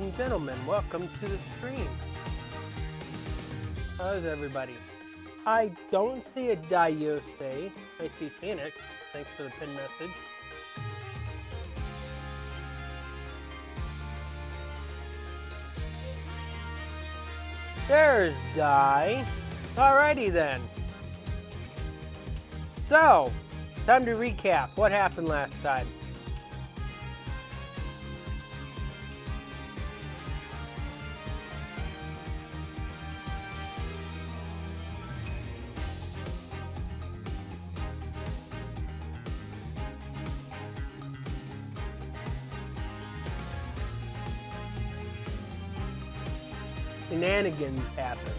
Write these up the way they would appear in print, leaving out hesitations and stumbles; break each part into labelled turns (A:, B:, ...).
A: and gentlemen, welcome to the stream. How's everybody? I don't see a Diose. I see Phoenix. Thanks for the pin message. There's Di. Alrighty then. So, time to recap. What happened last time? Shenanigans happened.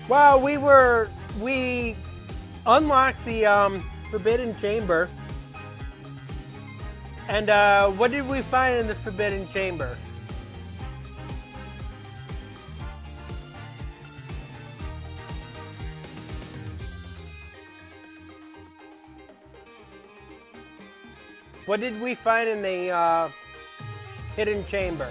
A: Well, we unlocked the Forbidden Chamber. And what did we find in the Forbidden Chamber? What did we find in the Hidden Chamber?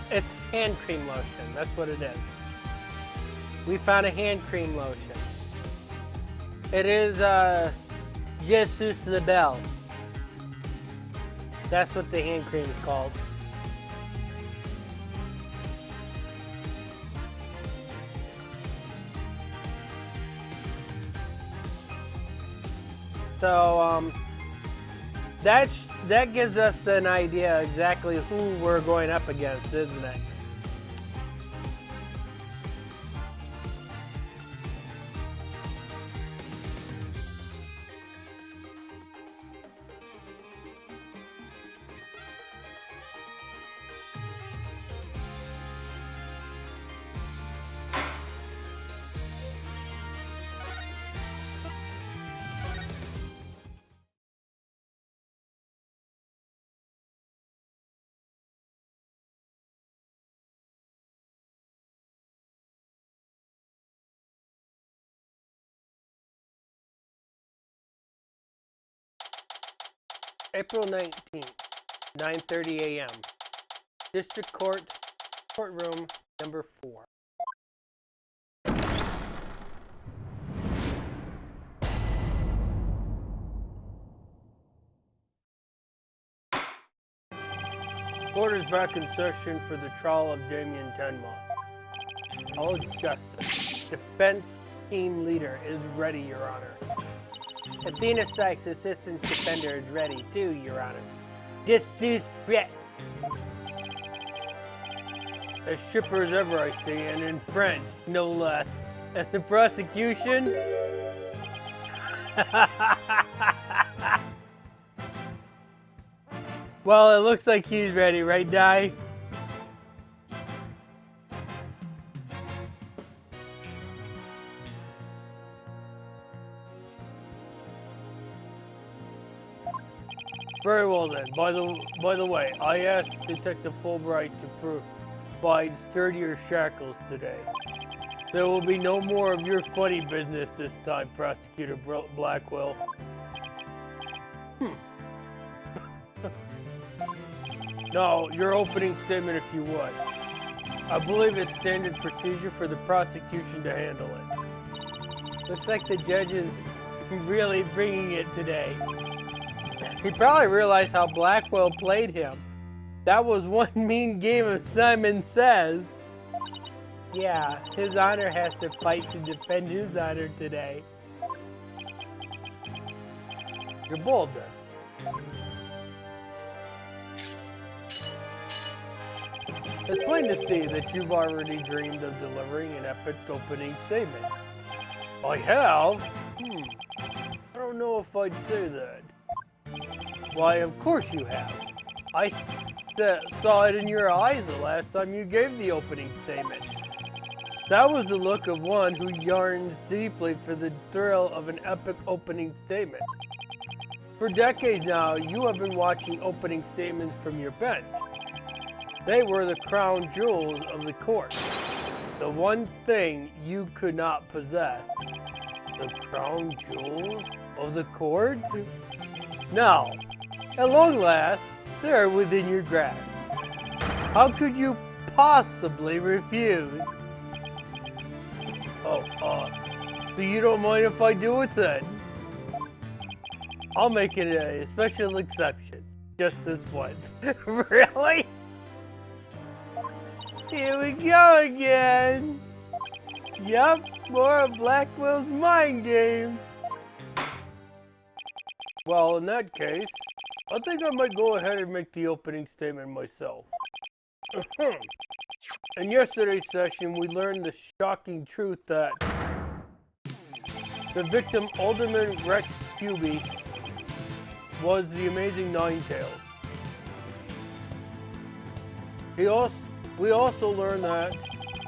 A: It's hand cream lotion. That's what it is. We found a hand cream lotion. It is Jesus the Bell. That's what the hand cream is called. So that gives us an idea exactly who we're going up against, isn't it? April 19th, 9:30 a.m. District Court, courtroom number 4. Court is back in session for the trial of Damien Tenma. All justice. Defense team leader is ready, Your Honor. Athena Sykes, assistant defender, is ready too, Your Honor. Disrespect. As chipper as ever, I see, and in French, no less. And the prosecution? Well, it looks like he's ready, right, Di? Very well then. By the way, I asked Detective Fulbright to provide sturdier shackles today. There will be no more of your funny business this time, Prosecutor Blackwell. No, your opening statement if you would. I believe it's standard procedure for the prosecution to handle it. Looks like the judge is really bringing it today. He probably realized how Blackwell played him. That was one mean game of Simon Says. Yeah, his honor has to fight to defend his honor today. You're bold then. It's plain to see that you've already dreamed of delivering an epic opening statement. I have? I don't know if I'd say that. Why, of course you have. I saw it in your eyes the last time you gave the opening statement. That was the look of one who yearns deeply for the thrill of an epic opening statement. For decades now, you have been watching opening statements from your bench. They were the crown jewels of the court. The one thing you could not possess. The crown jewels of the court? Now, at long last, they are within your grasp. How could you possibly refuse? So you don't mind if I do it then? I'll make it a special exception. Just this once. Really? Here we go again. Yup, more of Blackwell's mind games. Well, in that case, I think I might go ahead and make the opening statement myself. In yesterday's session, we learned the shocking truth that the victim, Alderman Rex Cuby, was the amazing Ninetails. We also learned that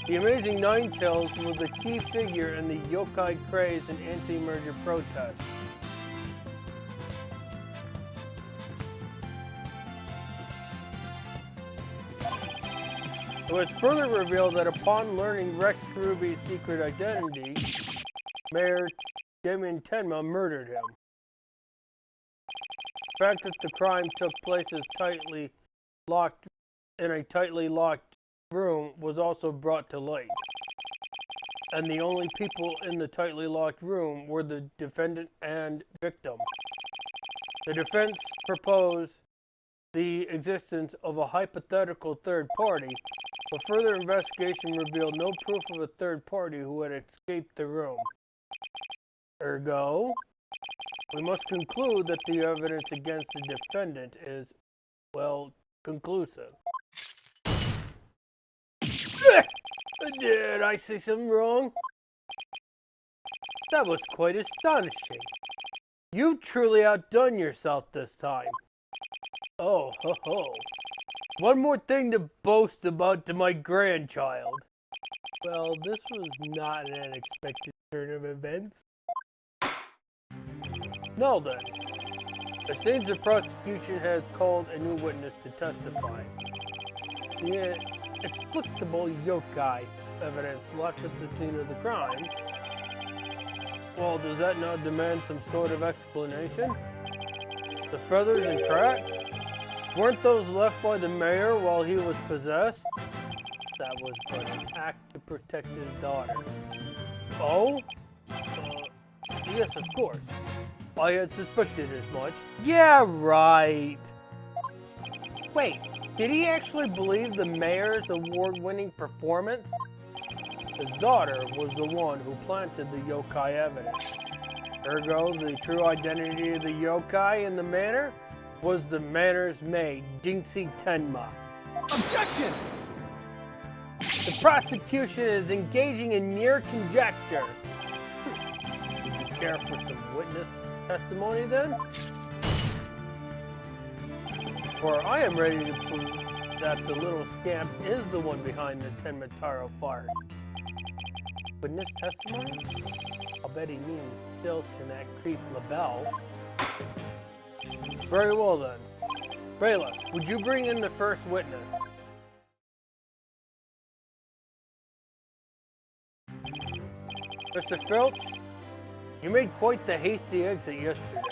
A: the amazing Ninetails was a key figure in the yokai craze and anti-merger protests. It was further revealed that upon learning Rex Karubi's secret identity, Mayor Damien Tenma murdered him. The fact that the crime took place in a tightly locked room was also brought to light. And the only people in the tightly locked room were the defendant and victim. The defense proposed the existence of a hypothetical third party, but further investigation revealed no proof of a third party who had escaped the room. Ergo, we must conclude that the evidence against the defendant is, well, conclusive. Did I say something wrong? That was quite astonishing. You've truly outdone yourself this time. Oh, ho, ho. One more thing to boast about to my grandchild. Well, this was not an unexpected turn of events. Now then, it seems the prosecution has called a new witness to testify. The inexplicable yokai evidence left at the scene of the crime. Well, does that not demand some sort of explanation? The feathers and tracks? Weren't those left by the mayor while he was possessed? That was but an act to protect his daughter. Oh? Yes, of course. I had suspected as much. Yeah, right. Wait, did he actually believe the mayor's award-winning performance? His daughter was the one who planted the yokai evidence. Ergo, the true identity of the yokai in the manor was the manor's maid, Jinxie Tenma.
B: Objection!
A: The prosecution is engaging in mere conjecture. Would you care for some witness testimony then? For I am ready to prove that the little scamp is the one behind the Tenmataro farce. Witness testimony? I'll bet he means Filch and that creep LaBelle. Very well then. Bailiff, would you bring in the first witness? Mr. Filch, you made quite the hasty exit yesterday.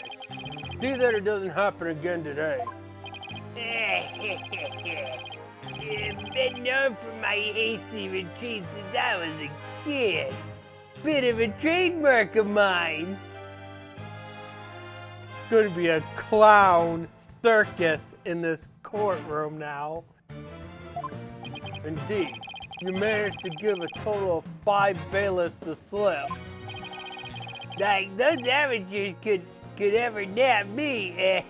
A: See that it doesn't happen again today. Been known for my hasty retreat since I was a kid. Bit of a trademark of mine. Gonna be a clown circus in this courtroom now. Indeed, you managed to give a total of 5 bailiffs the slip. Like those amateurs could ever nab me.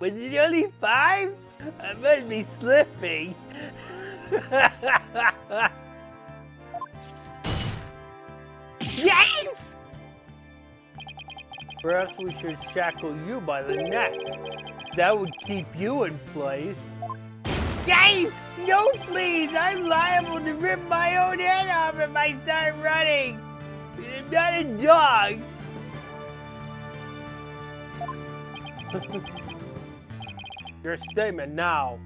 A: Was it only 5? I must be slipping. James! Perhaps we should shackle you by the neck. That would keep you in place. James! No, please! I'm liable to rip my own head off if I start running. I'm not a dog. Your statement now.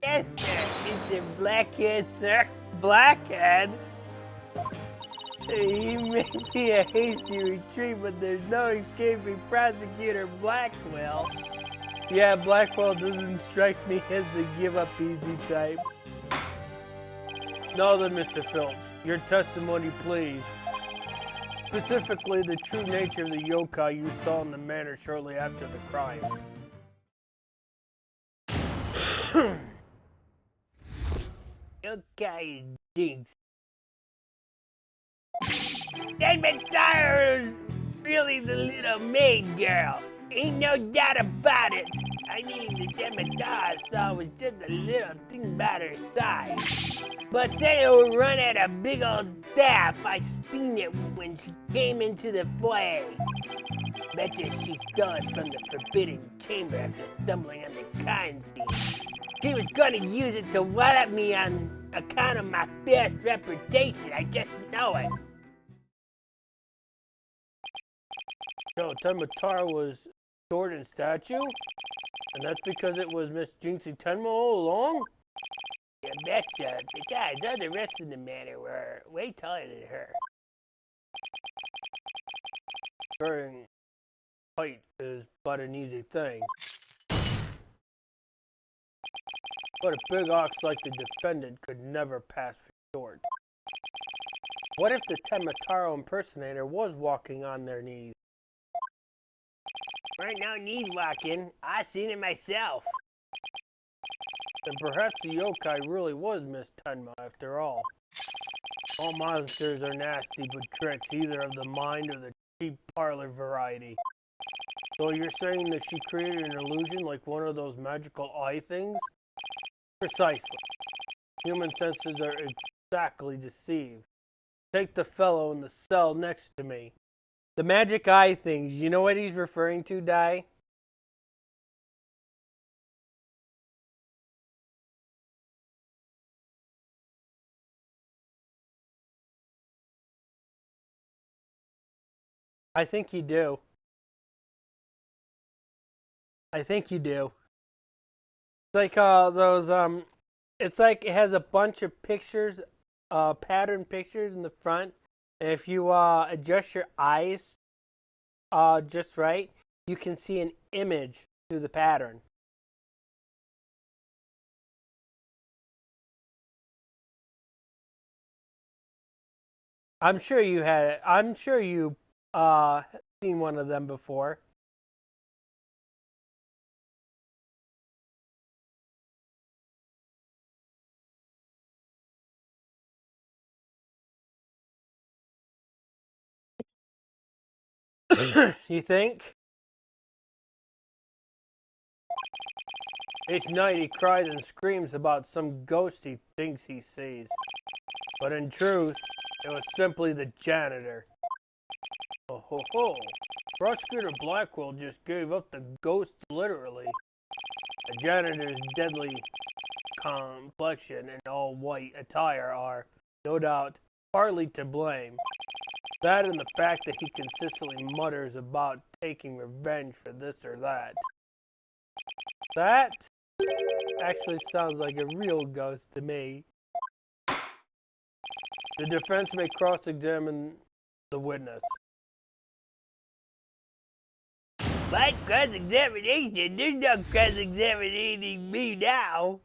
B: Yes, sir. It's a blackhead, sir. Blackhead? He may be a hasty retreat, but there's no escaping Prosecutor Blackwell.
A: Yeah, Blackwell doesn't strike me as the give-up-easy type. No, then, Mr. Phillips, your testimony, please. Specifically, the true nature of the yokai you saw in the manor shortly after the crime.
B: Yokai jinx. That Mataro is really the little maid girl. Ain't no doubt about it. I mean, the Mataro I saw was just a little thing about her size. But then it would run at a big old staff. I seen it when she came into the foyer. Betcha she stole it from the forbidden chamber after stumbling on the crime scene. She was gonna use it to wallop me on account of my fierce reputation. I just know it.
A: So, Tematara was short in stature? And that's because it was Miss Jinxie Tenma all along?
B: You betcha. Besides, all the rest of the manor were way taller than her.
A: Varying height is but an easy thing. But a big ox like the defendant could never pass for short. What if the Temataro impersonator was walking on their knees?
B: Weren't no knees walking. I seen it myself.
A: Then perhaps the yokai really was Miss Tenma after all. All monsters are nasty but tricks, either of the mind or the cheap parlor variety. So you're saying that she created an illusion like one of those magical eye things? Precisely. Human senses are exactly deceived. Take the fellow in the cell next to me. The magic eye things, you know what he's referring to, Dai? I think you do. I think you do. It's like those it's like it has a bunch of pictures, pattern pictures in the front. And if you adjust your eyes just right, you can see an image through the pattern. I'm sure you had it. I'm sure you seen one of them before. You think? Each night he cries and screams about some ghost he thinks he sees. But in truth, it was simply the janitor. Oh ho ho. Prosecutor Blackwell just gave up the ghost literally. The janitor's deadly complexion and all white attire are, no doubt, partly to blame. That and the fact that he consistently mutters about taking revenge for this or that. That actually sounds like a real ghost to me. The defense may cross-examine the witness.
B: What cross-examination? There's no cross-examining me now.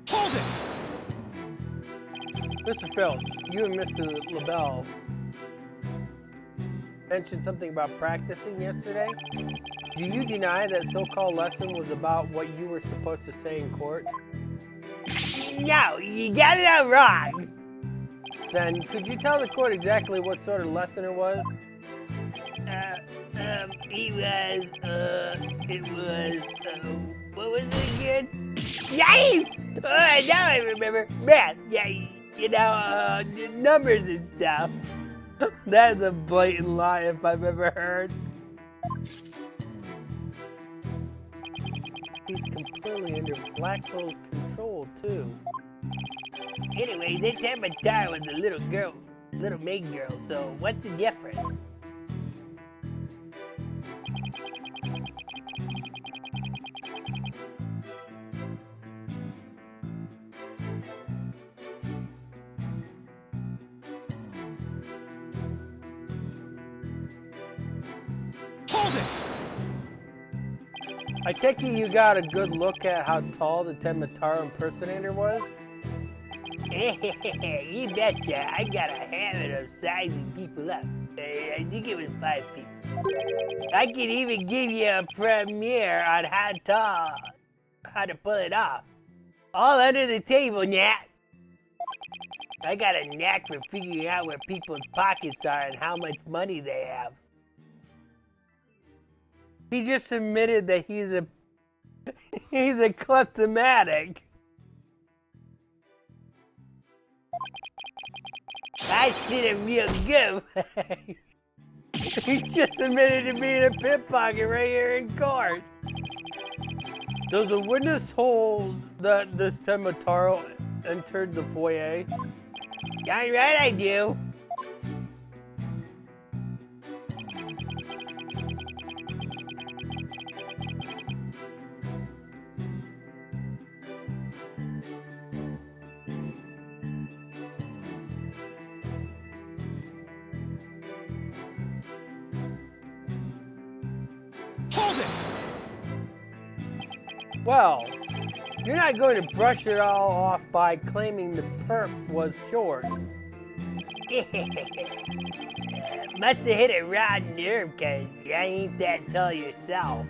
C: Hold it!
A: Mr. Phelps, you and Mr. LaBelle mentioned something about practicing yesterday. Do you deny that so-called lesson was about what you were supposed to say in court?
B: No, you got it all wrong.
A: Then could you tell the court exactly what sort of lesson it was?
B: What was it again? Yipes! Now I remember. Math, yeah, numbers and stuff.
A: That's a blatant lie if I've ever heard. He's completely under Black Hole's control, too.
B: Anyway, this Avatar was a little maid girl, so what's the difference?
C: Hold it!
A: I take it you got a good look at how tall the Temataro impersonator was?
B: You betcha. I got a habit of sizing people up. I think it was 5 feet. I can even give you a premiere on how to pull it off. All under the table, Nat. I got a knack for figuring out where people's pockets are and how much money they have.
A: He just admitted that he's a kleptomatic.
B: I should have real good.
A: He just admitted to being a pickpocket right here in court. Does a witness hold that this Temataro entered the foyer?
B: Darn right I do.
C: Hold it!
A: Well, you're not going to brush it all off by claiming the perp was short.
B: Must have hit a raw nerve, cause I ain't that tall yourself.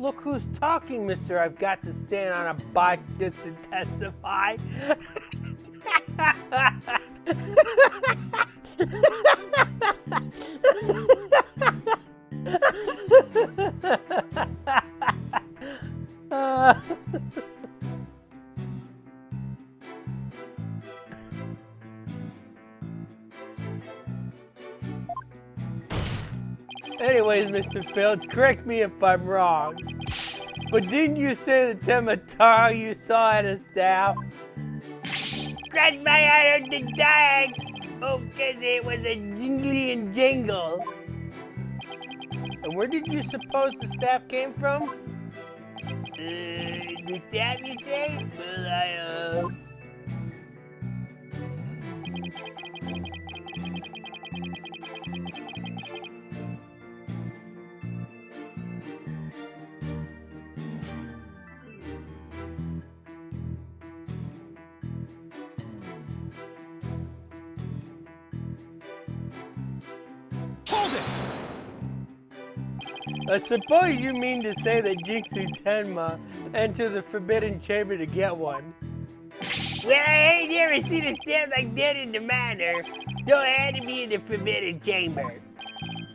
A: Look who's talking, mister. I've got to stand on a bike just to testify. Anyways, Mr. Fields, correct me if I'm wrong, but didn't you say the Temataro you saw at a staff?
B: Scratch my heart on the dark! Oh, cause it was a jingly and jangle.
A: And where did you suppose the staff came from?
B: The staff, you say? Well,
C: Hold it!
A: I suppose you mean to say that Jinxie Tenma entered the Forbidden Chamber to get one.
B: well, I ain't never seen a staff like that in the manor, so it had to be in the Forbidden Chamber.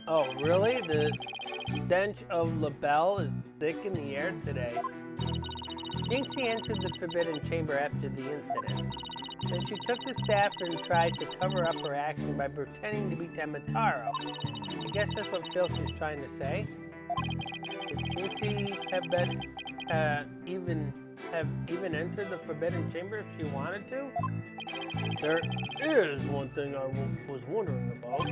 A: Oh, really? The stench of LaBelle is thick in the air today. Jinxie entered the Forbidden Chamber after the incident. Then she took the staff and tried to cover up her action by pretending to be Temataro. I guess that's what Filch is trying to say. Could Jinxie have even entered the Forbidden Chamber if she wanted to? There is one thing I was wondering about.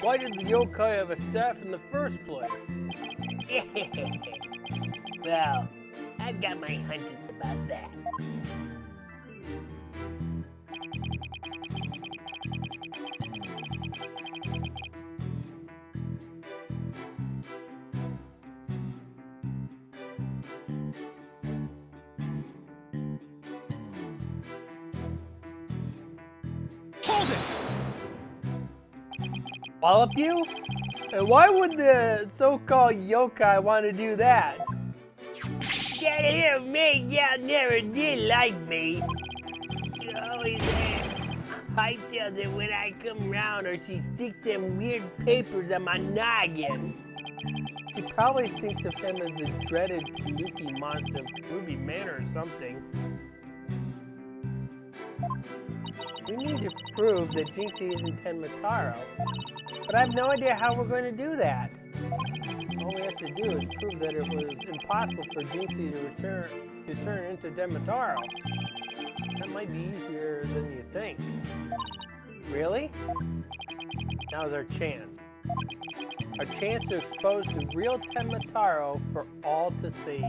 A: Why did the yokai have a staff in the first place?
B: Well, I've got my hunches about that.
C: Hold it!
A: Wallop you? And why would the so-called yokai want to do that?
B: That little maid gal never did like me. She always hightails it when I come round, or she sticks them weird papers on my noggin.
A: He probably thinks of him as the dreaded Tanuki monster of Ruby Manor or something. We need to prove that Jinxie isn't Tenmataro, but I have no idea how we're going to do that. All we have to do is prove that it was impossible for Jinxie to turn into Tenmataro. That might be easier than you think. Really? Now's our chance. Our chance to expose the real Tenmataro for all to see.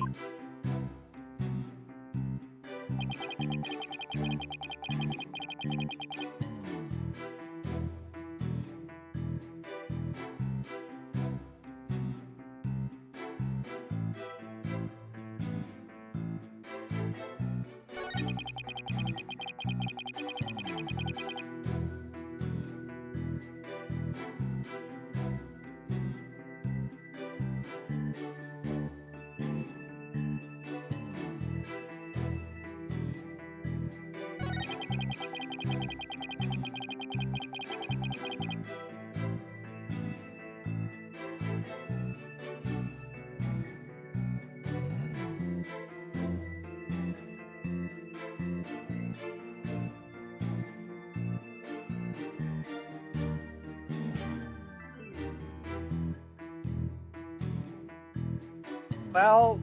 A: Well,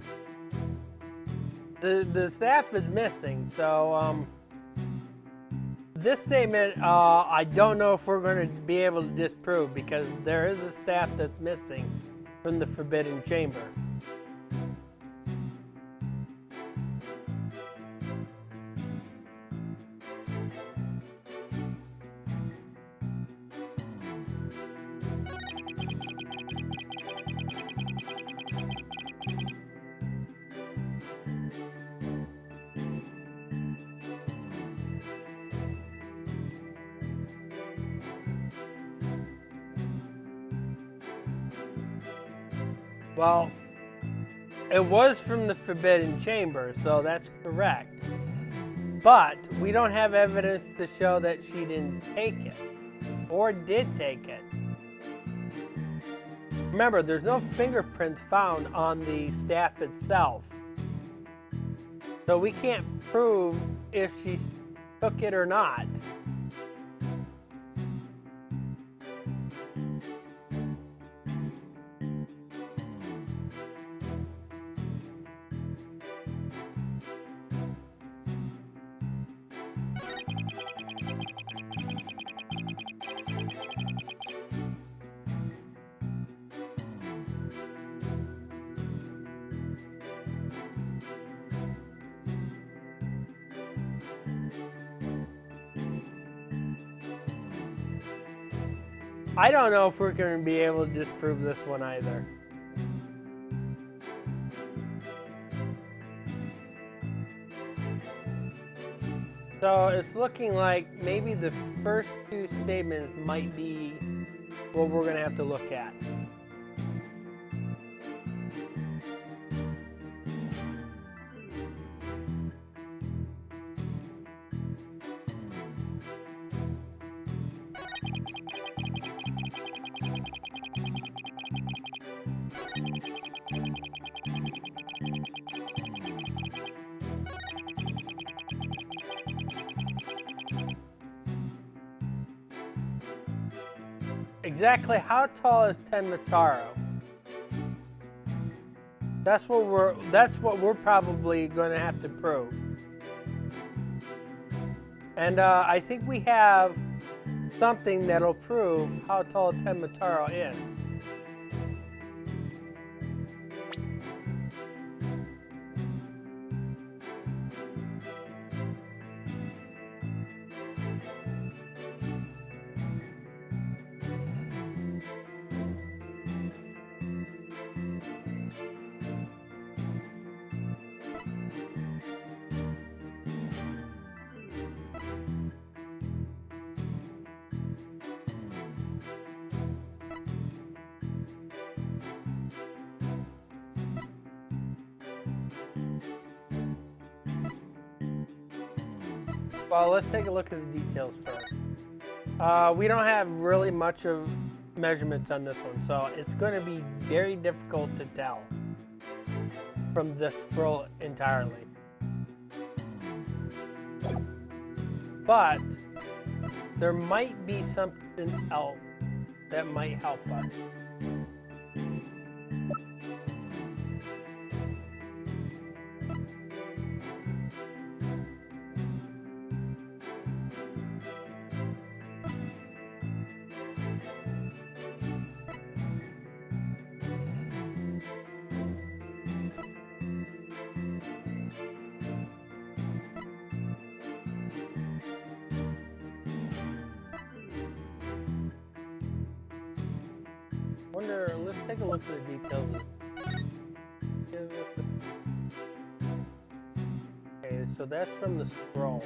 A: the staff is missing, so this statement I don't know if we're going to be able to disprove because there is a staff that's missing from the Forbidden Chamber. Well, it was from the Forbidden Chamber, so that's correct. But we don't have evidence to show that she didn't take it, or did take it. Remember, there's no fingerprints found on the staff itself. So we can't prove if she took it or not. I don't know if we're going to be able to disprove this one either. So it's looking like maybe the first two statements might be what we're going to have to look at. Exactly how tall is Tenmataro? That's what we're probably going to have to prove. And I think we have something that'll prove how tall Tenmataro is. Well, let's take a look at the details first. We don't have really much of measurements on this one, so it's going to be very difficult to tell from this scroll entirely. But there might be something else that might help us. Let's take a look at the details. Okay, so that's from the scroll.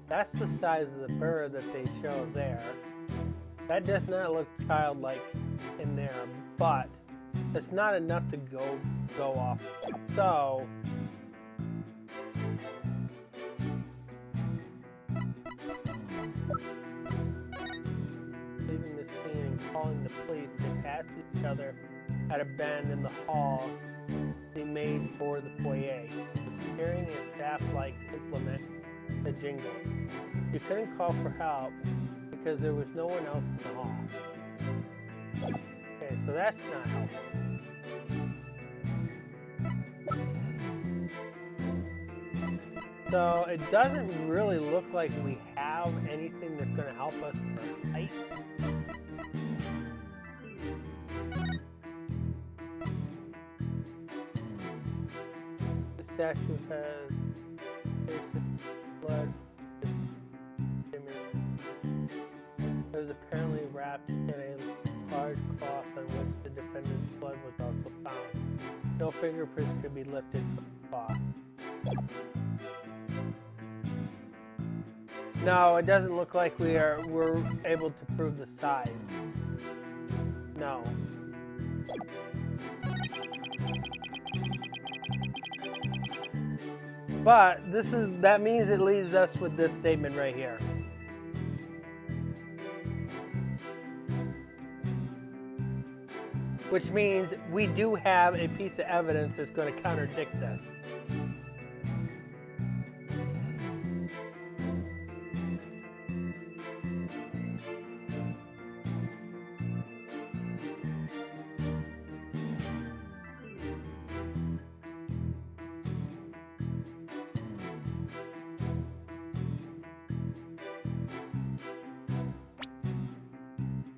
A: That's the size of the bird that they show there. That does not look childlike in there, but it's not enough to go off. So leaving the scene and calling the police, they passed each other at a bend in the hall they made for the foyer, carrying a staff-like implement, a jingle. You couldn't call for help because there was no one else in the hall. Okay, so that's not helpful. So it doesn't really look like we have anything that's going to help us for height. The statue has blood. It was apparently wrapped in a large cloth on which the defendant's blood was also found. No fingerprints could be lifted from the cloth. No, it doesn't look like we're able to prove the size. No. But that means it leaves us with this statement right here. Which means we do have a piece of evidence that's going to contradict this.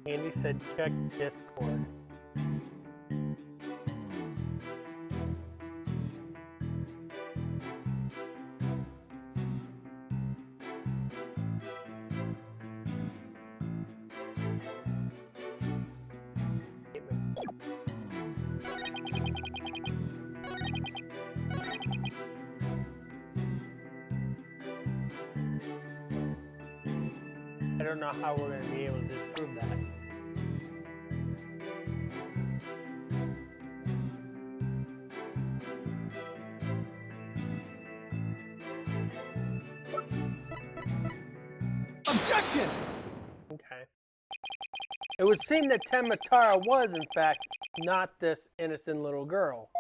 A: Andy said check Discord. I don't know how we're going to be able to disprove that.
C: Objection!
A: Okay. It would seem that Tematara was, in fact, not this innocent little girl.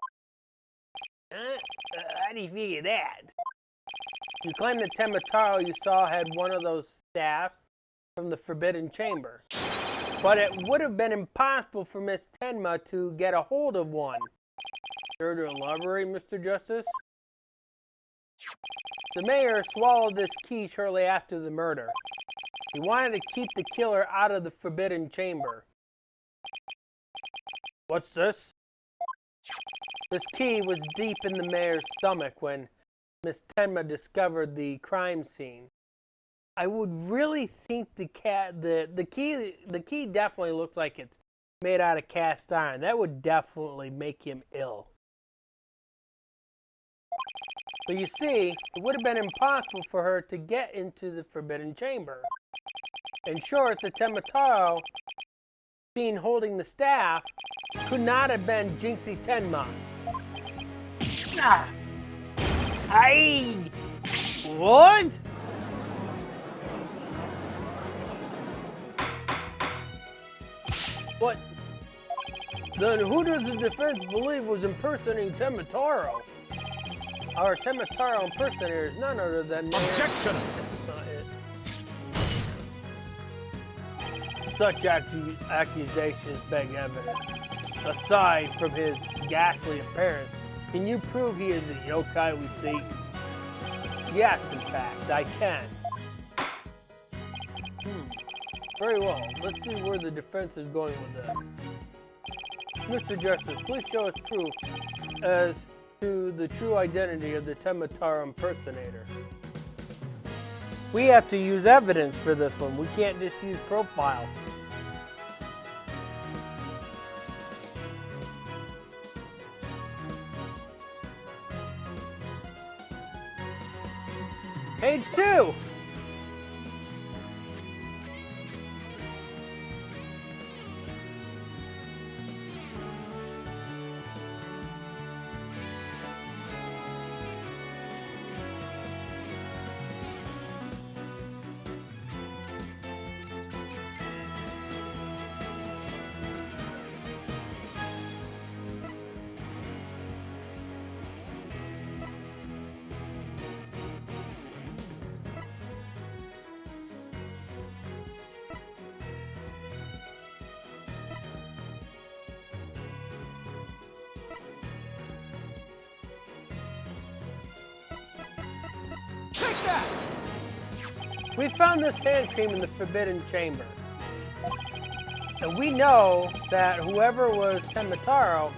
B: How do you figure that?
A: You claim that Tematara you saw had one of those staffs from the Forbidden Chamber. But it would have been impossible for Miss Tenma to get a hold of one. Care to elaborate, Mr. Justice? The mayor swallowed this key shortly after the murder. He wanted to keep the killer out of the Forbidden Chamber. What's this? This key was deep in the mayor's stomach when Miss Tenma discovered the crime scene. I would really think the key definitely looks like it's made out of cast iron. That would definitely make him ill. But you see, it would have been impossible for her to get into the Forbidden Chamber. In short, the Temataro seen holding the staff could not have been Jinxie Tenma.
B: Ah! What?
A: What? Then who does the defense believe was impersonating Temataro? Our Temataro impersonator is none other than Mayor...
C: Objection!
A: Such accusations beg evidence. Aside from his ghastly appearance, can you prove he is the yokai we seek? Yes, in fact, I can. Very well. Let's see where the defense is going with this. Mr. Justice, please show us proof as to the true identity of the Temataro impersonator. We have to use evidence for this one. We can't just use profile. Page 2.
C: Take that!
A: We found this hand cream in the Forbidden Chamber. And we know that whoever was Temataro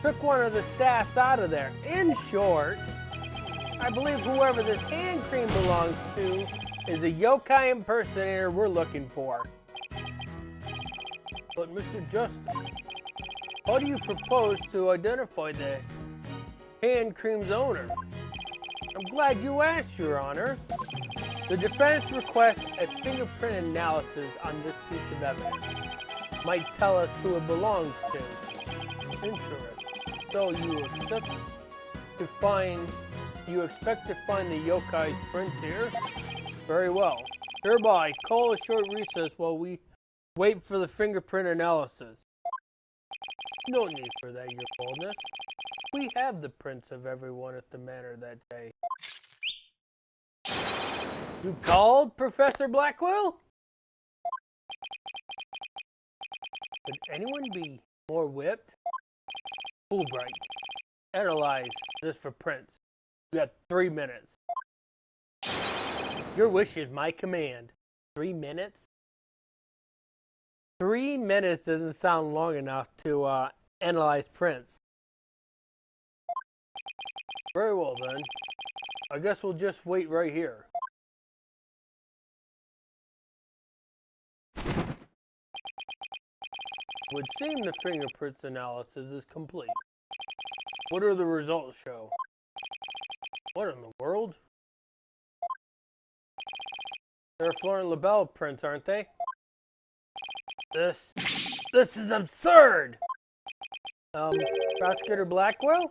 A: took one of the staffs out of there. In short, I believe whoever this hand cream belongs to is a yokai impersonator we're looking for. But Mr. Justice, how do you propose to identify the hand cream's owner? I'm glad you asked, Your Honor. The defense requests a fingerprint analysis on this piece of evidence. Might tell us who it belongs to. Interesting. So you expect to find the yokai's prints here? Very well. Hereby, call a short recess while we wait for the fingerprint analysis. No need for that, Your Boldness. We have the prints of everyone at the manor that day. You called, Professor Blackwell? Could anyone be more whipped? Fulbright, analyze this for prints. You got 3 minutes. Your wish is my command. 3 minutes? 3 minutes doesn't sound long enough to analyze prints. Very well then. I guess we'll just wait right here. Would seem the fingerprints analysis is complete. What do the results show? What in the world? They're Florent LaBelle prints, aren't they? This is absurd! Prosecutor Blackwell?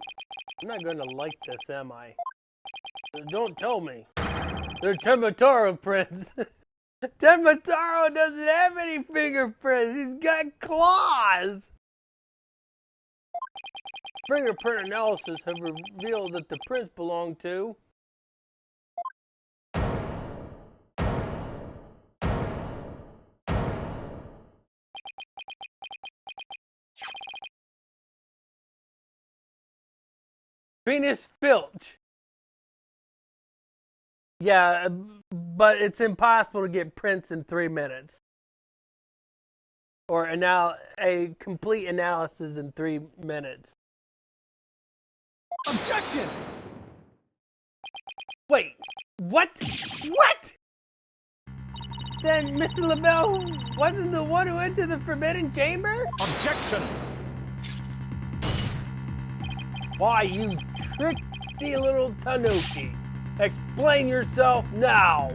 A: I'm not going to like this, am I? Don't tell me. They're Temataro prints. Temataro doesn't have any fingerprints. He's got claws. Fingerprint analysis have revealed that the prints belong to Venus Filch. Yeah, but it's impossible to get prints in 3 minutes. Or a complete analysis in 3 minutes.
C: Objection!
A: Wait, what? What? Then Mr. LaBelle wasn't the one who entered the Forbidden Chamber?
C: Objection! Why,
A: you tricksy little tanuki. Explain yourself now.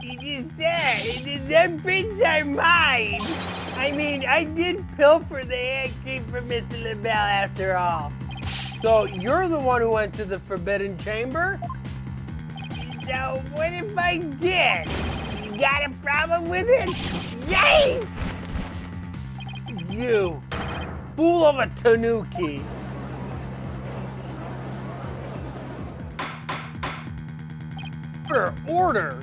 B: You just said, them prints are mine. I mean, I did pilfer the hand cream from Mr. LaBelle after all.
A: So you're the one who went to the Forbidden Chamber?
B: So what if I did? You got a problem with it? Yikes!
A: You, fool of a tanuki. Order!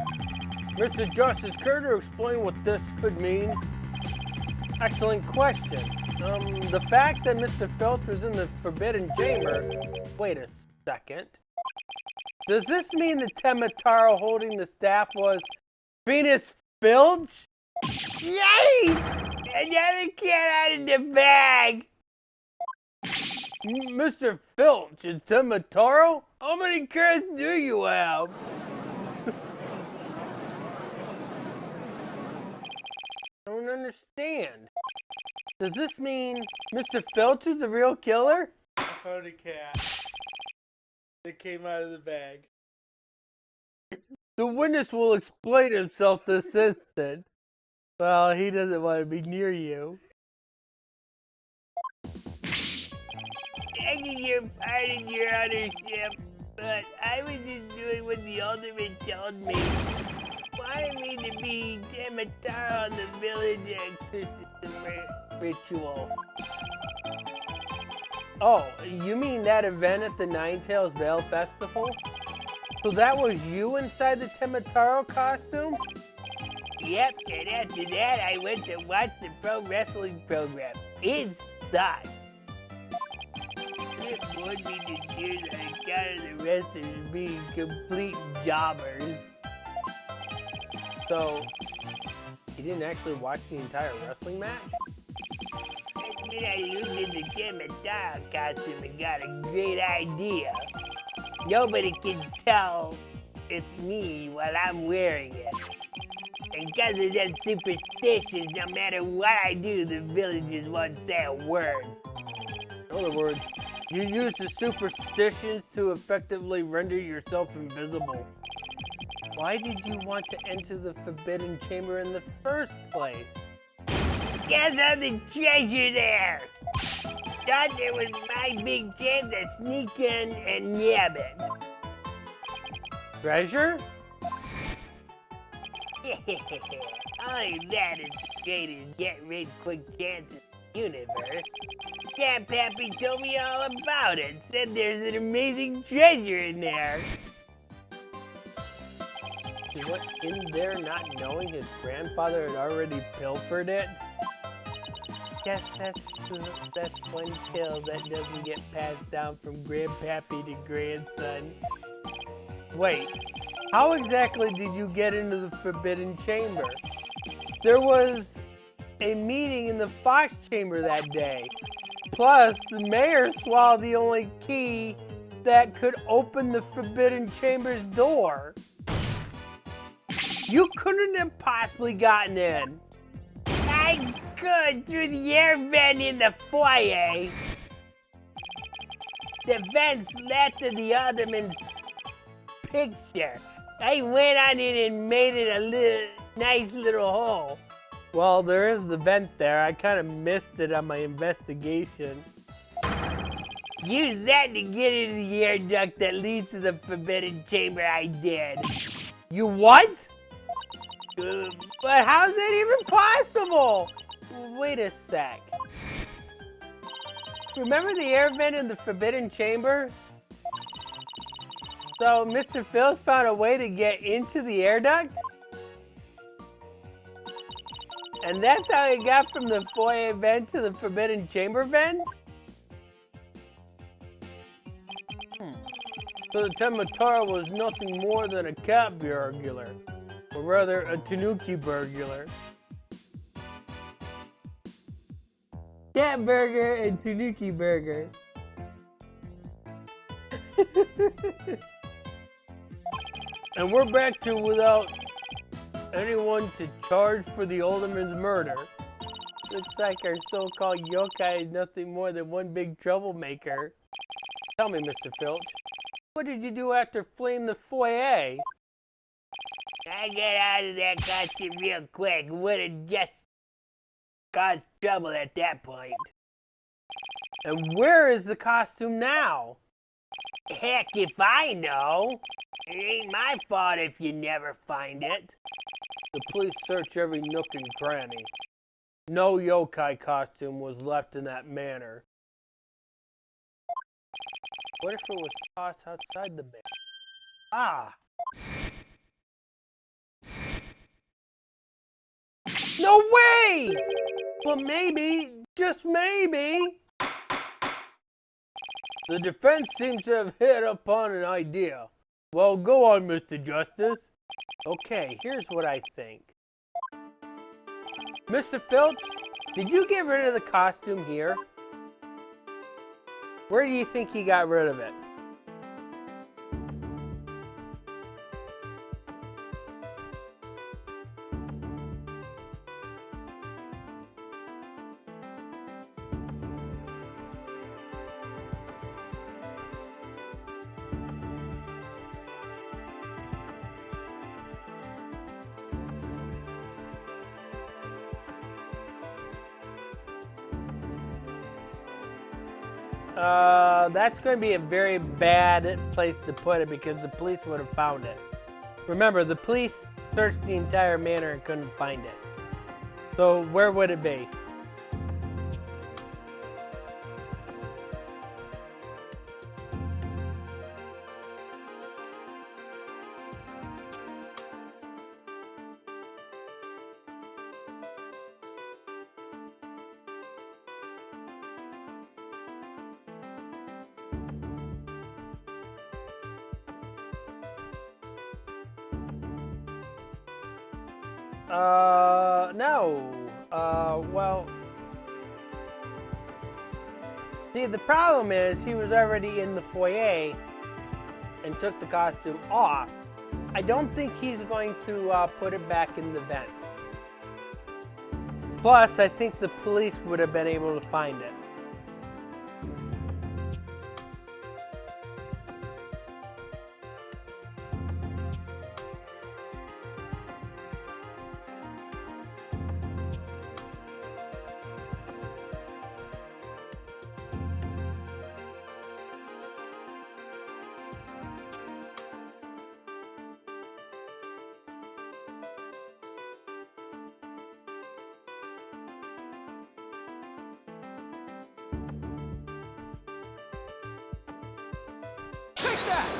A: Mr. Justice, care to explain what this could mean? Excellent question. The fact that Mr. Filch was in the Forbidden Chamber... Wait a second. Does this mean the Temitaro holding the staff was Venus Filch?
B: Yikes! Another cat out of the bag!
A: Mr. Filch and Temitaro? How many cats do you have? I don't understand. Does this mean Mr. Filch is the real killer? I found a cat that came out of the bag. The witness will explain himself this instant. Well, he doesn't want to be near you.
B: Begging your pardon, your Honorship, but I was just doing what the Ultimate told me. Wanted me to be Temitaro on the village exorcism ritual.
A: Oh, you mean that event at the Nine Tails Veil Festival? So that was you inside the Temitaro costume?
B: Yep, and after that I went to watch the pro wrestling program. It sucked. It wanted me to do that on account of the wrestlers being complete jobbers.
A: So, you didn't actually watch the entire wrestling match?
B: Then I looked in the Temitaro costume and got a great idea. Nobody can tell it's me while I'm wearing it. And because of them superstitions, no matter what I do, the villagers won't say a word.
A: In other words, you use the superstitions to effectively render yourself invisible. Why did you want to enter the Forbidden Chamber in the first place?
B: Guess I'm the treasure there. Thought there was my big chance to sneak in and nab it.
A: Treasure?
B: Only that is the greatest get-rich-quick chance in the universe. Grandpappy told me all about it. Said there's an amazing treasure in there.
A: He went in there not knowing his grandfather had already pilfered it? Guess that's one tale that doesn't get passed down from grandpappy to grandson. Wait, how exactly did you get into the Forbidden Chamber? There was a meeting in the Fox Chamber that day. Plus, the mayor swallowed the only key that could open the Forbidden Chamber's door. You couldn't have possibly gotten in.
B: I could through the air vent in the foyer. The vent's left of the Alderman's picture. I went on it and made it a nice little hole.
A: Well, there is the vent there. I kind of missed it on my investigation.
B: Use that to get into the air duct that leads to the Forbidden Chamber. I did.
A: You what? But how's that even possible? Wait a sec. Remember the air vent in the Forbidden Chamber? So Mr. Phil's found a way to get into the air duct? And that's how he got from the foyer vent to the Forbidden Chamber vent? So the Temitaro was nothing more than a cat burglar. Or rather, a tanuki burglar. Cat burger and tanuki burger. And we're back to without anyone to charge for the alderman's murder. Looks like our so-called yokai is nothing more than one big troublemaker. Tell me, Mr. Filch, what did you do after fleeing the foyer?
B: I got out of that costume real quick. Would have just caused trouble at that point.
A: And where is the costume now?
B: Heck if I know. It ain't my fault if you never find it.
A: The police search every nook and cranny. no yokai costume was left in that manor. What if it was tossed outside the manor? Ah! No way! Well, maybe, just maybe, the defense seems to have hit upon an idea. Well, go on, Mr. Justice. Okay, here's what I think. Mr. Filch, did you get rid of the costume here? Where do you think he got rid of it? That's going to be a very bad place to put it because the police would have found it. Remember, the police searched the entire manor and couldn't find it. So where would it be? No. Well, see, the problem is he was already in the foyer and took the costume off. I don't think he's going to put it back in the vent. Plus, I think the police would have been able to find it.
C: Take that!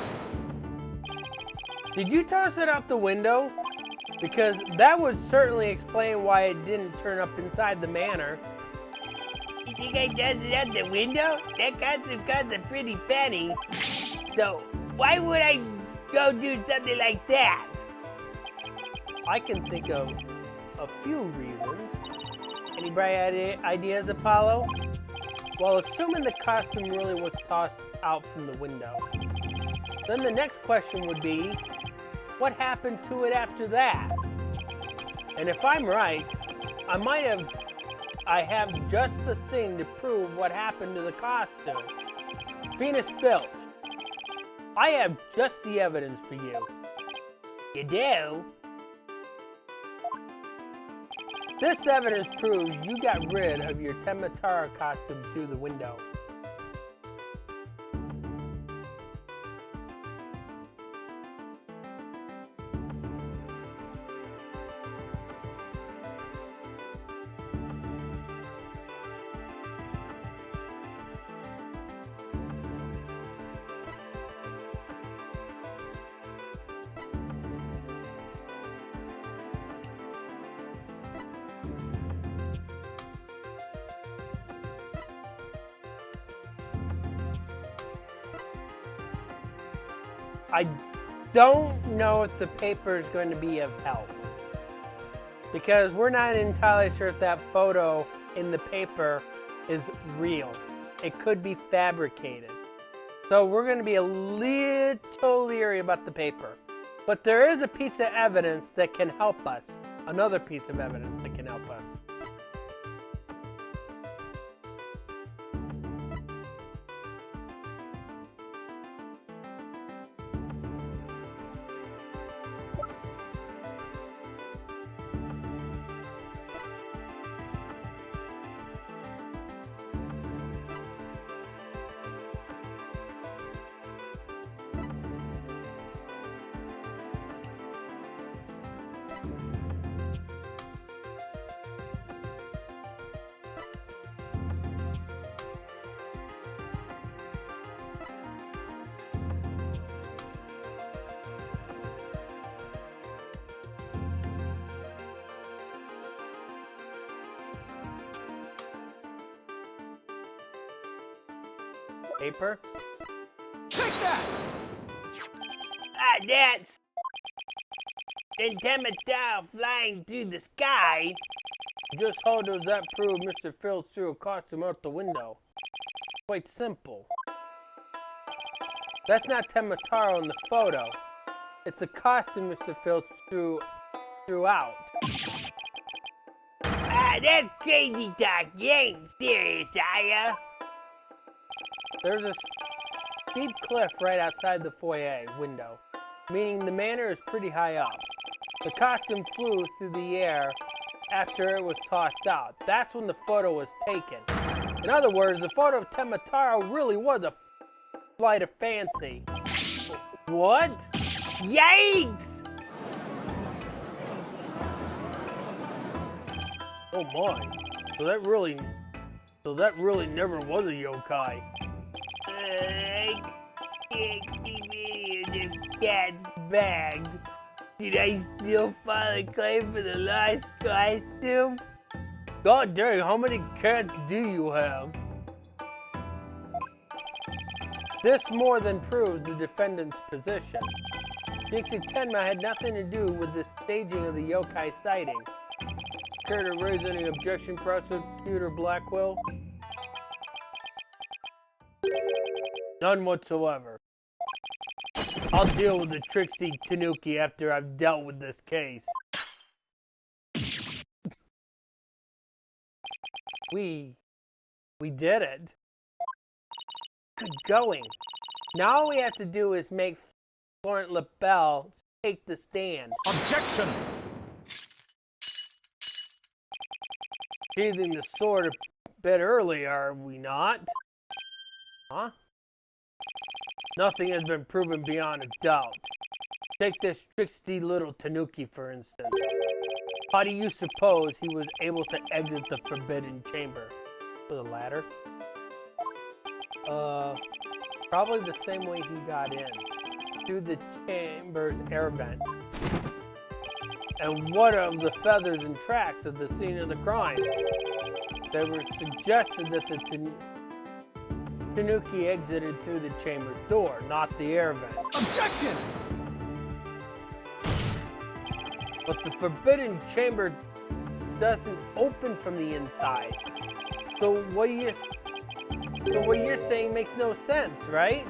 A: Did you toss it out the window? Because that would certainly explain why it didn't turn up inside the manor.
B: You think I does it out the window? That costume costs a pretty penny. So, why would I go do something like that?
A: I can think of a few reasons. Any bright ideas, Apollo? Well, assuming the costume really was tossed out from the window, then the next question would be, what happened to it after that? And if I'm right, I have just the thing to prove what happened to the costume. Venus Filch, I have just the evidence for you.
B: You do?
A: This evidence proves you got rid of your Tematara costume through the window. I don't know if the paper is going to be of help, because we're not entirely sure if that photo in the paper is real. It could be fabricated. So we're going to be a little leery about the paper. But there is a piece of evidence that can help us. Another piece of evidence that can help us. Paper?
C: Take that!
B: Ah, that's... Then Temataro flying through the sky.
A: Just how does that prove Mr. Phil's threw a costume out the window? Quite simple. That's not Temataro in the photo. It's a costume Mr. Phil threw out.
B: Ah, that's crazy talk. You ain't serious, are ya?
A: There's a steep cliff right outside the foyer window, meaning the manor is pretty high up. The costume flew through the air after it was tossed out. That's when the photo was taken. In other words, the photo of Temataro really was a flight of fancy. What?
B: Yikes!
A: Oh my. So that really never was a yokai.
B: I can't keep any of them cats bagged. Did I still file a claim for the lost costume?
A: God dang, how many cats do you have? This more than proves the defendant's position. Dixie Tenma had nothing to do with the staging of the yokai sighting. Care to raise any objection, Prosecutor Blackwell? None whatsoever. I'll deal with the tricksy Tanuki after I've dealt with this case. We did it. Good going. Now all we have to do is make Florent LaBelle take the stand.
C: Objection!
A: Sheathing the sword a bit early, are we not? Huh? Nothing has been proven beyond a doubt. Take this tricksy little Tanuki, for instance. How do you suppose he was able to exit the forbidden chamber? With a ladder? Probably the same way he got in. Through the chamber's air vent. And what of the feathers and tracks at the scene of the crime? They were suggested that the Tanuki exited through the chamber's door, not the air vent.
C: Objection!
A: But the forbidden chamber doesn't open from the inside. So what you're saying makes no sense, right?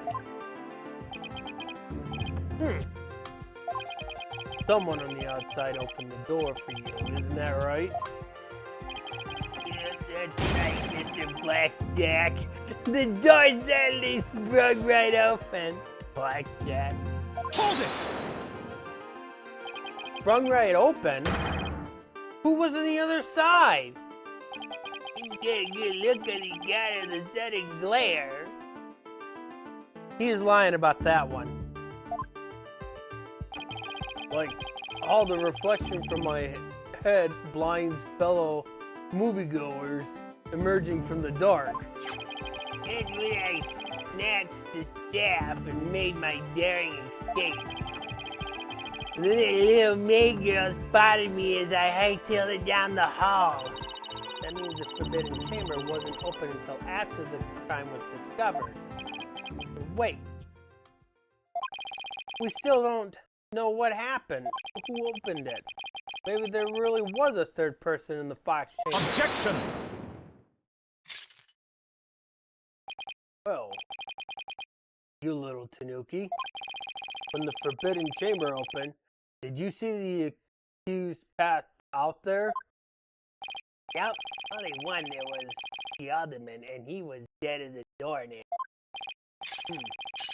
A: Someone on the outside opened the door for you, isn't that right?
B: Yeah, that's right, Mr. Blackjack. The door suddenly sprung right open. Blackjack.
C: Hold it!
A: Sprung right open? Who was on the other side?
B: You get a good look at the guy in the sudden glare.
A: He is lying about that one. Like, all the reflection from my head blinds fellow moviegoers emerging from the dark.
B: That's when I snatched the staff and made my daring escape. And then that little maid girl spotted me as I hightailed it down the hall.
A: That means the forbidden chamber wasn't open until after the crime was discovered. Wait. We still don't know what happened. Who opened it? Maybe there really was a third person in the Fox chamber.
C: Objection!
A: Well, you little Tanuki. When the forbidden chamber opened, did you see the accused Pat out there?
B: Yep, only one there was the alderman, and he was dead at the door now.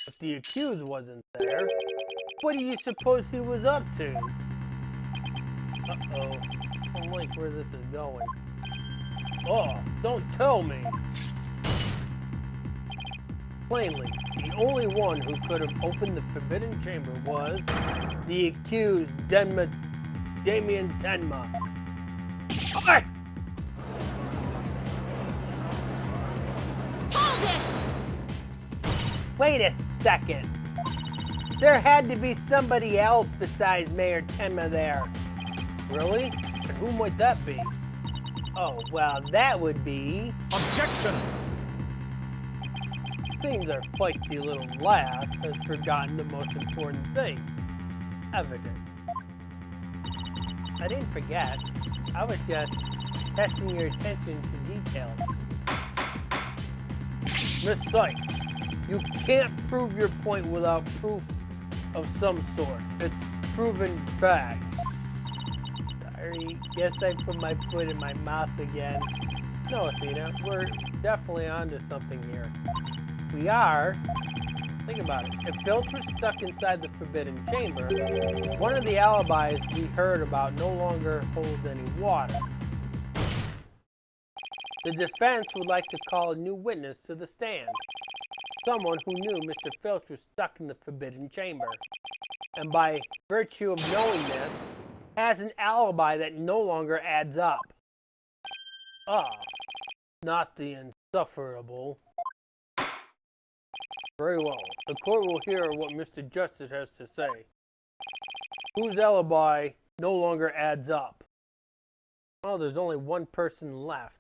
A: If the accused wasn't there, what do you suppose he was up to? Uh-oh. I don't like where this is going. Oh, don't tell me. Plainly, the only one who could have opened the forbidden chamber was the accused Damien Tenma.
B: Alright!
D: Hold it!
B: Wait a second. There had to be somebody else besides Mayor Tenma there.
A: Really? And who might that be?
B: Oh, well, that would be...
C: Objection!
A: Seems our feisty little lass has forgotten the most important thing. Evidence. I didn't forget. I was just testing your attention to details. Miss Sykes, you can't prove your point without proof of some sort. It's proven fact. Sorry, guess I put my foot in my mouth again. No, Athena, we're definitely onto something here. We are. Think about it. If Filch was stuck inside the Forbidden Chamber, one of the alibis we heard about no longer holds any water. The defense would like to call a new witness to the stand. Someone who knew Mr. Filch was stuck in the Forbidden Chamber. And by virtue of knowing this, has an alibi that no longer adds up. Ah, not the insufferable. Very well. The court will hear what Mr. Justice has to say. Whose alibi no longer adds up? Oh, there's only one person left.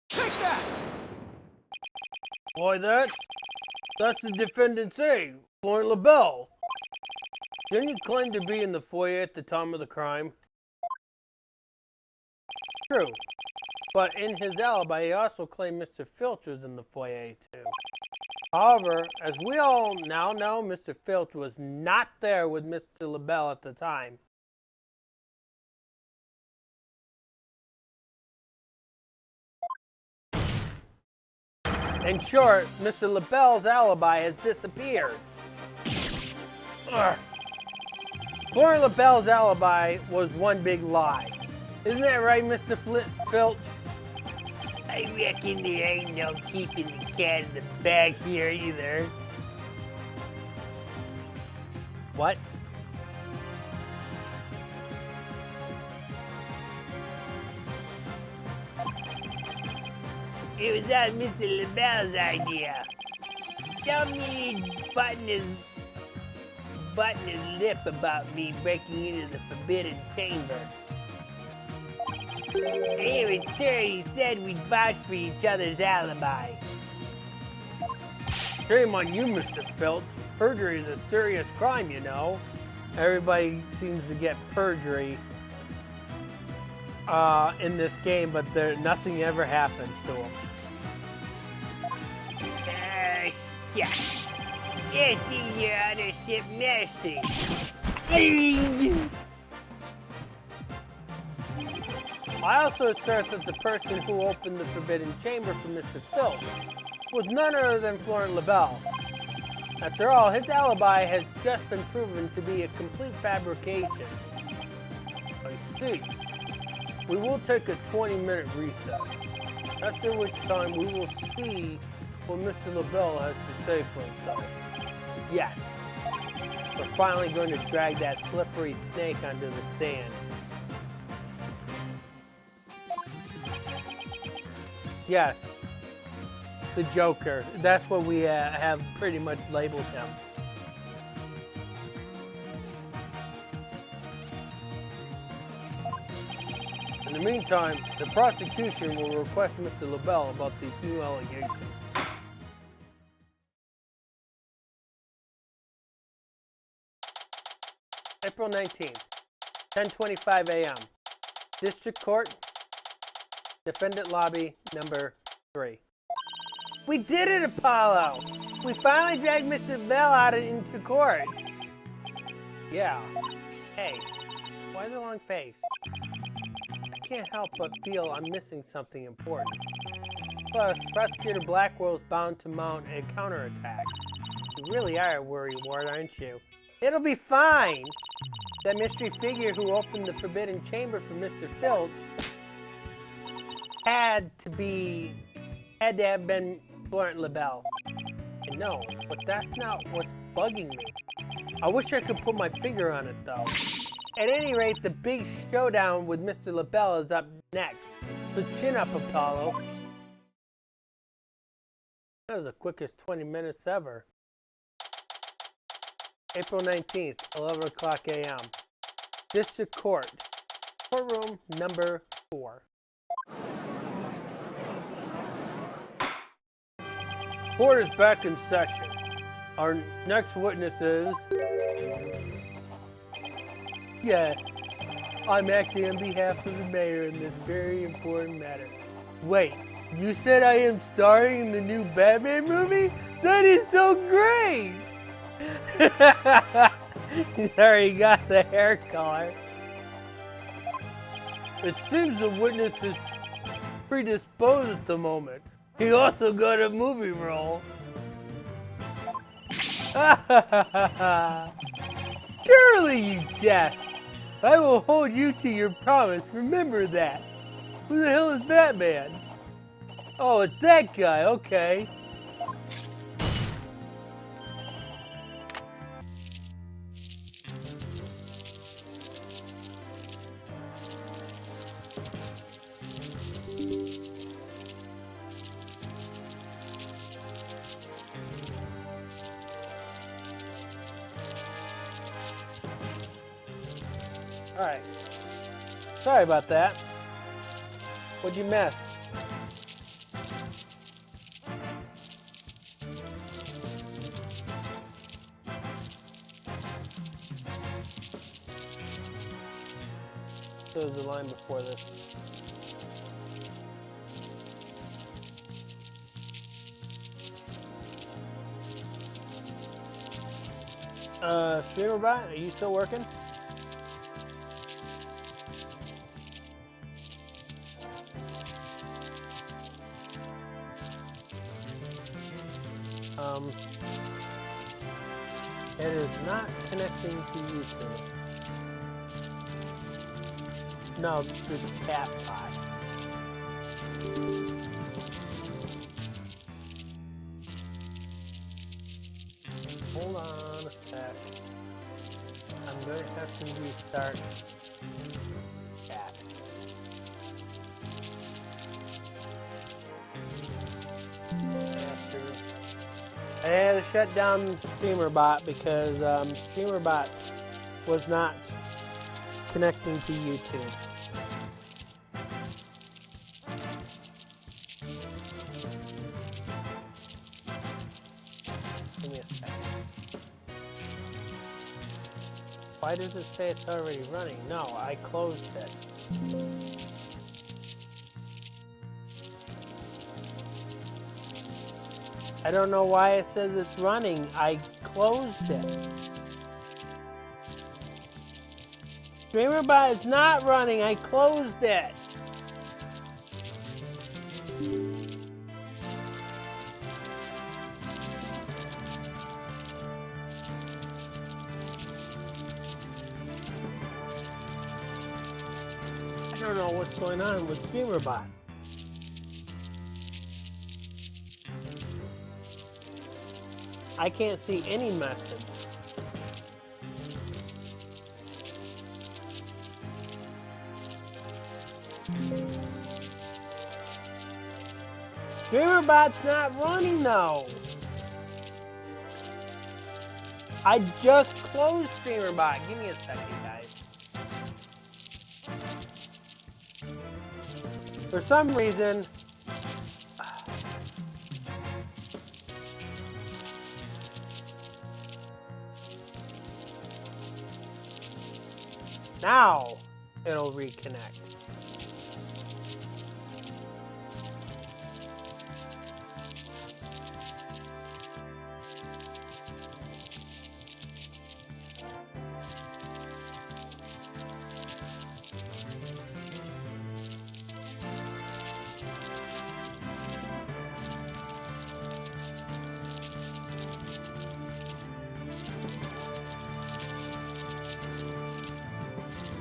C: Take that!
A: Boy, that's the defendant's aide, Florent LaBelle. Didn't he claim to be in the foyer at the time of the crime? True. But in his alibi, he also claimed Mr. Filch was in the foyer too. However, as we all now know, Mr. Filch was not there with Mr. LaBelle at the time. In short, Mr. LaBelle's alibi has disappeared. Ugh. Florent LaBelle's alibi was one big lie. Isn't that right, Mr. Filch?
B: I reckon there ain't no keeping the cat in the bag here either.
A: What?
B: It was all Mr. LaBelle's idea. Somebody button his lip about me breaking into the Forbidden Chamber. In return, he said we'd vouch for each other's alibi.
A: Shame on you, Mr. Filch. Perjury is a serious crime, you know. Everybody seems to get perjury in this game, but nothing ever happens to them.
B: Yeah. Yes, your Honorship, mercy.
A: I also assert that the person who opened the Forbidden Chamber for Mr. Filch was none other than Florent LaBelle. After all, his alibi has just been proven to be a complete fabrication. I see. We will take a 20-minute recess, after which time we will see what Mr. LaBelle has to say for himself. Yes, we're finally going to drag that slippery snake onto the stand. Yes. The Joker. That's what we have pretty much labeled him. In the meantime, the prosecution will request Mr. LaBelle about these new allegations. April 19th, 10:25 a.m. District Court, Defendant Lobby, number 3. We did it, Apollo! We finally dragged Mr. Bell out into court. Yeah. Hey, why the long face? I can't help but feel I'm missing something important. Plus, Prosecutor Blackwell's bound to mount a counterattack. You really are a worrywart, aren't you? It'll be fine! That mystery figure who opened the forbidden chamber for Mr. Filch had to have been Florent LaBelle. I know, but that's not what's bugging me. I wish I could put my finger on it, though. At any rate, the big showdown with Mr. LaBelle is up next. So chin up, Apollo. That was the quickest 20 minutes ever. April 19th, 11 o'clock a.m. District Court, courtroom number 4. Court is back in session. Our next witness is... Yeah, I'm acting on behalf of the mayor in this very important matter. Wait, you said I am starring in the new Batman movie? That is so great! He's already got the hair color. It seems the witness is predisposed at the moment. He also got a movie role. Surely you jest. I will hold you to your promise. Remember that. Who the hell is Batman? Oh, it's that guy. Okay. Alright. Sorry about that. What'd you miss? There was a line before this. Streamerbot, are you still working? It is not connecting to YouTube. No, to the cat bot. Hold on a sec. I'm going to have to restart cat. I had to shut down Streamerbot because Streamerbot was not connecting to YouTube. Give me a second. Why does it say it's already running? No, I closed it. I don't know why it says it's running. I closed it. Streamerbot is not running. I closed it. I don't know what's going on with Streamerbot. I can't see any message. StreamerBot's not running though. I just closed StreamerBot. Give me a second, guys. For some reason, now it'll reconnect.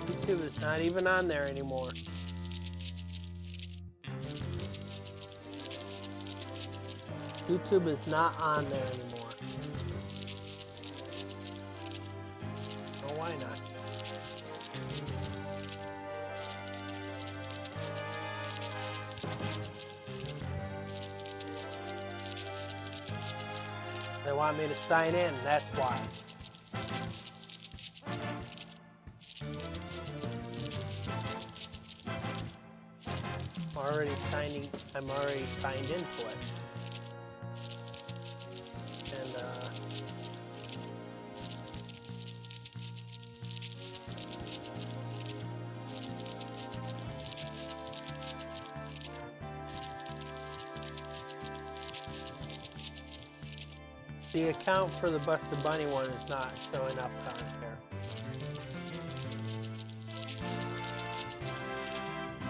A: YouTube is not even on there anymore. YouTube is not on there anymore. Oh, why not? They want me to sign in, that's why. I'm already signed into it. And the account for the Busted Bunny one is not showing up on here.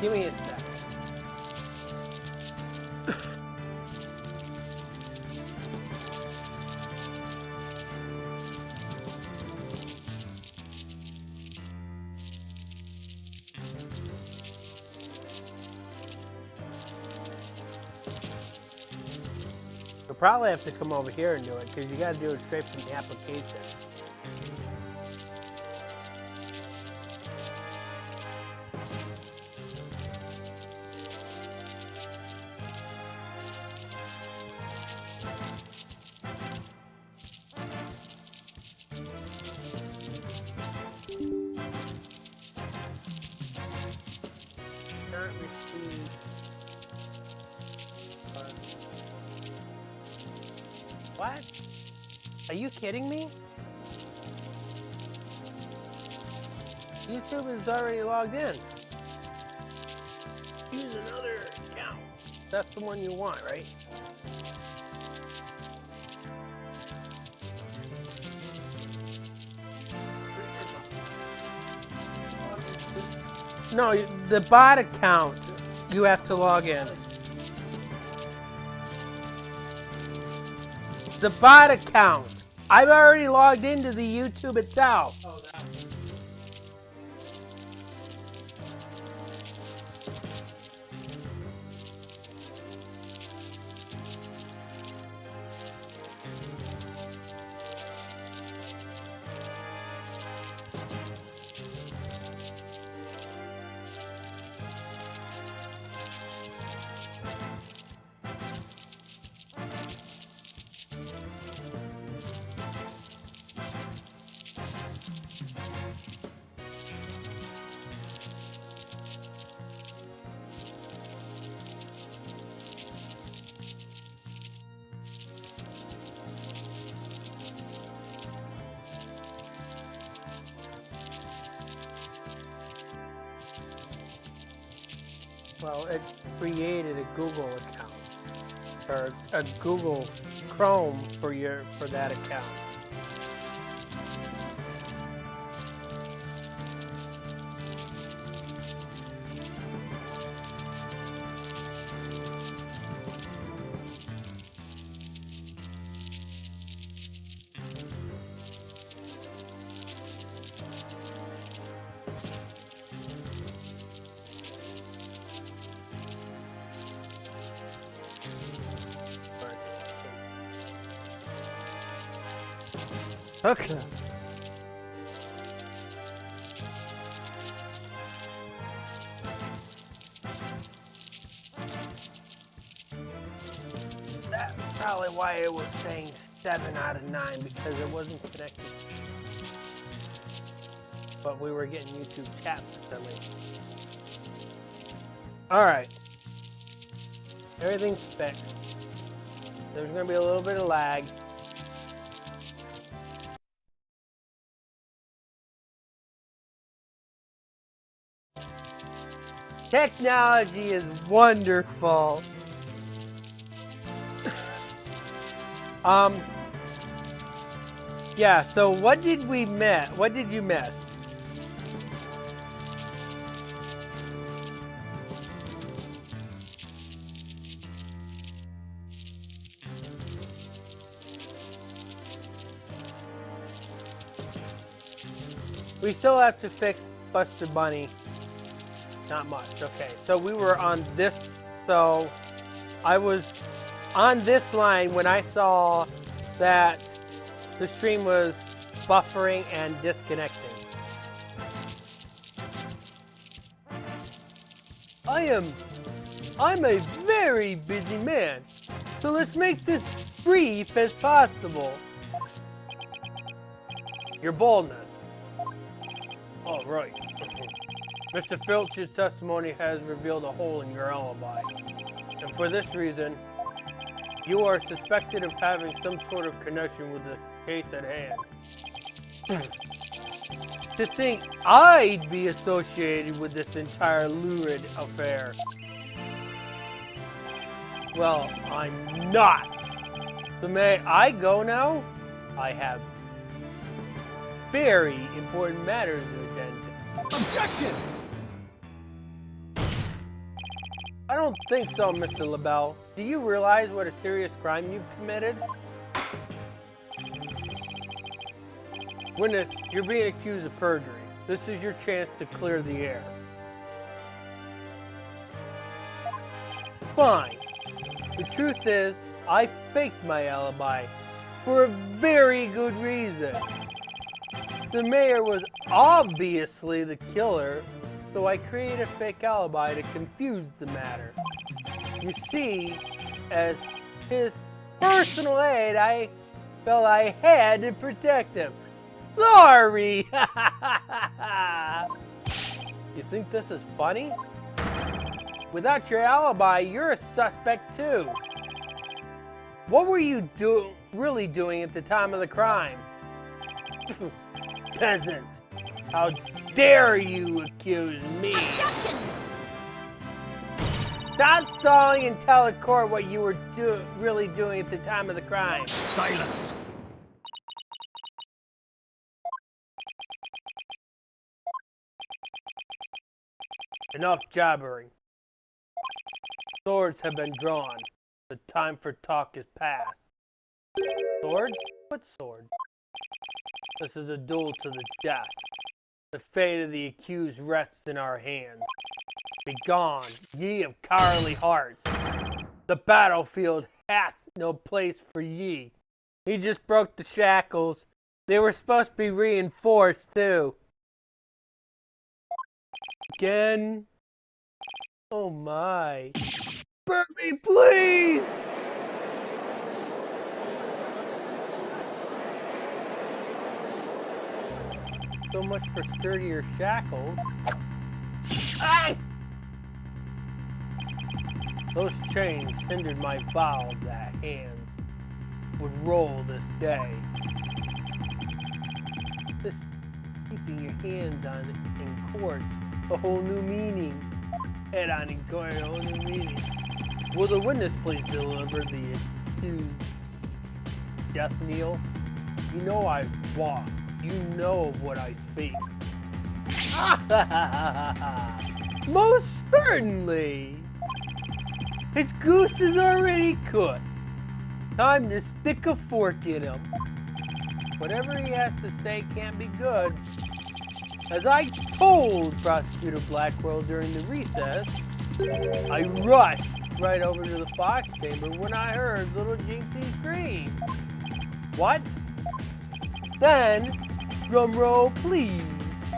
A: Give me a sec. You'll probably have to come over here and do it because you got to do it straight from the application. Not received. What? Are you kidding me? YouTube is already logged in. Use another account. That's the one you want, right? No, the bot account, you have to log in. The bot account. I've already logged into the YouTube itself. Oh, that one. Well, it created a Google account or a Google Chrome for that account. Okay. probably why it was saying 7 out of 9, because it wasn't connected. But we were getting YouTube chat for some reason. Alright. Everything's fixed. There's going to be a little bit of lag. Technology is wonderful. Yeah, so what did we miss? What did you miss? We still have to fix Buster Bunny. Not much. Okay, so we were on this. So I was on this line when I saw that the stream was buffering and disconnecting. I'm a very busy man, so let's make this brief as possible. Your boldness. All right. Mr. Filch's testimony has revealed a hole in your alibi, and for this reason, you are suspected of having some sort of connection with the case at hand. To think I'd be associated with this entire lurid affair. Well, I'm not. So may I go now? I have very important matters to attend to.
C: Objection!
A: I don't think so, Mr. LaBelle. Do you realize what a serious crime you've committed? Witness, you're being accused of perjury. This is your chance to clear the air. Fine. The truth is, I faked my alibi for a very good reason. The mayor was obviously the killer, so I created a fake alibi to confuse the matter. You see, as his personal aide, I felt I had to protect him. Sorry! You think this is funny? Without your alibi, you're a suspect too. What were you really doing at the time of the crime? Peasant! How dare you accuse me?
D: Objection!
A: Stop stalling and tell the court what you were really doing at the time of the crime.
C: Silence!
A: Enough jabbering. Swords have been drawn. The time for talk is past. Swords? What sword? This is a duel to the death. The fate of the accused rests in our hands. Begone, ye of cowardly hearts. The battlefield hath no place for ye. He just broke the shackles. They were supposed to be reinforced too. Again? Oh my. Burn me, please! So much for sturdier shackles. Ah! Those chains hindered my vow that hands would roll this day. This keeping your hands on it in court, a whole new meaning. Head on in court, a whole new meaning. Will the witness please deliver the accused death knell? You know I walk. You know of what I speak. Most certainly. His goose is already cooked. Time to stick a fork in him. Whatever he has to say can't be good. As I told Prosecutor Blackwell during the recess, I rushed right over to the Fox chamber when I heard little Jinxie scream. What? Then, drum roll please.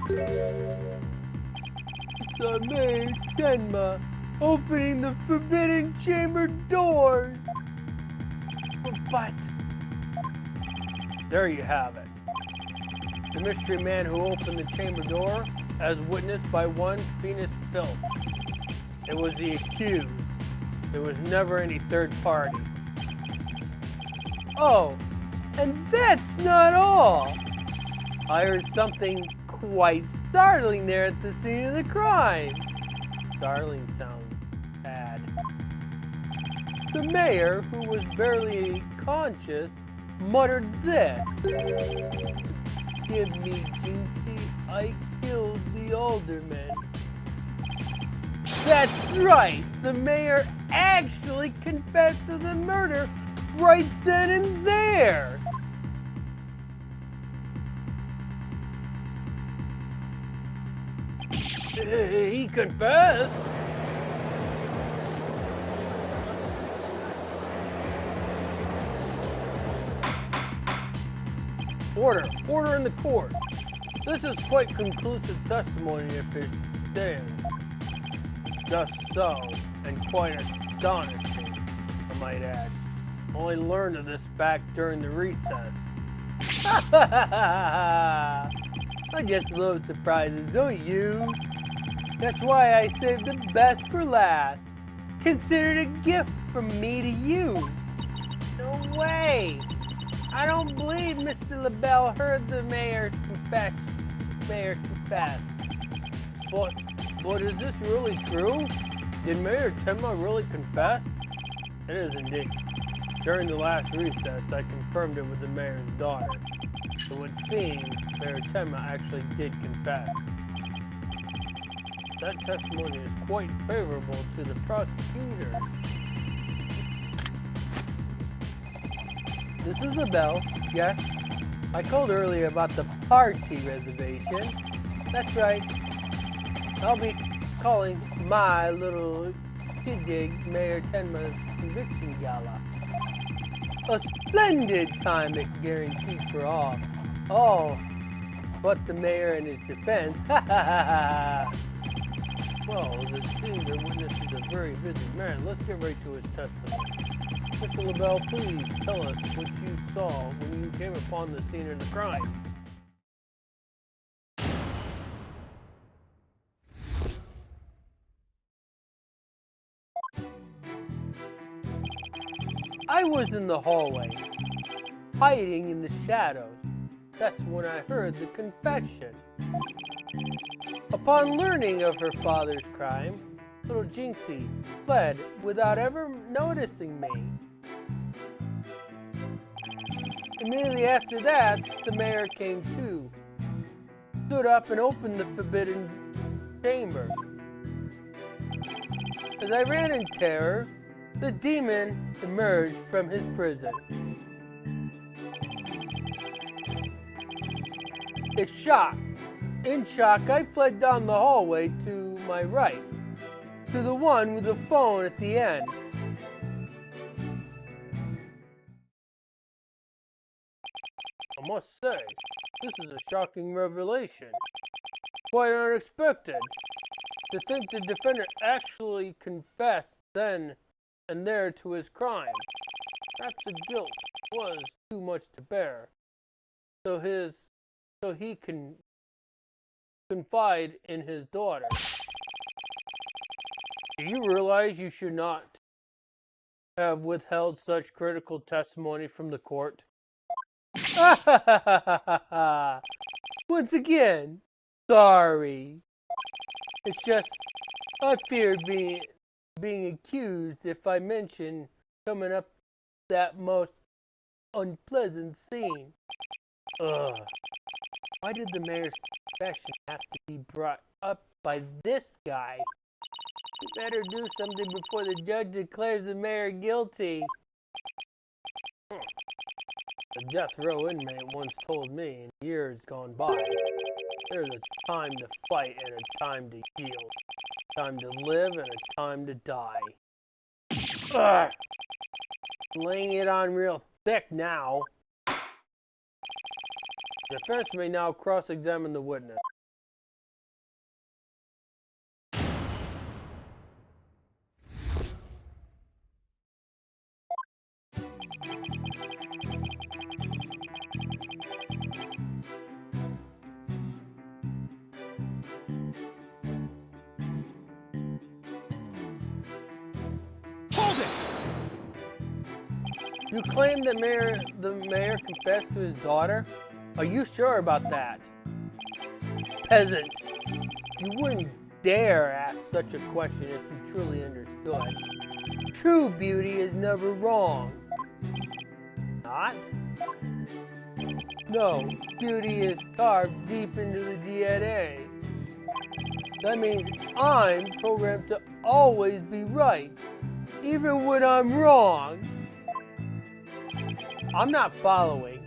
A: It's a Mayor Tenma opening the forbidden chamber doors. But there you have it. The mystery man who opened the chamber door, as witnessed by one Venus Phillips. It was the accused. There was never any third party. Oh, and that's not all. I heard something quite startling there at the scene of the crime. Startling sounds bad. The mayor, who was barely conscious, muttered this. Give me, Jinxie, I killed the alderman. That's right, the mayor actually confessed to the murder right then and there. He confessed? Order in the court. This is quite conclusive testimony if it stands. Just so, and quite astonishing, I might add. Only learned of this fact during the recess. I just love surprises, don't you? That's why I saved the best for last. Consider it a gift from me to you. No way! I don't believe Mr. LaBelle heard the mayor confess. But is this really true? Did Mayor Tema really confess? It is indeed. During the last recess, I confirmed it with the mayor's daughter. It would seem Mayor Tema actually did confess. That testimony is quite favorable to the prosecutor. This is LaBelle, yes? I called earlier about the party reservation. That's right. I'll be calling my little kid Mayor Tenma's conviction gala. A splendid time it guaranteed for all. Oh, but the mayor in his defense. Well, it seems the witness is a very busy man. Let's get right to his testimony. Mr. LaBelle, please tell us what you saw when you came upon the scene of the crime. I was in the hallway, hiding in the shadows. That's when I heard the confession. Upon learning of her father's crime, little Jinxie fled without ever noticing me. Immediately after that, the mayor came too, stood up and opened the forbidden chamber. As I ran in terror, the demon emerged from his prison. In shock, I fled down the hallway to my right, to the one with the phone at the end. I must say, this is a shocking revelation. Quite unexpected. To think the defendant actually confessed then and there to his crime. Perhaps the guilt was too much to bear. So he can confide in his daughter. Do you realize you should not have withheld such critical testimony from the court? Once again, sorry. It's just, I feared being accused if I mention coming up that most unpleasant scene. Ugh. Why did the mayor's confession have to be brought up by this guy? You better do something before the judge declares the mayor guilty. A death row inmate once told me in years gone by, there's a time to fight and a time to heal. Time to live and a time to die. Ugh. Laying it on real thick now. The defense may now cross-examine the witness. You claim that the mayor confessed to his daughter? Are you sure about that? Peasant, you wouldn't dare ask such a question if you truly understood. True beauty is never wrong. Not? No, beauty is carved deep into the DNA. That means I'm programmed to always be right, even when I'm wrong. I'm not following.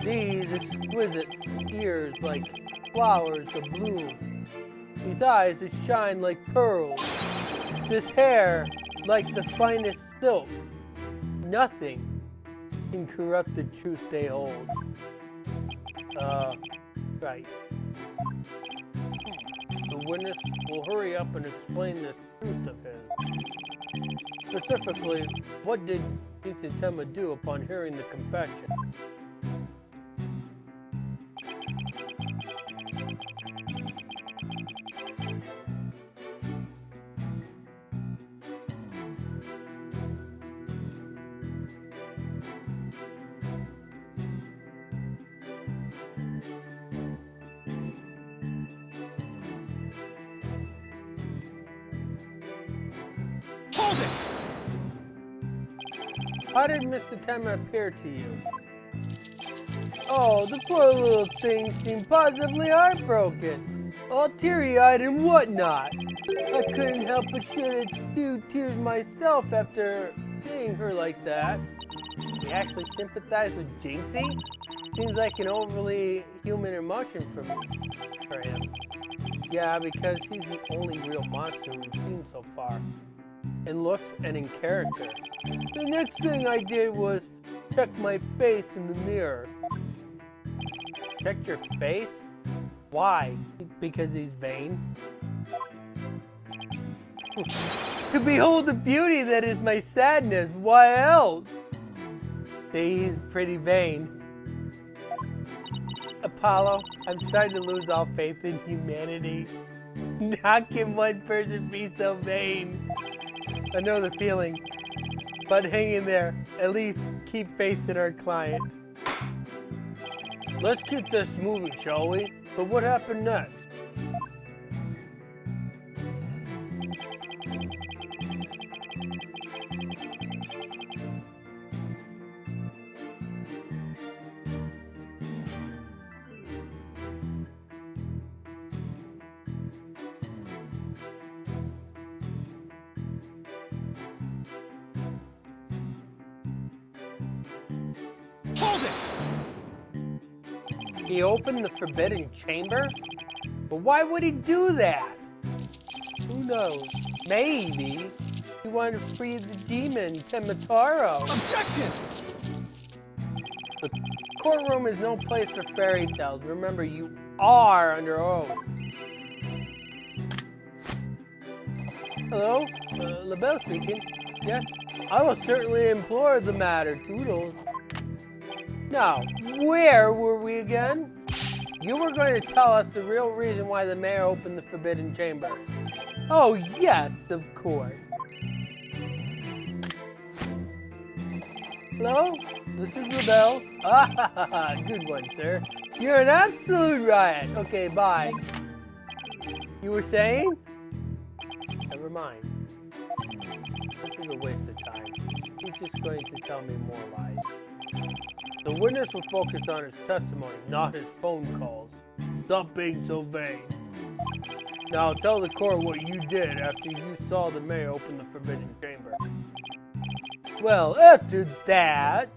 A: These exquisite ears like flowers that bloom. These eyes that shine like pearls. This hair like the finest silk. Nothing can corrupt the truth they hold. Right. The witness will hurry up and explain the truth of him. Specifically, what did Jinxitema do upon hearing the confession?
C: Hold it!
A: How did Mr. Tema appear to you? Oh, the poor little thing seemed positively heartbroken, all teary-eyed and whatnot. I couldn't help but shed a few tears myself after seeing her like that. You actually sympathize with Jinxie? Seems like an overly human emotion for him. Yeah, because he's the only real monster we've seen so far. In looks and in character. The next thing I did was check my face in the mirror. Checked your face? Why? Because he's vain? To behold the beauty that is my sadness, why else? See, he's pretty vain. Apollo, I'm starting to lose all faith in humanity. How can one person be so vain? I know the feeling, but hang in there. At least keep faith in our client. Let's keep this moving, shall we? But what happened next?
C: Hold it!
A: He opened the forbidden chamber? But why would he do that? Who knows? Maybe he wanted to free the demon, Temataro.
C: Objection!
A: The courtroom is no place for fairy tales. Remember, you are under oath. Hello? LaBelle speaking. Yes? I will certainly implore the matter, Toodles. Now, where were we again? You were going to tell us the real reason why the mayor opened the forbidden chamber. Oh, yes, of course. Hello? This is LaBelle. Ah, good one, sir. You're an absolute riot. Okay, bye. You were saying? Never mind. This is a waste of time. He's just going to tell me more lies. The witness will focus on his testimony, not his phone calls. Stop being so vain. Now tell the court what you did after you saw the mayor open the forbidden chamber. Well, after that...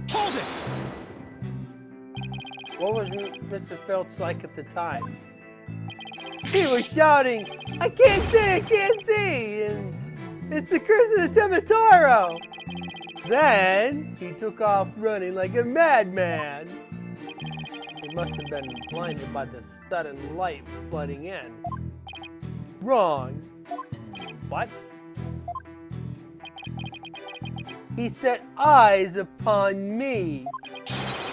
C: Hold it!
A: What was Mr. Phelps like at the time? He was shouting, I can't see, and it's the curse of the Temataro. Then he took off running like a madman. He must have been blinded by the sudden light flooding in. Wrong. What? He set eyes upon me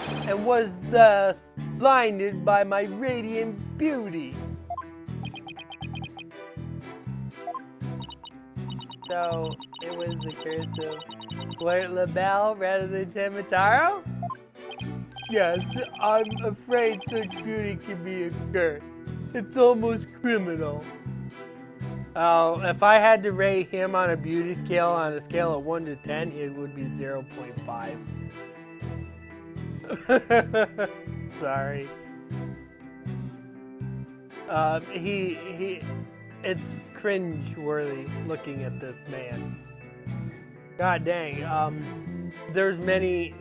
A: and was thus blinded by my radiant beauty. So, it was the curse of Wright LaBelle rather than Tamataro? Yes, I'm afraid such beauty can be a curse. It's almost criminal. Oh, if I had to rate him on a beauty scale, on a scale of 1 to 10, it would be 0.5. Sorry. It's cringe-worthy looking at this man. God dang. There's many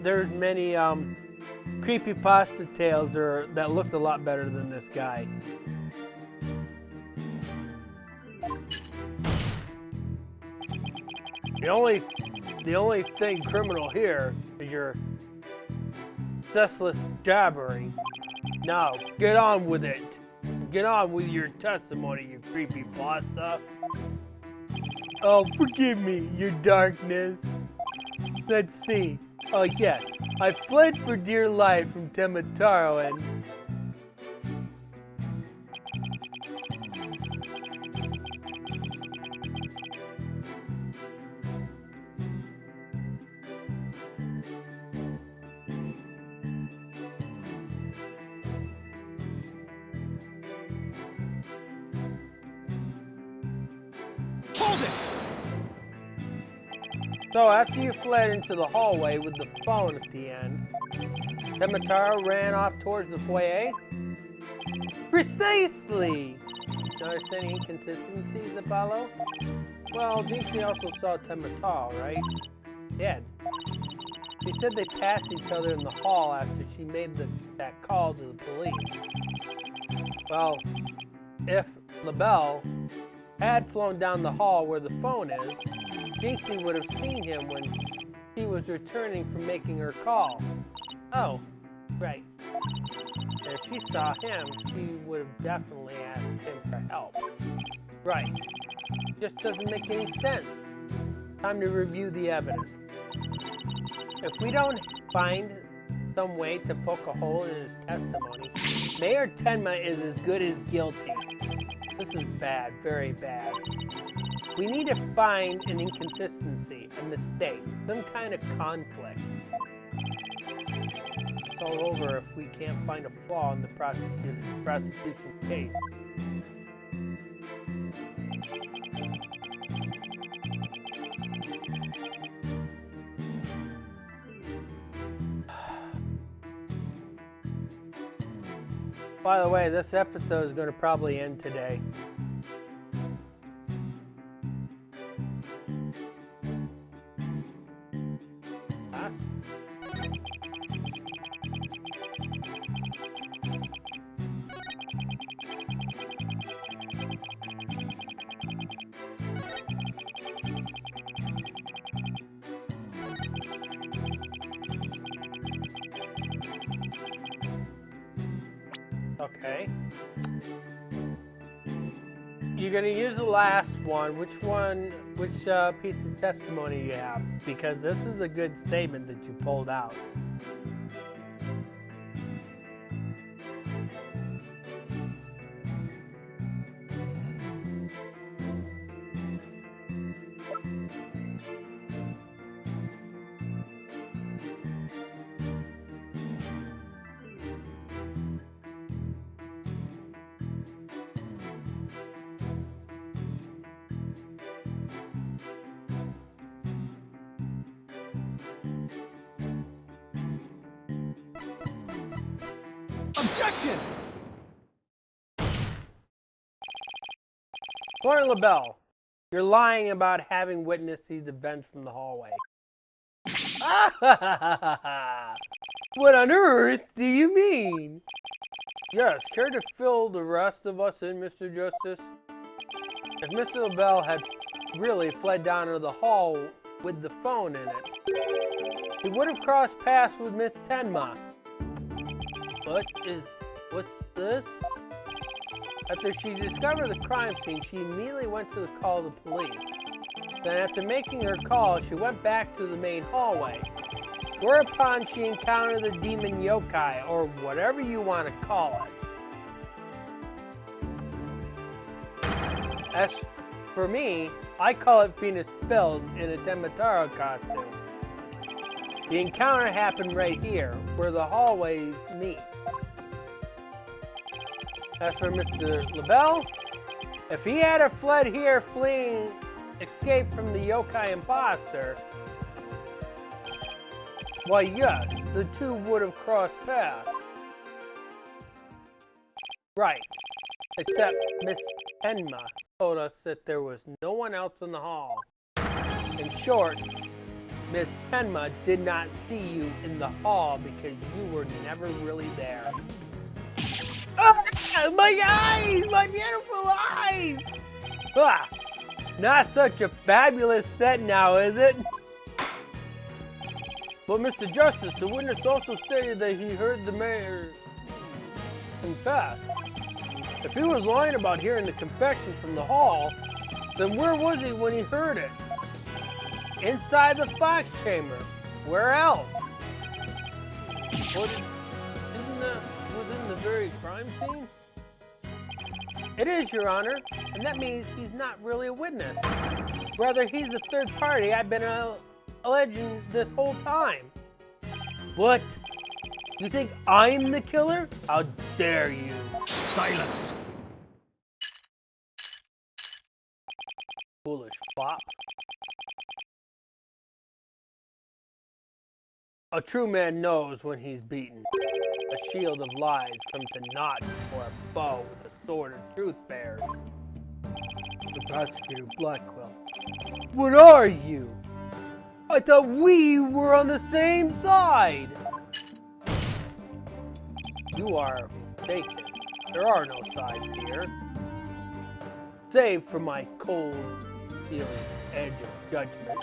A: creepypasta tales that looks a lot better than this guy. The only thing criminal here is your senseless jabbering. Now, get on with it. Get on with your testimony, you creepypasta. Oh, forgive me, your darkness. Let's see. Oh, yes. I fled for dear life from Tamataro and...
C: Hold it!
A: So after you fled into the hallway with the phone at the end, Tamataro ran off towards the foyer? Precisely! Notice any inconsistencies, Apollo? Well, Jinxie also saw Tamataro, right? Did. She said they passed each other in the hall after she made that call to the police. Well, if LaBelle had flown down the hall where the phone is, Jinxie would have seen him when she was returning from making her call. Oh, right. And if she saw him, she would have definitely asked him for help. Right. Just doesn't make any sense. Time to review the evidence. If we don't find some way to poke a hole in his testimony, Mayor Tenma is as good as guilty. This is bad, very bad. We need to find an inconsistency, a mistake, some kind of conflict. It's all over if we can't find a flaw in the prosecution's case. By the way, this episode is going to probably end today. Huh? Okay. You're gonna use the last one. Which piece of testimony you have? Because this is a good statement that you pulled out.
C: Objection!
A: Lawyer LaBelle, you're lying about having witnessed these events from the hallway. What on earth do you mean? Yes, care to fill the rest of us in, Mr. Justice? If Mr. LaBelle had really fled down into the hall with the phone in it, he would have crossed paths with Miss Tenma. What's this? After she discovered the crime scene, she immediately went to call the police. Then after making her call, she went back to the main hallway, whereupon she encountered the demon yokai, or whatever you want to call it. As for me, I call it Venus Fields in a Temataro costume. The encounter happened right here, where the hallways meet. As for Mr. LaBelle, if he had fled here fleeing escape from the yokai imposter, why yes, the two would have crossed paths. Right, except Miss Enma told us that there was no one else in the hall. In short, Miss Tenma did not see you in the hall because you were never really there. Ah, my eyes! My beautiful eyes! Ah, not such a fabulous set now, is it? But Mr. Justice, the witness also stated that he heard the mayor confess. If he was lying about hearing the confession from the hall, then where was he when he heard it? Inside the Fox Chamber. Where else? Isn't that within the very crime scene? It is, Your Honor, and that means he's not really a witness. Rather, he's a third party I've been alleging this whole time. What? You think I'm the killer? How dare you?
C: Silence!
A: Foolish fop. A true man knows when he's beaten. A shield of lies come to naught before a foe with a sword of truth bears. The prosecutor Blackwell. What are you? I thought we were on the same side. You are mistaken. There are no sides here. Save for my cold, feeling edge of judgment.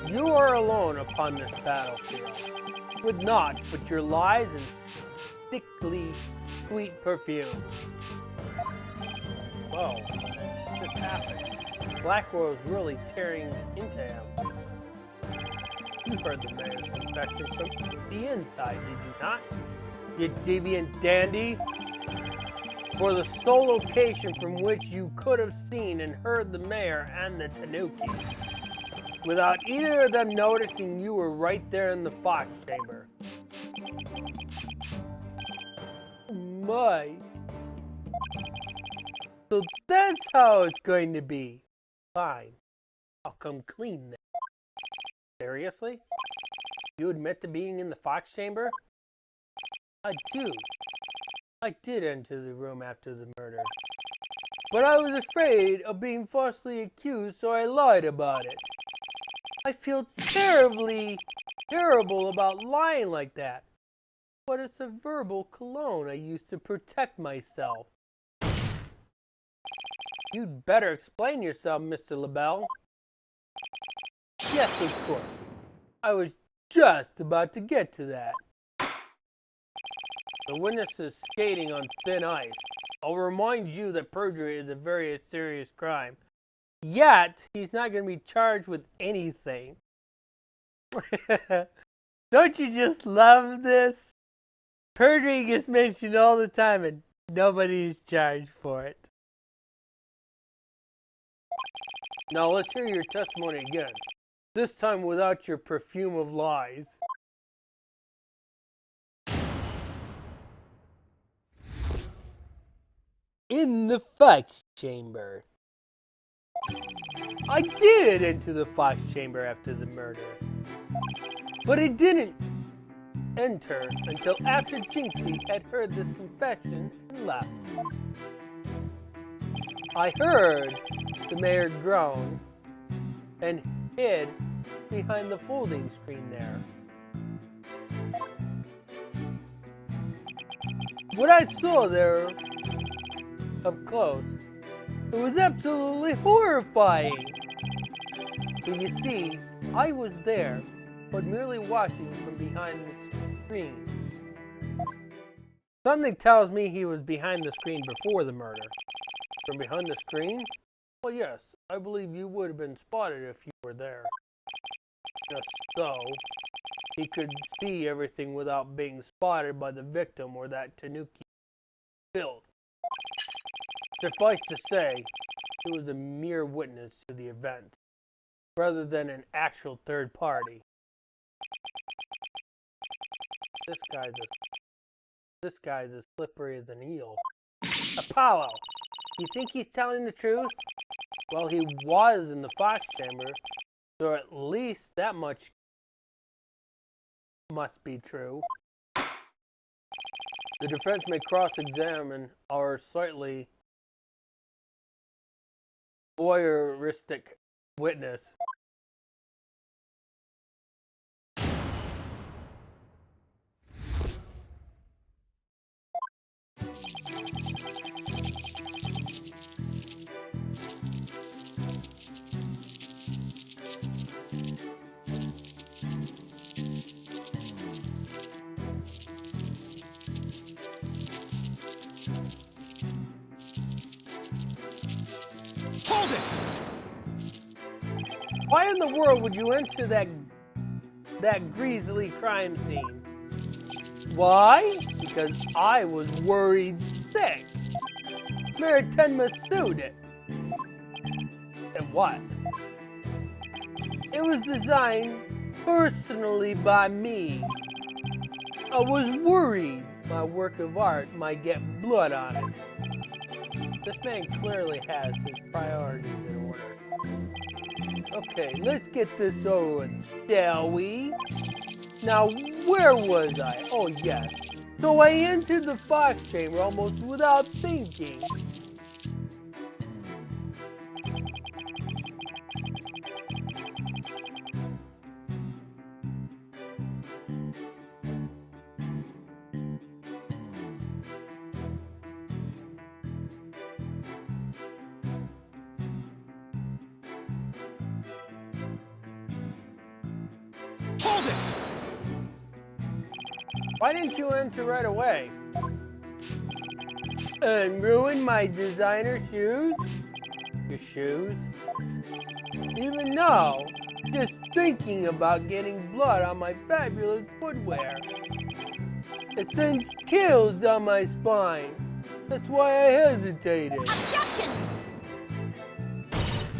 A: You are alone upon this battlefield, with naught but your lies and sickly sweet perfume. Whoa, what just happened? Blackwell is really tearing into him. You heard the mayor's confession from the inside, did you not? You deviant dandy! For the sole location from which you could have seen and heard the mayor and the Tanuki, without either of them noticing you were right there in the Fox Chamber. My. So that's how it's going to be. Fine. I'll come clean then. Seriously? You admit to being in the Fox Chamber? I do. I did enter the room after the murder. But I was afraid of being falsely accused, so I lied about it. I feel terrible about lying like that. But it's a verbal cologne I use to protect myself. You'd better explain yourself, Mr. LaBelle. Yes, of course. I was just about to get to that. The witness is skating on thin ice. I'll remind you that perjury is a very serious crime. Yet, he's not going to be charged with anything. Don't you just love this? Perjury gets mentioned all the time and nobody's charged for it. Now let's hear your testimony again. This time without your perfume of lies. In the Fox Chamber. I did enter the Fox Chamber after the murder. But I didn't enter until after Jinxie had heard this confession and left. I heard the mayor groan and hid behind the folding screen there. What I saw there up close, it was absolutely horrifying. But you see, I was there, but merely watching from behind the screen. Something tells me he was behind the screen before the murder. From behind the screen? Well, yes, I believe you would have been spotted if you were there. Just so, he could see everything without being spotted by the victim or that Tanuki built. Suffice to say, he was a mere witness to the event, rather than an actual third party. This guy's as slippery as an eel. Apollo, you think he's telling the truth? Well, he was in the Fox chamber, so at least that much must be true. The defense may cross-examine our slightly voyeuristic witness.
C: Hold it!
A: Why in the world would you enter that grisly crime scene? Why? Because I was worried sick. Maritima sued it. And what? It was designed personally by me. I was worried my work of art might get blood on it. This man clearly has his priorities in order. Okay, let's get this over with, shall we? Now, where was I? Oh, yes. So I entered the Fox chamber almost without thinking.
C: Hold it!
A: Why didn't you enter right away? And ruin my designer shoes? Your shoes? Even though, just thinking about getting blood on my fabulous footwear. It sends chills down my spine. That's why I hesitated.
D: Objection!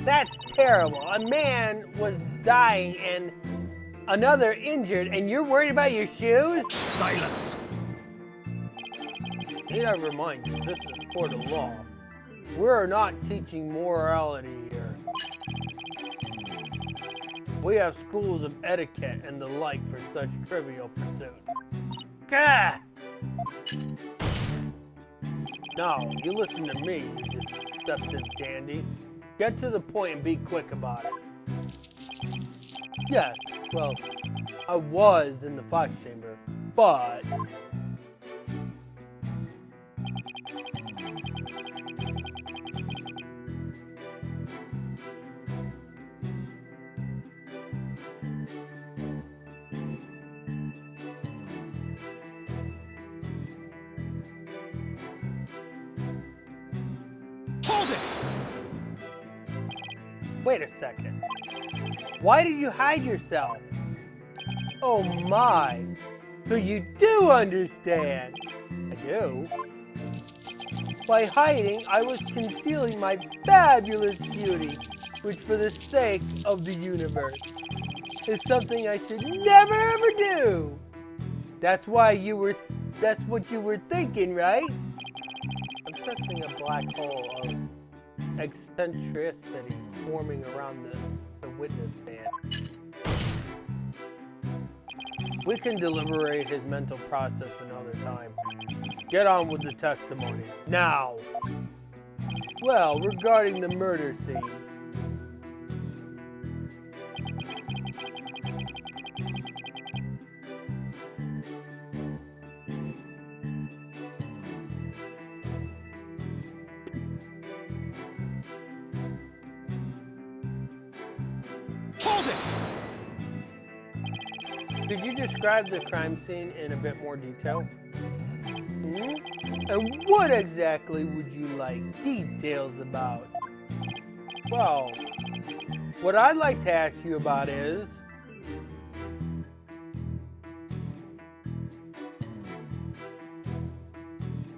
A: That's terrible. A man was dying and another injured, and you're worried about your shoes?
C: Silence!
A: Need I remind you, this is a court of law. We're not teaching morality here. We have schools of etiquette and the like for such trivial pursuits. Gah! No, you listen to me, you deceptive dandy. Get to the point and be quick about it. Yes, well, I was in the Fox chamber, but...
C: Hold it!
A: Wait a second. Why did you hide yourself? Oh my. So you do understand. I do. By hiding, I was concealing my fabulous beauty, which for the sake of the universe is something I should never ever do. That's what you were thinking, right? I'm sensing a black hole of eccentricity forming around the witness stand. We can deliberate his mental process another time. Get on with the testimony. Now! Well, regarding the murder scene.
C: Hold it!
A: Could you describe the crime scene in a bit more detail? And what exactly would you like details about? Well, what I'd like to ask you about is...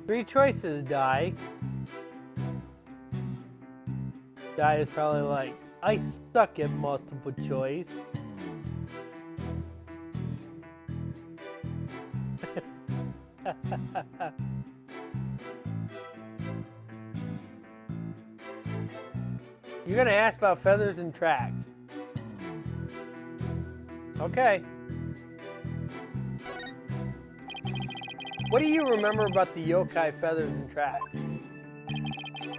A: Three choices, Di. Di is probably like, I suck at multiple choice. You're gonna ask about feathers and tracks. Okay. What do you remember about the yokai feathers and tracks?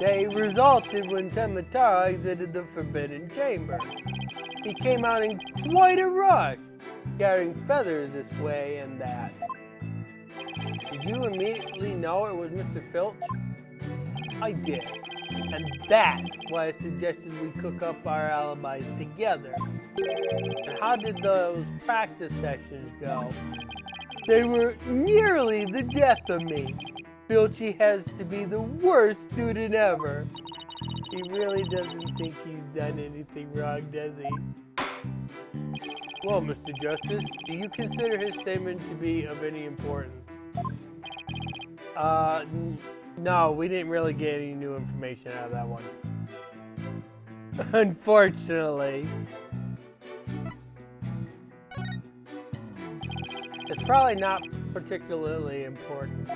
A: They resulted when Temitara exited the Forbidden Chamber. He came out in quite a rush, carrying feathers this way and that. Did you immediately know it was Mr. Filch? I did. And that's why I suggested we cook up our alibis together. And how did those practice sessions go? They were nearly the death of me. Filchy has to be the worst student ever. He really doesn't think he's done anything wrong, does he? Well, Mr. Justice, do you consider his statement to be of any importance? No, we didn't really get any new information out of that one. Unfortunately. It's probably not particularly important.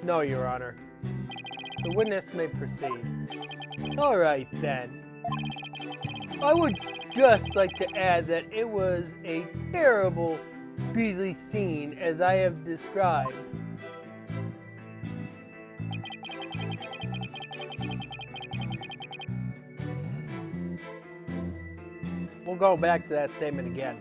A: No, Your Honor. The witness may proceed. All right, then. I would just like to add that it was a terrible, grisly scene as I have described. We'll go back to that statement again.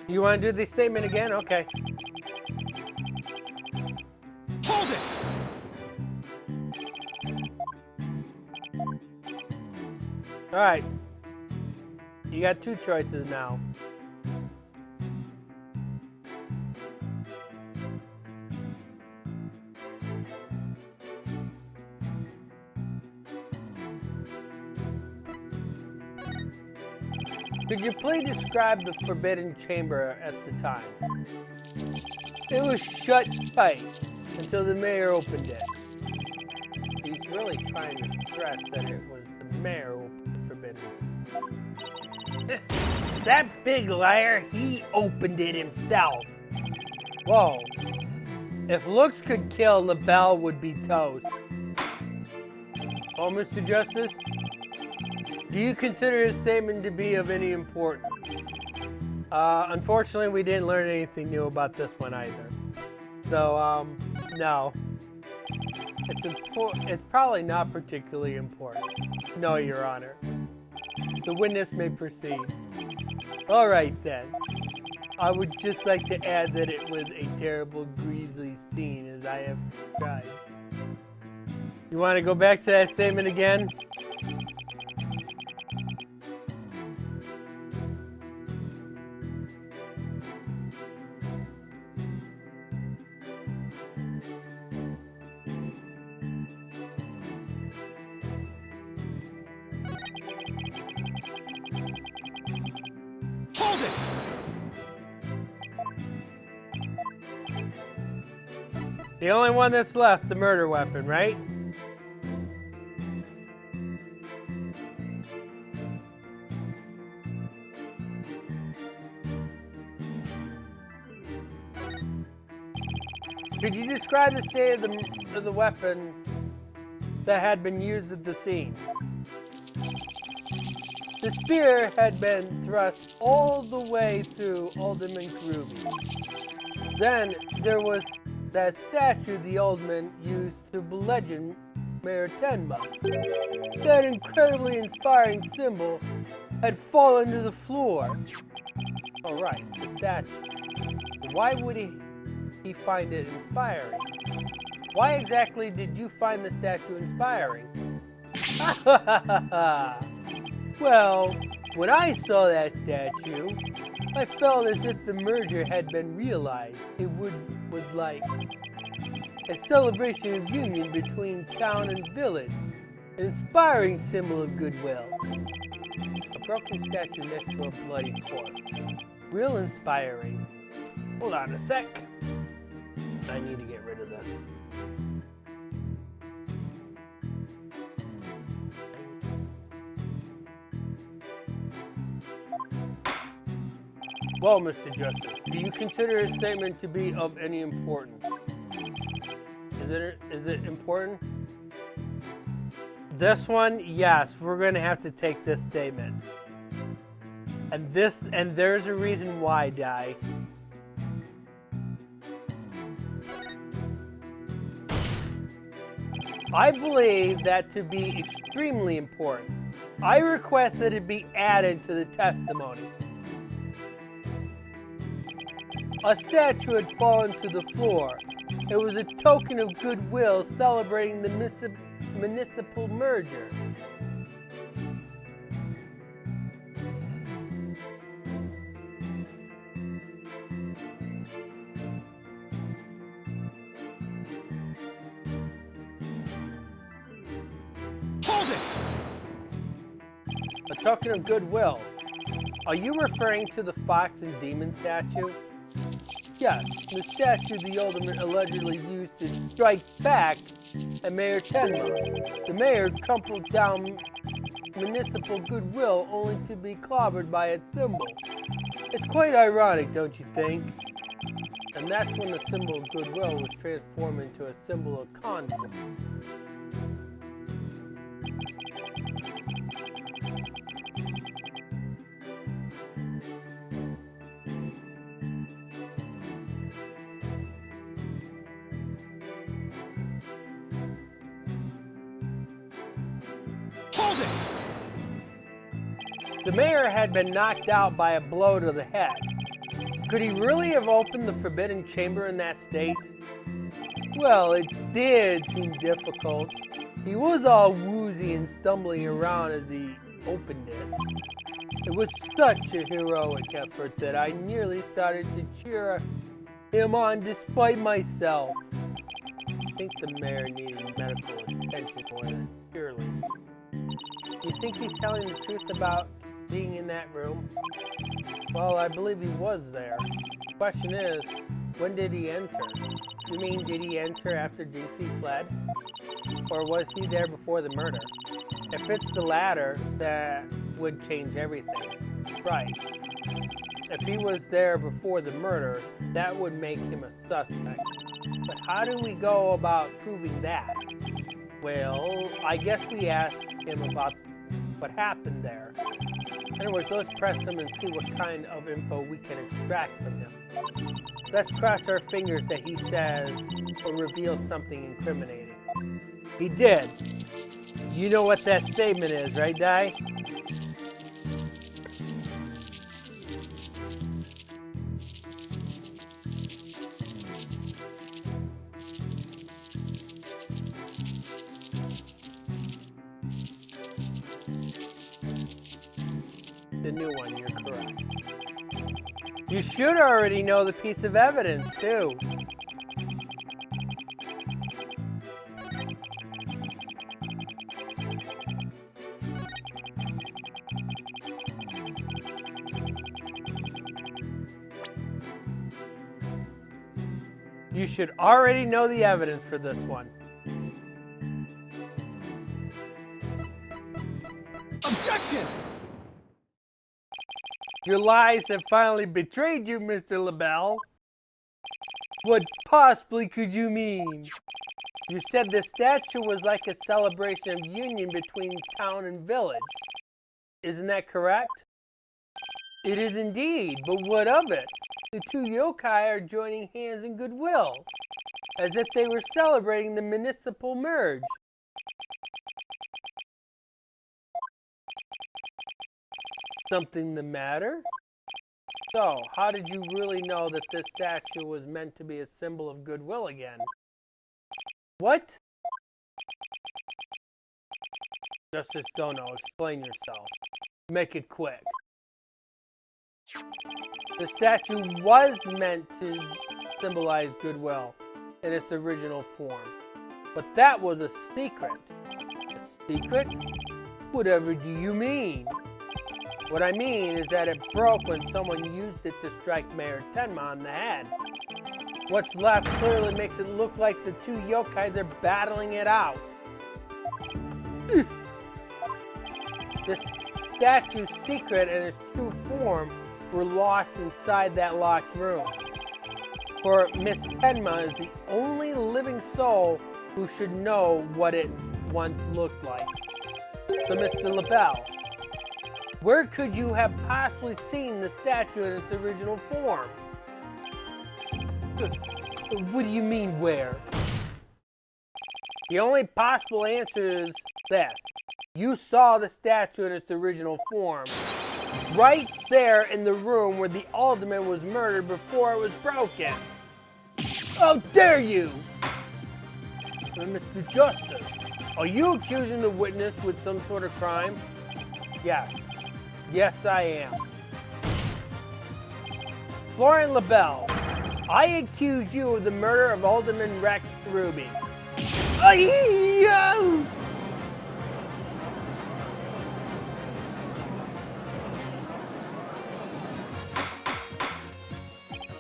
A: You want to do the statement again? Okay.
C: Hold it!
A: All right. You got two choices now. Could you please describe the Forbidden Chamber at the time? It was shut tight until the mayor opened it. He's really trying to stress that it was the mayor who opened the Forbidden.
B: That big liar, he opened it himself.
A: Whoa. If looks could kill, LaBelle would be toast. Oh, Mr. Justice? Do you consider his statement to be of any importance? Unfortunately, we didn't learn anything new about this one either. So, no. It's probably not particularly important. No, Your Honor. The witness may proceed. All right, then. I would just like to add that it was a terrible, grisly scene, as I have described. You want to go back to that statement again?
C: Hold it!
A: The only one that's left, the murder weapon, right? Could you describe the state of the weapon that had been used at the scene? The spear had been thrust all the way through Alderman Ruby. Then there was that statue the Alderman used to bludgeon Mayor Tenma. That incredibly inspiring symbol had fallen to the floor. All right, the statue. Why would he find it inspiring? Why exactly did you find the statue inspiring? Well, when I saw that statue, I felt as if the merger had been realized. It was like a celebration of union between town and village, an inspiring symbol of goodwill. A broken statue next to a bloody corpse. Real inspiring.
B: Hold on a sec. I need to get rid of this.
A: Well, Mr. Justice, do you consider his statement to be of any importance? Is it important? This one, yes, we're going to have to take this statement. And there's a reason why, Di. I believe that to be extremely important. I request that it be added to the testimony. A statue had fallen to the floor. It was a token of goodwill celebrating the municipal merger.
C: Hold it!
A: A token of goodwill. Are you referring to the fox and demon statue? Yes, the statue the alderman allegedly used to strike back at Mayor Tenma. The mayor trampled down municipal goodwill only to be clobbered by its symbol. It's quite ironic, don't you think? And that's when the symbol of goodwill was transformed into a symbol of conflict.
C: Hold it!
A: The mayor had been knocked out by a blow to the head. Could he really have opened the forbidden chamber in that state? Well, it did seem difficult. He was all woozy and stumbling around as he opened it. It was such a heroic effort that I nearly started to cheer him on despite myself. I think the mayor needed medical attention more than purely. You think he's telling the truth about being in that room? Well, I believe he was there. The question is, when did he enter? You mean, did he enter after Jinxie fled? Or was he there before the murder? If it's the latter, that would change everything. Right. If he was there before the murder, that would make him a suspect. But how do we go about proving that? Well, I guess we ask him about what happened there. Anyways, let's press him and see what kind of info we can extract from him. Let's cross our fingers that he says or reveals something incriminating. He did. You know what that statement is, right, Di? The new one, you're correct. You should already know the piece of evidence, too. You should already know the evidence for this one.
C: Objection!
A: Your lies have finally betrayed you, Mr. LaBelle. What possibly could you mean? You said the statue was like a celebration of union between town and village. Isn't that correct? It is indeed, but what of it? The two yokai are joining hands in goodwill, as if they were celebrating the municipal merge. Something the matter? So, how did you really know that this statue was meant to be a symbol of goodwill again? What? Justice Dono, explain yourself. Make it quick. The statue was meant to symbolize goodwill in its original form, but that was a secret. A secret? Whatever do you mean? What I mean is that it broke when someone used it to strike Mayor Tenma on the head. What's left clearly makes it look like the two yokais are battling it out. The statue's secret and its true form were lost inside that locked room. For Miss Tenma is the only living soul who should know what it once looked like. So Mr. LaBelle, where could you have possibly seen the statue in its original form? What do you mean, where? The only possible answer is this. You saw the statue in its original form, right there in the room where the alderman was murdered before it was broken. How dare you! Mr. Justice, are you accusing the witness with some sort of crime? Yes. Yes, I am. Florian LaBelle, I accuse you of the murder of Alderman Rex Ruby.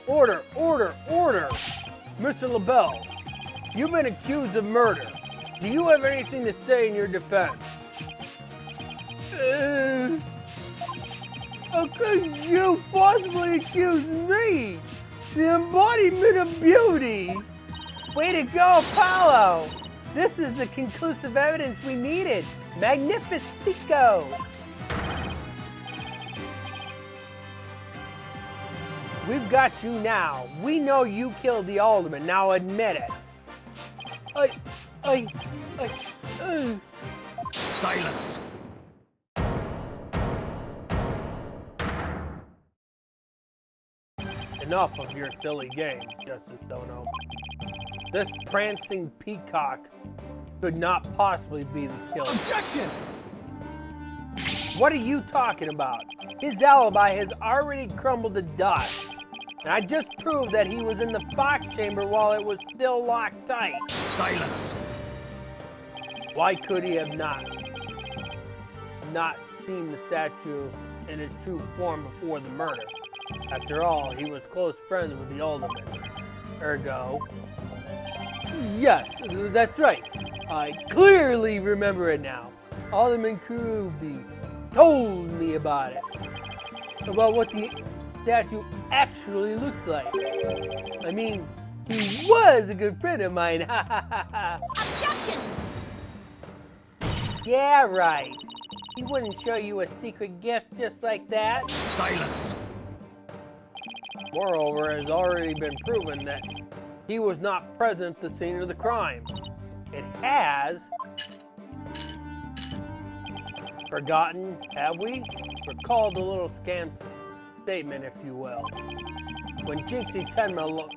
A: Order, order, order! Mr. LaBelle, you've been accused of murder. Do you have anything to say in your defense? How could you possibly accuse me? The embodiment of beauty! Way to go, Apollo! This is the conclusive evidence we needed. Magnifico! We've got you now. We know you killed the alderman. Now admit it.
C: Silence!
A: Enough of your silly games, Justice Dono. This prancing peacock could not possibly be the killer.
C: Objection!
A: What are you talking about? His alibi has already crumbled to dust. And I just proved that he was in the Fox chamber while it was still locked tight.
C: Silence!
A: Why could he have not seen the statue in its true form before the murder? After all, he was close friends with the alderman. Ergo... Yes, that's right. I clearly remember it now. Alderman Ruby told me about it. About what the statue actually looked like. I mean, he was a good friend of mine.
D: Objection!
A: Yeah, right. He wouldn't show you a secret gift just like that.
C: Silence!
A: Moreover, it has already been proven that he was not present at the scene of the crime. It has... Forgotten, have we? Recall the little scam statement, if you will. When Jinxie Tenma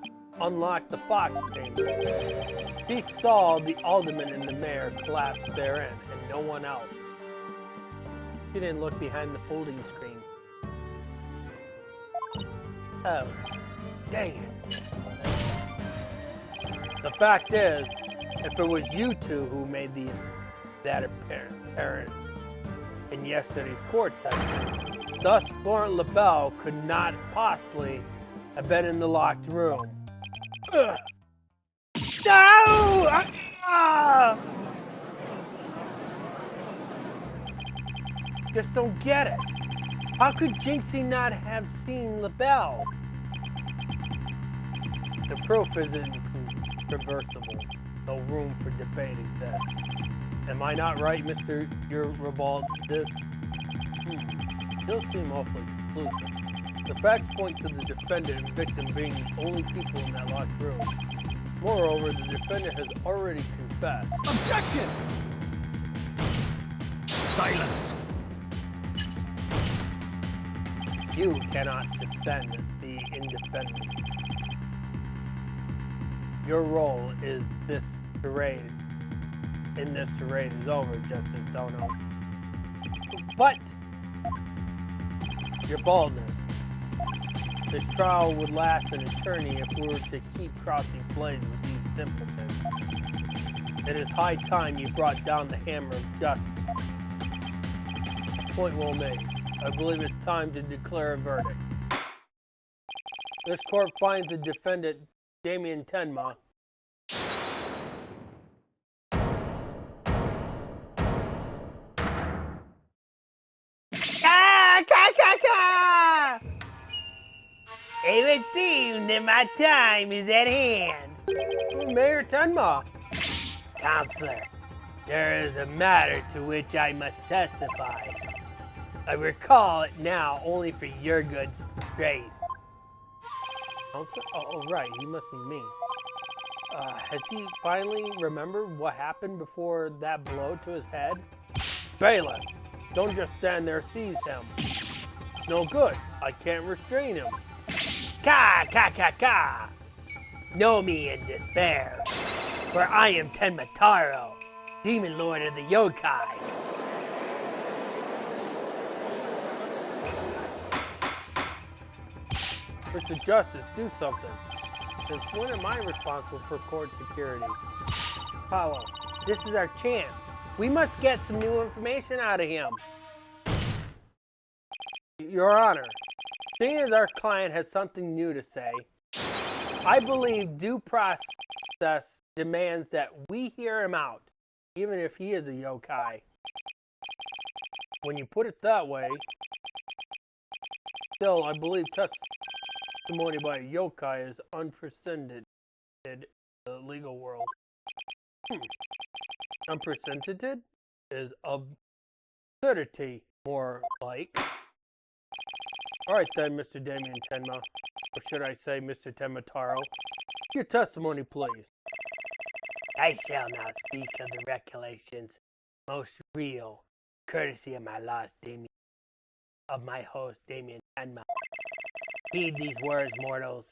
A: unlocked the Fox chamber, she saw the alderman and the mayor collapse therein, and no one else. She didn't look behind the folding screen. Oh, dang it. The fact is, if it was you two who made that apparent in yesterday's court session, thus Florent LaBelle could not possibly have been in the locked room. Ugh. No! Ah! Just don't get it. How could Jinxie not have seen LaBelle? The proof is incontrovertible. No room for debate exists. Am I not right, Mr. Your This still seem awfully conclusive. The facts point to the defendant and victim being the only people in that locked room. Moreover, the defendant has already confessed.
C: Objection! Silence!
A: You cannot defend the indefendable. Your role is this charade. In this charade is over, Justice Dono. But your baldness. This trial would last an eternity if we were to keep crossing blades with these simpletons. It is high time you brought down the hammer of justice. Point well made. I believe it's time to declare a verdict. This court finds the defendant, Damien Tenma,
B: It would seem that my time is at hand.
A: Mayor Tenma.
B: Counselor, there is a matter to which I must testify. I recall it now only for your good grace.
A: Counselor? Oh, right, he must be me. Has he finally remembered what happened before that blow to his head? Bailiff, don't just stand there, seize him. No good, I can't restrain him.
B: Ka! Know me in despair, for I am Tenmataro, demon lord of the yokai.
A: Mr. Justice, do something. Since when am I responsible for court security? Paulo, this is our chance. We must get some new information out of him. Your Honor, seeing as our client has something new to say, I believe due process demands that we hear him out, even if he is a yokai. When you put it that way, still, I believe testimony by a yokai is unprecedented in the legal world. Unprecedented is absurdity, more like. Alright then, Mr. Damien Tenma, or should I say Mr. Tenmataro, your testimony, please.
B: I shall now speak of the recollections most real, courtesy of my lost Damien, of my host Damien Tenma. Heed these words, mortals,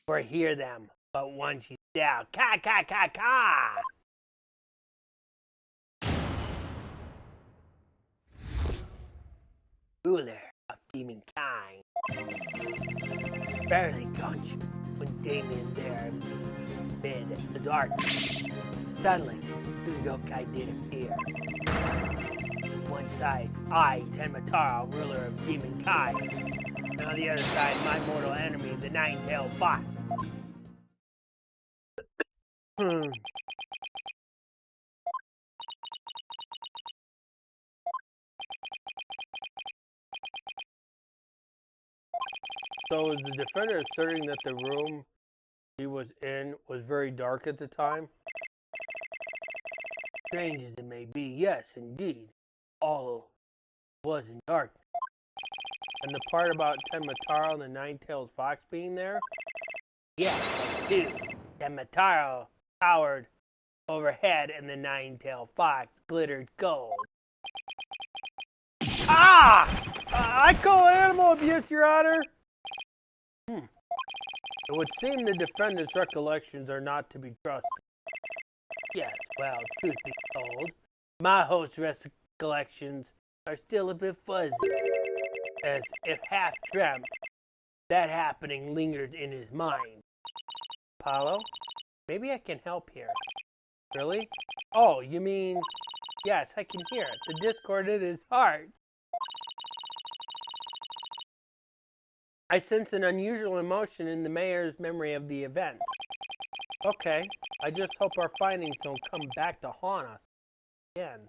B: for hear them but once you shall. Ka! Ruler of demon kind, barely conscious when Damien there mid the darkness. Suddenly, two yokai did appear. One side, I, Tenmataro, ruler of demon kind, and on the other side, my mortal enemy, the nine-tailed fox.
A: So is the defendant asserting that the room he was in was very dark at the time?
B: Strange as it may be, yes, indeed. All was in darkness.
A: And the part about Tenmataro and the nine-tailed fox being there?
B: Yes, that too. Tenmataro towered overhead and the nine-tailed fox glittered gold.
A: I call animal abuse, Your Honor! It would seem the defendant's recollections are not to be trusted.
B: Yes, well, truth be told, my host's recollections are still a bit fuzzy, as if half dreamt, that happening lingered in his mind.
A: Paulo, maybe I can help here. Really? Oh, you mean... Yes, I can hear it. The discord in his heart. I sense an unusual emotion in the mayor's memory of the event. Okay, I just hope our findings don't come back to haunt us again.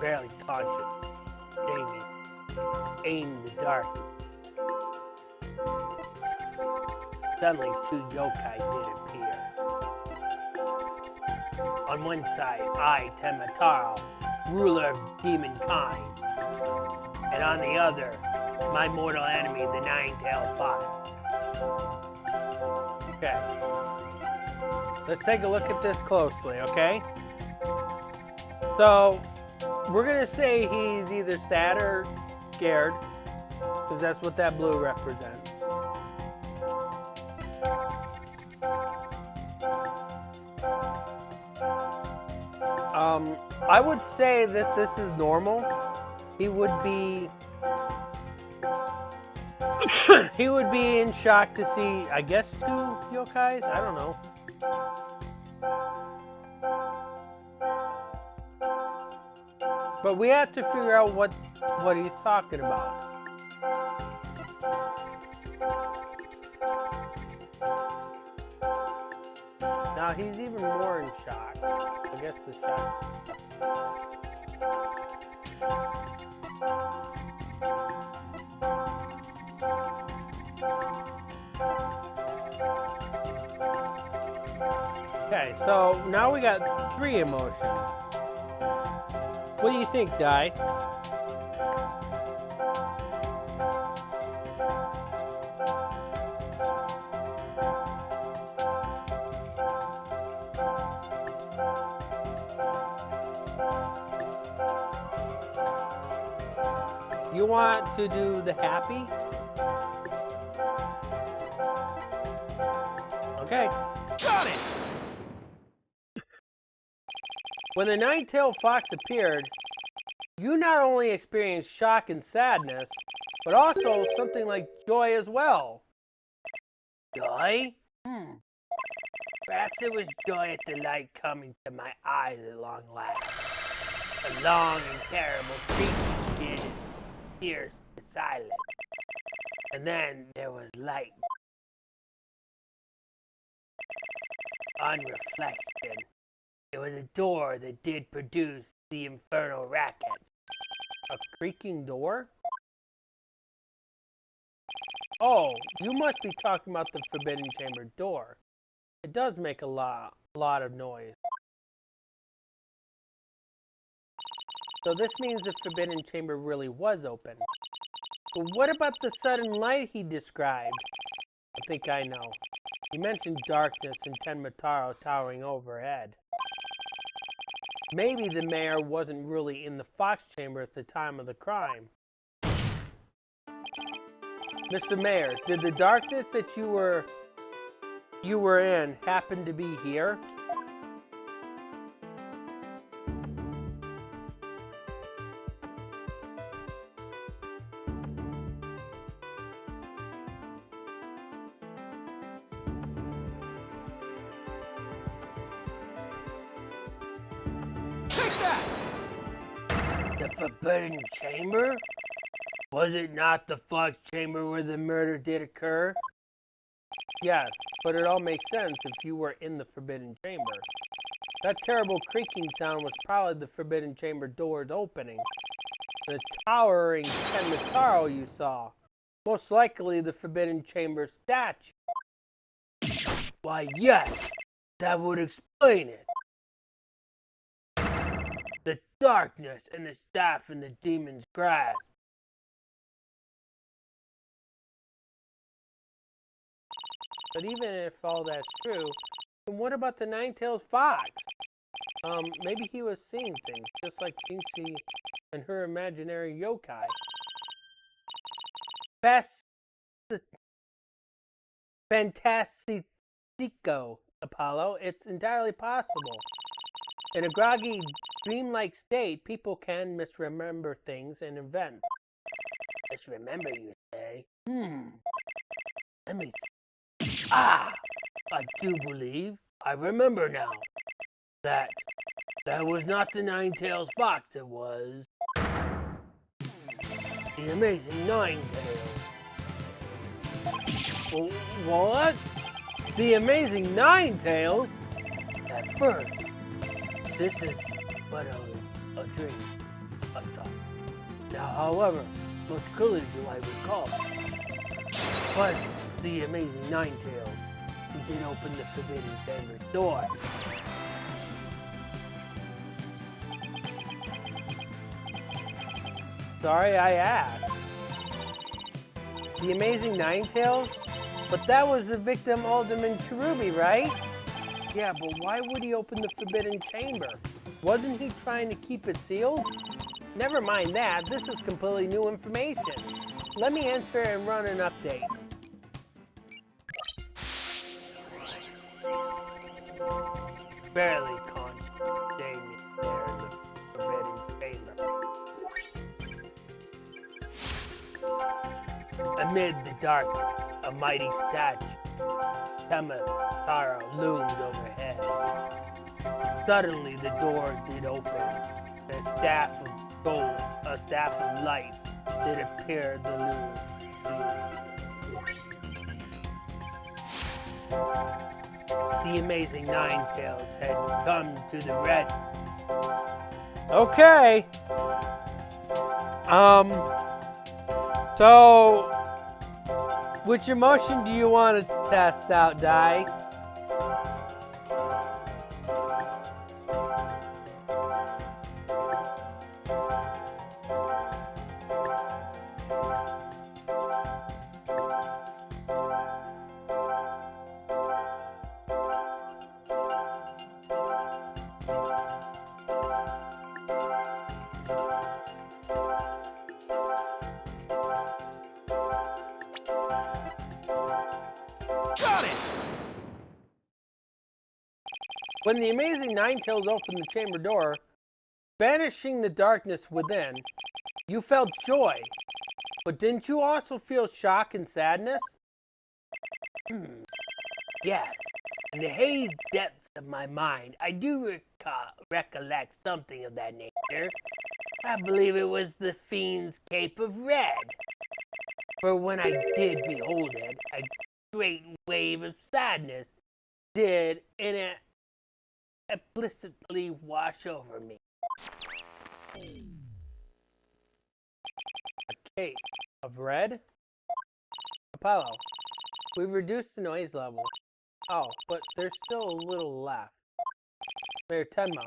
B: Barely conscious. Damien aimed in the dark. Suddenly, two yokai did appear. On one side, I, Tenmataro, ruler of demon kind, and on the other, my mortal enemy, the nine-tailed fox.
A: Okay. Let's take a look at this closely, okay? So, we're gonna say he's either sad or scared, because that's what that blue represents. I would say that this is normal. He would be he would be in shock to see, I guess, 2 yokais. I don't know. But we have to figure out what he's talking about. Now he's even more in shock. I guess the shock. Okay, so now we got 3 emotions. What do you think, Di? You want to do the happy? Okay.
C: Got it!
A: When the nine-tailed fox appeared, you not only experienced shock and sadness, but also something like joy as well.
B: Joy? Perhaps it was joy at the light coming to my eyes at long last. A long and terrible creaking did pierce the silence. And then there was light. On reflection, it was a door that did produce the infernal racket.
A: A creaking door? Oh, you must be talking about the Forbidden Chamber door. It does make a lot of noise. So this means the Forbidden Chamber really was open. But what about the sudden light he described? I think I know. He mentioned darkness and Tenmataro towering overhead. Maybe the mayor wasn't really in the Fox Chamber at the time of the crime. Mr. Mayor, did the darkness that you were in happen to be here?
C: Take that!
B: The Forbidden Chamber? Was it not the Fox Chamber where the murder did occur?
A: Yes, but it all makes sense if you were in the Forbidden Chamber. That terrible creaking sound was probably the Forbidden Chamber doors opening. The towering Tenmataro you saw. Most likely the Forbidden Chamber statue.
B: Why, yes, that would explain it. The darkness and the staff in the demon's grasp.
A: But even if all that's true, then what about the nine-tailed fox? Maybe he was seeing things, just like Jinxie and her imaginary yokai. Fantastico, Apollo. It's entirely possible. In a groggy, dreamlike state, people can misremember things and events.
B: Misremember, you say? Let me I do believe I remember now. That was not the Nine-Tails Fox, it was the amazing Nine-Tails.
A: What? The amazing Nine-Tails?
B: At first, this is but a dream, I thought. Now, however, most clearly do I recall. But the amazing Nine-Tails, he did open the Forbidden Chamber door.
A: Sorry I asked. The amazing Nine-Tails? But that was the victim Alderman Cherubi, right? Yeah, but why would he open the Forbidden Chamber? Wasn't he trying to keep it sealed? Never mind that, this is completely new information. Let me enter and run an update. Barely conscious, Jamie stares at the forbidden chamber. Amid the darkness, a mighty statue, Tamataro, loomed overhead. Suddenly, the door did open, and a staff of gold, a staff of light, did appear in the loom. The amazing Ninetales had come to the rescue. Okay. So, which emotion do you want to test out, Dai?
C: Got it!
A: When the amazing Ninetales opened the chamber door, banishing the darkness within, you felt joy. But didn't you also feel shock and sadness?
B: Yes, in the haze depths of my mind, I do recollect something of that nature. I believe it was the fiend's cape of red. For when I did behold it, a great wave of sadness did implicitly wash over me.
A: A cape of red? Apollo, we've reduced the noise level. Oh, but there's still a little left. Mayor Tenma,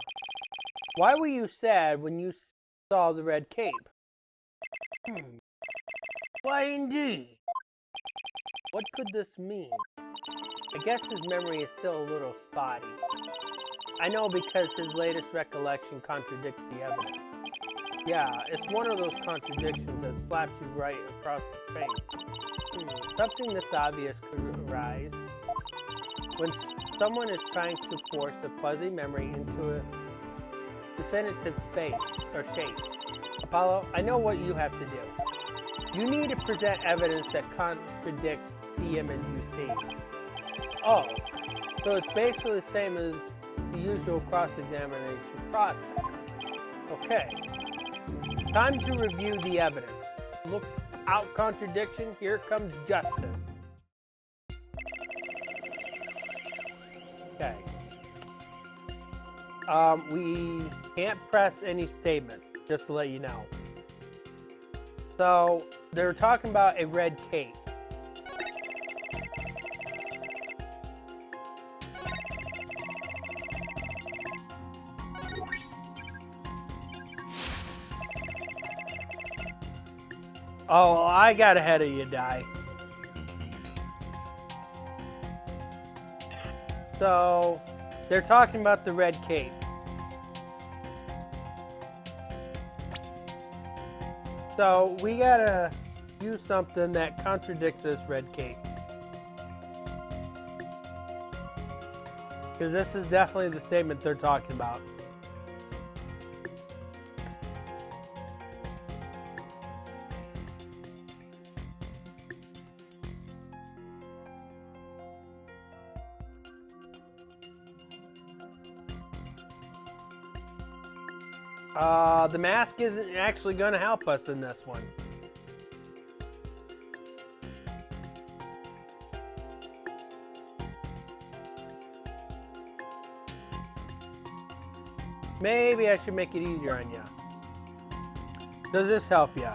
A: why were you sad when you saw the red cape?
B: Why indeed?
A: What could this mean? I guess his memory is still a little spotty. I know because his latest recollection contradicts the evidence. Yeah, it's one of those contradictions that slaps you right across the face. Something this obvious could arise when someone is trying to force a fuzzy memory into a definitive space or shape. Apollo, I know what you have to do. You need to present evidence that contradicts the image you see. Oh, so it's basically the same as the usual cross-examination process. Okay, time to review the evidence. Look out, contradiction, here comes justice. Okay. We can't press any statement, just to let you know. So, they're talking about a red cape. Oh, I got ahead of you, Dai. So, they're talking about the red cape. So, we gotta use something that contradicts this red cape. Because this is definitely the statement they're talking about. The mask isn't actually going to help us in this one. Maybe I should make it easier on you. Does this help you?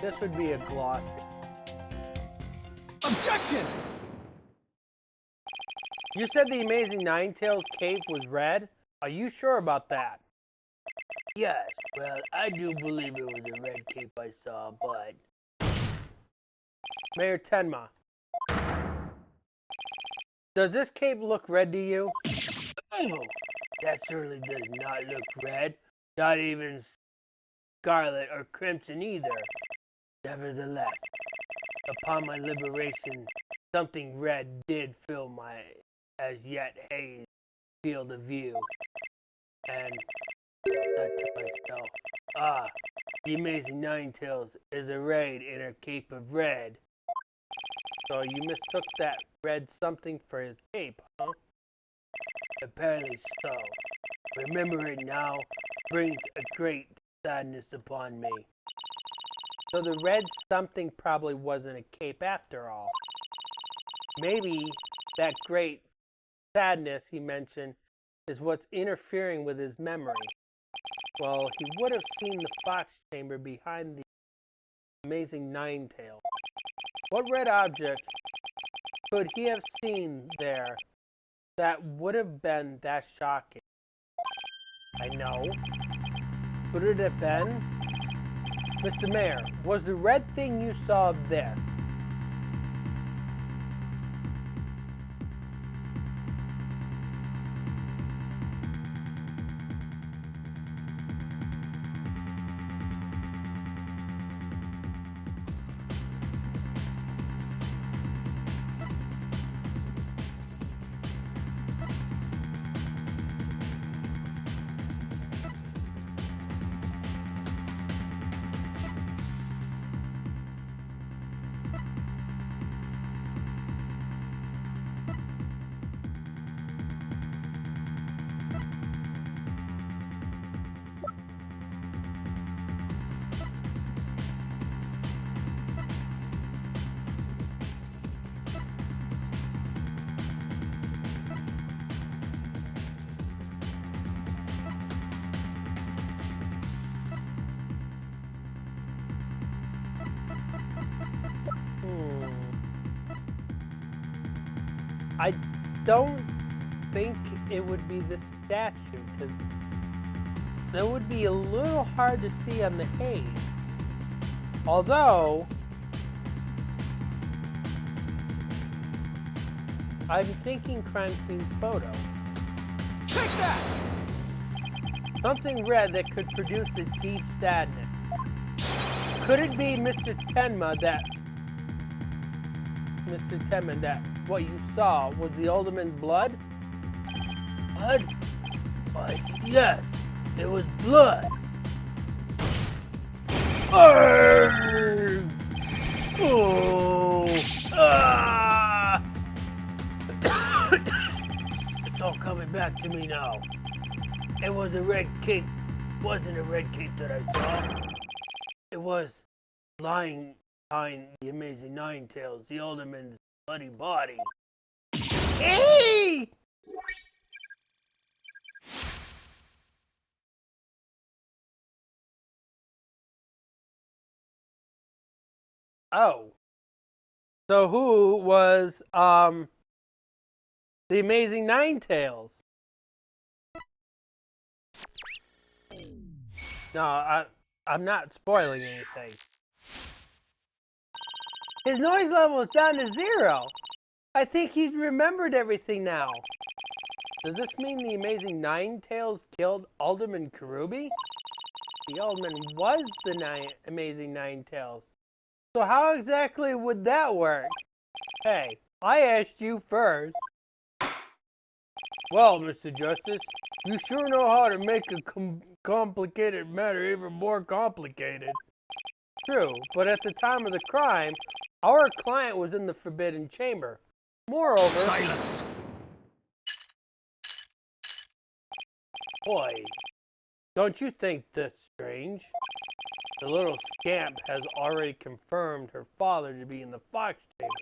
A: This would be a glossy.
C: Objection!
A: You said the amazing Ninetales cape was red? Are you sure about that?
B: Yes, well, I do believe it was a red cape I saw, but...
A: Mayor Tenma, does this cape look red to you?
B: Oh, that certainly does not look red. Not even scarlet or crimson either. Nevertheless, upon my liberation, something red did fill my as yet haze field of view. And I thought to myself, ah, the amazing Ninetales is arrayed in her cape of red.
A: So you mistook that red something for his cape, huh?
B: Apparently so. Remember it now brings a great sadness upon me.
A: So the red something probably wasn't a cape after all. Maybe that great sadness he mentioned is what's interfering with his memory. Well, he would have seen the fox chamber behind the amazing Ninetales. What red object could he have seen there that would have been that shocking? I know. Could it have been? Mr. Mayor, was the red thing you saw this? I don't think it would be the statue, because that would be a little hard to see on the haze. Although, I'm thinking crime scene photo.
C: Take that!
A: Something red that could produce a deep sadness. Could it be Mr. Tenma that what you saw was the alderman's blood?
B: Blood? Why, yes, it was blood. Arrgh! Oh! Ah! It's all coming back to me now. It was a red cape. Wasn't a red cape that I saw. It was lying behind the amazing Ninetales, the alderman's bloody body. Hey!
A: Oh. So who was the amazing Ninetales? No, I'm not spoiling anything. His noise level is down to 0. I think he's remembered everything now. Does this mean the amazing Ninetales killed Alderman Karubi? The Alderman was the amazing Ninetales. So how exactly would that work? Hey, I asked you first. Well, Mr. Justice, you sure know how to make a complicated matter even more complicated. True, but at the time of the crime, our client was in the Forbidden Chamber. Moreover...
C: Silence!
A: Boy, don't you think this strange? The little scamp has already confirmed her father to be in the Fox Chamber.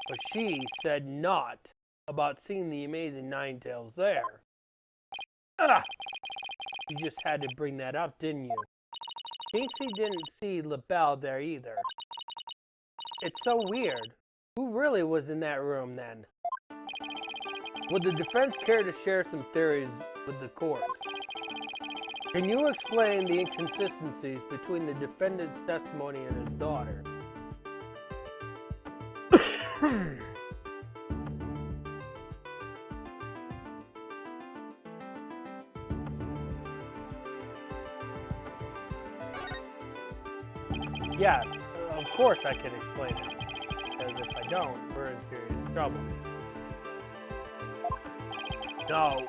A: But she said not about seeing the amazing Ninetales there. Ah! You just had to bring that up, didn't you? Binksy didn't see LaBelle there either. It's so weird. Who really was in that room then? Would the defense care to share some theories with the court? Can you explain the inconsistencies between the defendant's testimony and his daughter? Yeah, of course I can explain it. Because if I don't, we're in serious trouble. No,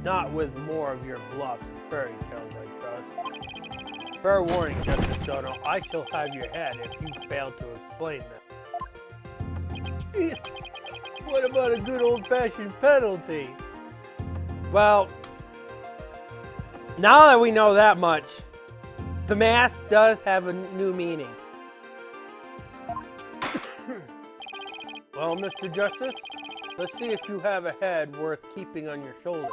A: not with more of your bluff fairy tales, I trust. Fair warning, Justice Dono, I shall have your head if you fail to explain this. What about a good old-fashioned penalty? Well, now that we know that much, the mask does have a new meaning. Well, Mr. Justice, let's see if you have a head worth keeping on your shoulders.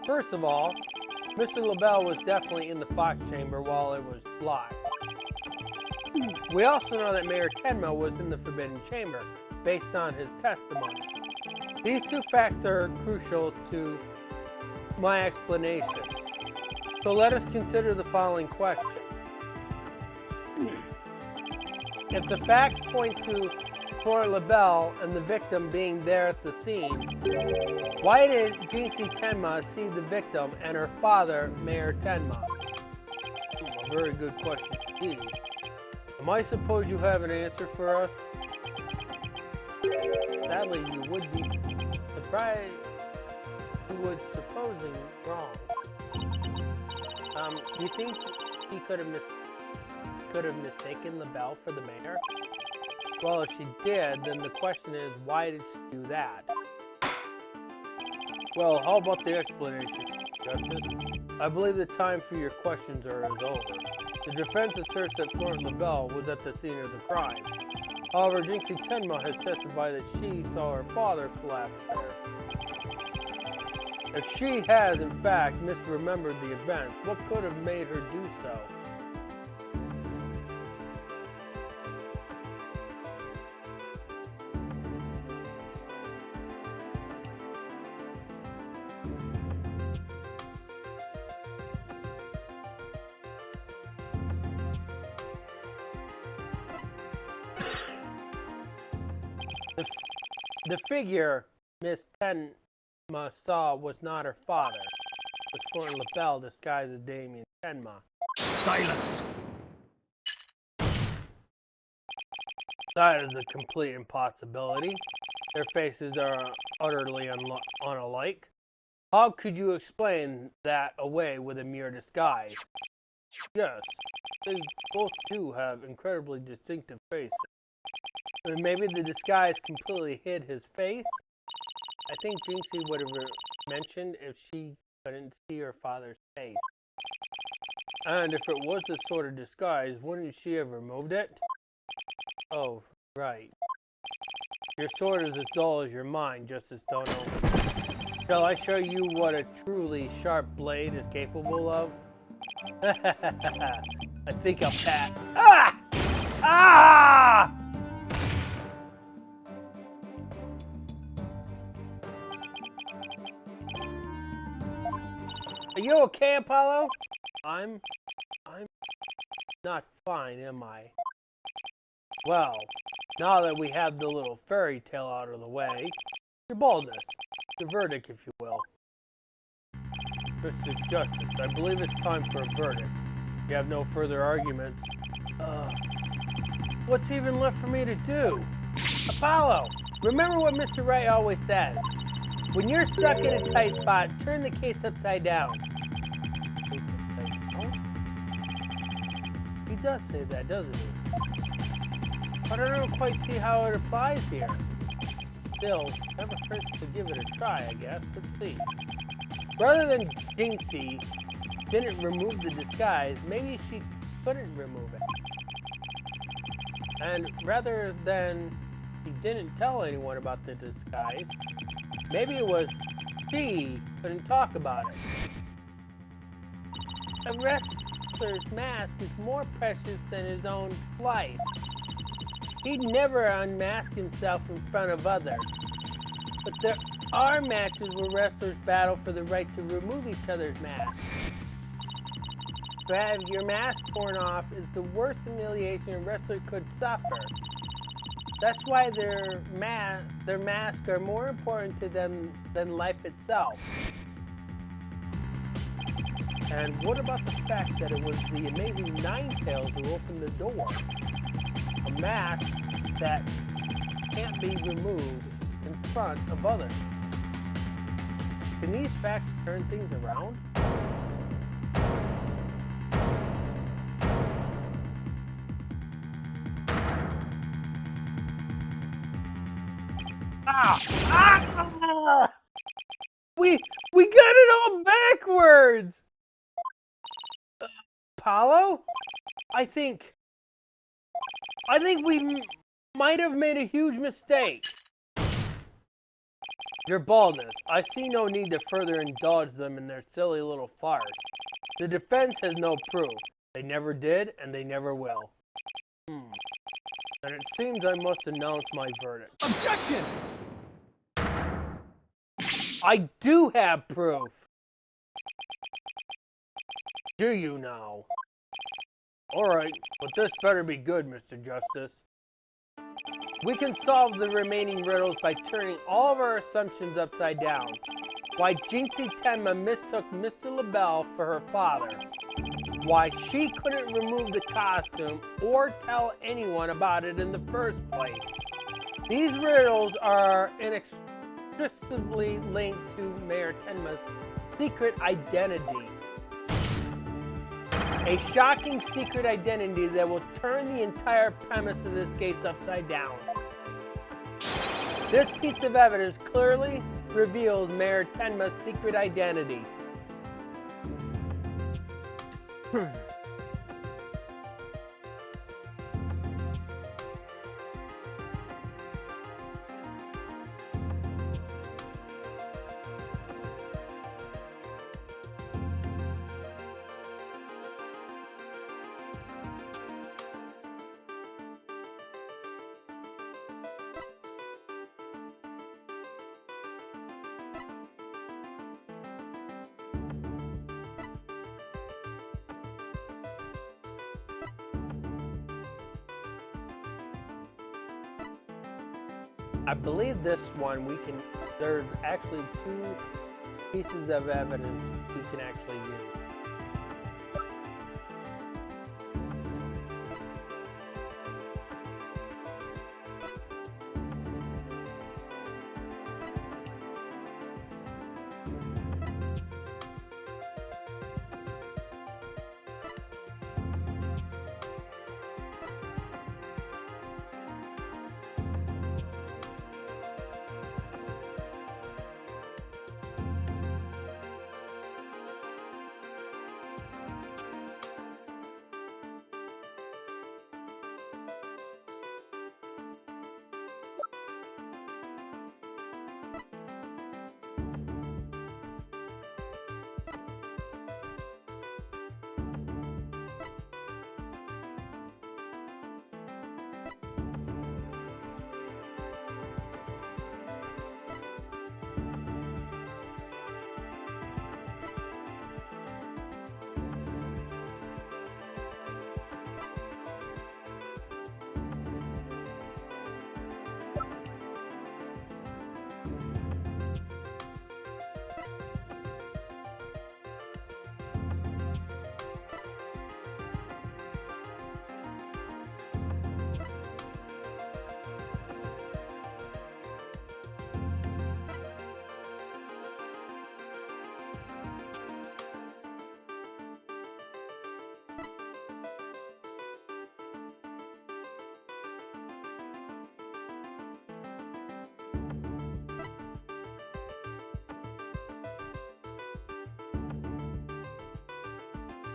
A: First of all, Mr. LaBelle was definitely in the Fox chamber while it was locked. We also know that Mayor Tenma was in the Forbidden Chamber, based on his testimony. These two facts are crucial to my explanation. So let us consider the following question. If the facts point to Florent LaBelle and the victim being there at the scene, why did Jinxie Tenma see the victim and her father, Mayor Tenma? A very good question indeed. I suppose you have an answer for us? Sadly, you would be surprised. You would supposing wrong. You think he could have mistaken LaBelle for the mayor? Well, if she did, then the question is, why did she do that? Well, how about the explanation, Justice? I believe the time for your questions is over. The defense asserts that Florent LaBelle was at the scene of the crime. However, Jinxie Tenma has testified that she saw her father collapse there. If she has, in fact, misremembered the events, what could have made her do so? The figure Miss Tenma saw was not her father. It was Florent LaBelle disguised as Damien Tenma.
C: Silence!
A: That is a complete impossibility. Their faces are utterly unalike. How could you explain that away with a mere disguise? Yes, they both do have incredibly distinctive faces. And maybe the disguise completely hid his face? I think Jinxie would have mentioned if she couldn't see her father's face. And if it was a sort of disguise, wouldn't she have removed it? Oh, right. Your sword is as dull as your mind, Justice Dono. Shall I show you what a truly sharp blade is capable of? I think I'll pass. Ah! Ah! Are you okay, Apollo? I'm not fine, am I? Well, now that we have the little fairy tale out of the way, your boldness, the verdict, if you will. Mr. Justice, I believe it's time for a verdict. You have no further arguments. What's even left for me to do? Apollo, remember what Mr. Wright always says. When you're stuck in a tight spot, turn the case upside down. He does say that, doesn't he? But I don't quite see how it applies here. Still, never hurts to give it a try, I guess. Let's see. Rather than Jinxie didn't remove the disguise, maybe she couldn't remove it. And rather than she didn't tell anyone about the disguise, maybe it was she couldn't talk about it. A wrestler's mask is more precious than his own life. He'd never unmask himself in front of others. But there are matches where wrestlers battle for the right to remove each other's masks. have your mask torn off is the worst humiliation a wrestler could suffer. That's why their masks are more important to them than life itself. And what about the fact that it was the amazing Ninetales who opened the door? A mask that can't be removed in front of others. Can these facts turn things around? Ah! We got it all backwards. Paulo? I think we might have made a huge mistake. Your baldness. I see no need to further indulge them in their silly little farce. The defense has no proof. They never did, and they never will. And it seems I must announce my verdict.
C: Objection!
A: I do have proof. Do you now? Alright, but this better be good, Mr. Justice. We can solve the remaining riddles by turning all of our assumptions upside down. Why Jinxie Tenma mistook Mr. LaBelle for her father. Why she couldn't remove the costume or tell anyone about it in the first place. These riddles are inextricably linked to Mayor Tenma's secret identity. A shocking secret identity that will turn the entire premise of this case upside down. This piece of evidence clearly reveals Mayor Tenma's secret identity. I believe this one there's actually two pieces of evidence we can actually use.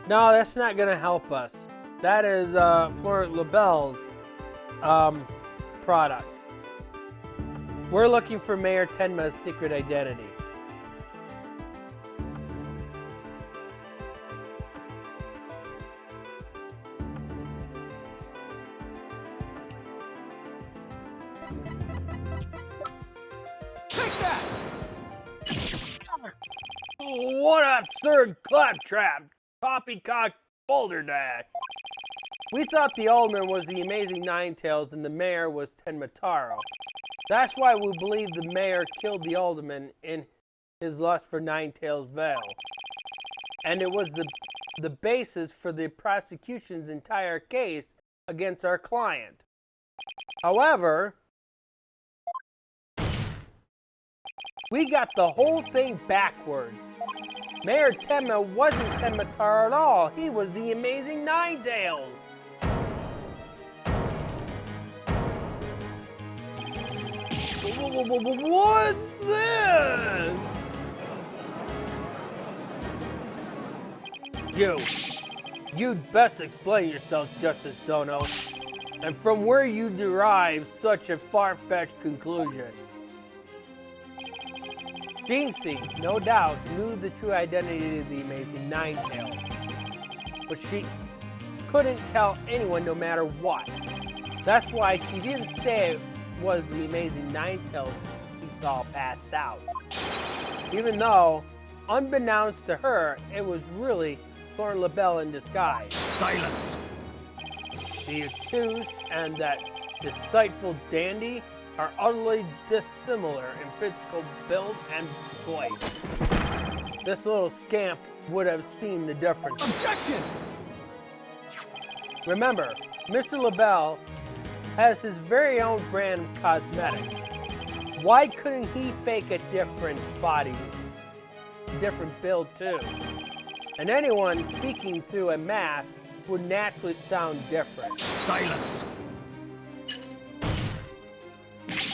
A: No, that's not going to help us. That is Florent LaBelle's product. We're looking for Mayor Tenma's secret identity.
C: Take that!
A: What absurd claptrap! Poppycock
B: Boulderdash.
A: We thought the alderman was the amazing Ninetales and the mayor was Tenmataro. That's why we believe the mayor killed the alderman in his lust for Ninetales Vale. And it was the basis for the prosecution's entire case against our client. However, we got the whole thing backwards. Mayor Tenma wasn't Tenmataro at all. He was the amazing Ninetales.
B: What's this?
A: You'd best explain yourself, Justice Dono. And from where you derive such a far-fetched conclusion. Jinxie, no doubt, knew the true identity of the amazing Ninetales. But she couldn't tell anyone no matter what. That's why she didn't say it was the amazing Ninetales he saw passed out. Even though, unbeknownst to her, it was really Thorn LaBelle in disguise.
C: Silence!
A: The accused and that deceitful dandy are utterly dissimilar in physical build and voice. This little scamp would have seen the difference.
C: Objection!
A: Remember, Mr. LaBelle has his very own brand of cosmetics. Why couldn't he fake a different body, different build too? And anyone speaking through a mask would naturally sound different.
C: Silence!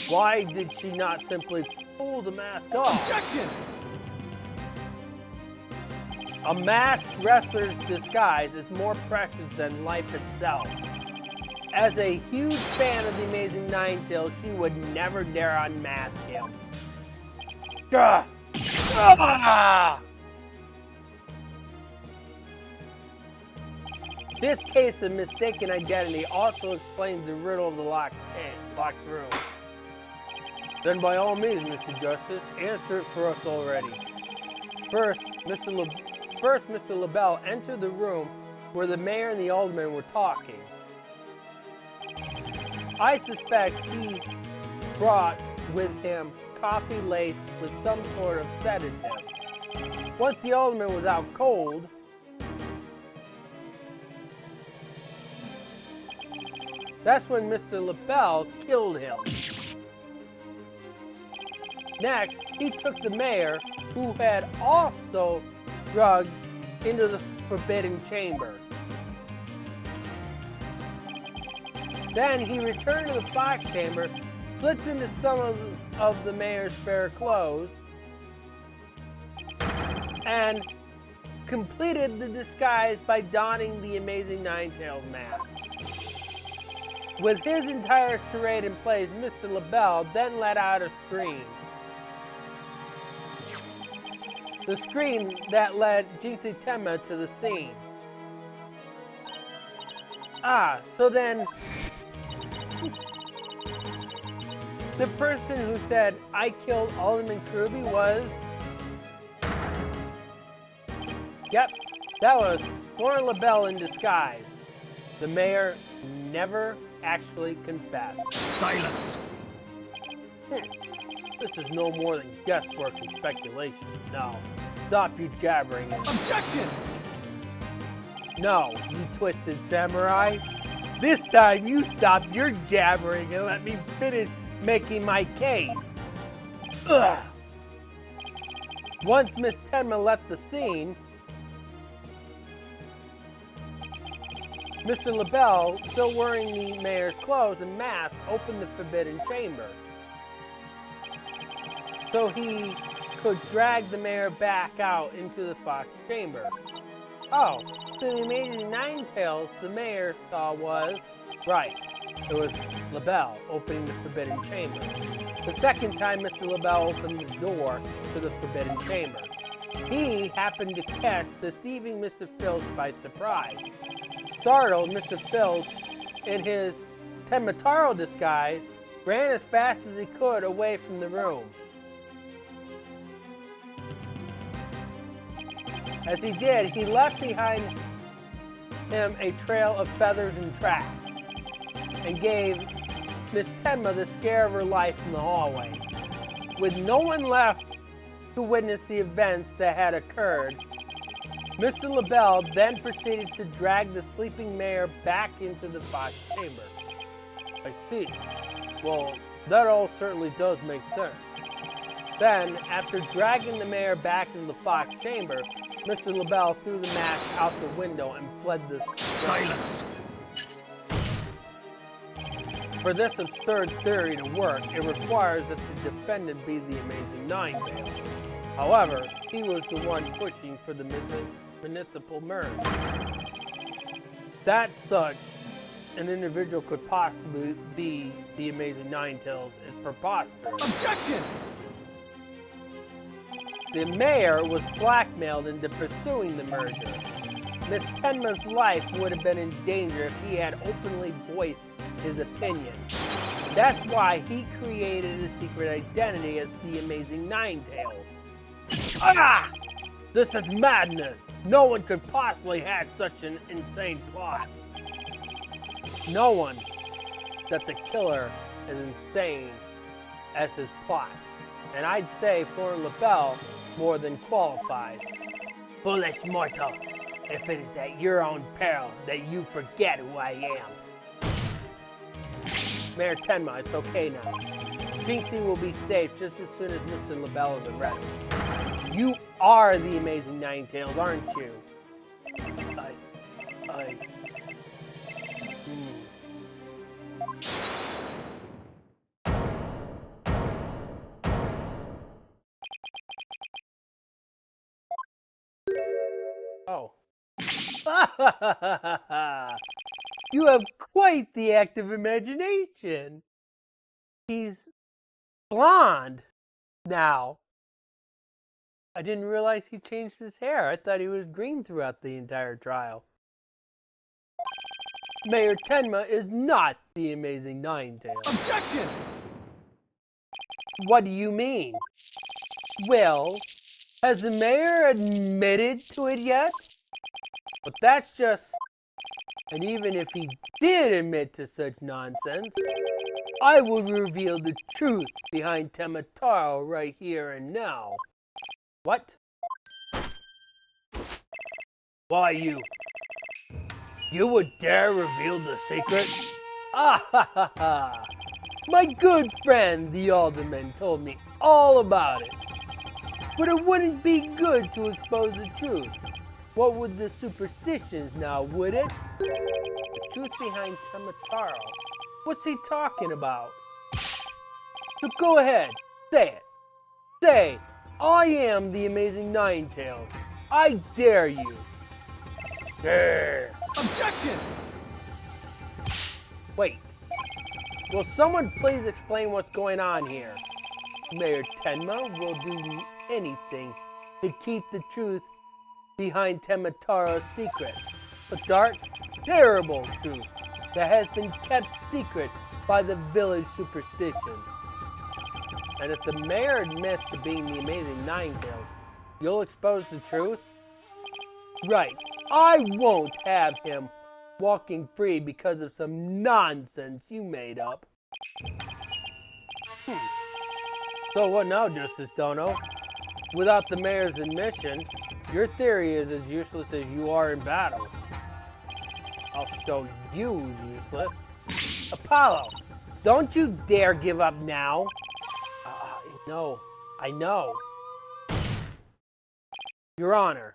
A: Why did she not simply pull the mask off?
C: Objection!
A: A masked wrestler's disguise is more precious than life itself. As a huge fan of the amazing Ninetales, she would never dare unmask him. Gah! Ah! This case of mistaken identity also explains the riddle of the locked room. Then by all means, Mr. Justice, answer it for us already. First, Mr. LaBelle entered the room where the mayor and the alderman were talking. I suspect he brought with him coffee laced with some sort of sedative. Once the alderman was out cold, that's when Mr. LaBelle killed him. Next, he took the mayor, who had also drugged, into the forbidden chamber. Then he returned to the fox chamber, slipped into some of the mayor's spare clothes, and completed the disguise by donning the amazing Ninetales mask. With his entire charade in place, Mr. LaBelle then let out a scream. The scream that led Jinxie Tenma to the scene. So then, the person who said, "I killed Alderman Kirby" was... Yep, that was Thorn LaBelle in disguise. The mayor never actually confessed.
C: Silence!
A: This is no more than guesswork and speculation. No, stop you jabbering.
C: Objection!
A: No, you twisted samurai. This time you stop your jabbering and let me finish making my case. Ugh. Once Miss Tenma left the scene, Mr. LaBelle, still wearing the mayor's clothes and mask, opened the forbidden chamber, so he could drag the mayor back out into the fox chamber. Oh, so the amazing Ninetales the mayor saw was... Right, it was LaBelle opening the forbidden chamber. The second time Mr. LaBelle opened the door to the forbidden chamber, he happened to catch the thieving Mr. Phillips by surprise. Startled, Mr. Phillips, in his Tenmataro disguise, ran as fast as he could away from the room. As he did, he left behind him a trail of feathers and trash, and gave Miss Tenma the scare of her life in the hallway. With no one left to witness the events that had occurred, Mr. LaBelle then proceeded to drag the sleeping mayor back into the fox chamber. I see. Well, that all certainly does make sense. Then, after dragging the mayor back into the fox chamber, Mr. LaBelle threw the mask out the window and fled the...
C: Silence!
A: For this absurd theory to work, it requires that the defendant be the Amazing Nine-Tails. However, he was the one pushing for the municipal merge. That such an individual could possibly be the Amazing Nine-Tails is preposterous.
C: Objection!
A: The mayor was blackmailed into pursuing the merger. Miss Tenma's life would have been in danger if he had openly voiced his opinion. That's why he created a secret identity as the Amazing Nine-Tails. Ah! This is madness! No one could possibly have such an insane plot. No one that the killer is insane as his plot. And I'd say Florent LaBelle more than qualifies.
B: Foolish mortal, if it is at your own peril that you forget who I am.
A: Mayor Tenma, it's okay now. Jinxie will be safe just as soon as Mr. LaBelle is arrested. You are the Amazing Nine-Tails, aren't you? Oh. You have quite the active imagination. He's blonde now. I didn't realize he changed his hair. I thought he was green throughout the entire trial. Mayor Tenma is not the Amazing Nine-Tails.
C: Objection!
A: What do you mean? Well, has the mayor admitted to it yet? But that's just... And even if he did admit to such nonsense, I will reveal the truth behind Temataro right here and now. What? Why, you would dare reveal the secrets? Ah ha ha ha! My good friend, the alderman, told me all about it. But it wouldn't be good to expose the truth. What would the superstitions now, would it? The truth behind Temataro. What's he talking about? So go ahead, say it. Say, I am the Amazing Nine-Tails. I dare you. Grr.
C: Objection!
A: Wait. Will someone please explain what's going on here? Mayor Tenma will do anything to keep the truth behind Temataro's secret. A dark, terrible truth that has been kept secret by the village superstitions. And if the mayor admits to being the Amazing Nine-Tails, you'll expose the truth? Right. I won't have him walking free because of some nonsense you made up. So what now, Justice Dono? Without the mayor's admission, your theory is as useless as you are in battle. I'll show you who's useless. Apollo, don't you dare give up now. No, I know. Your Honor,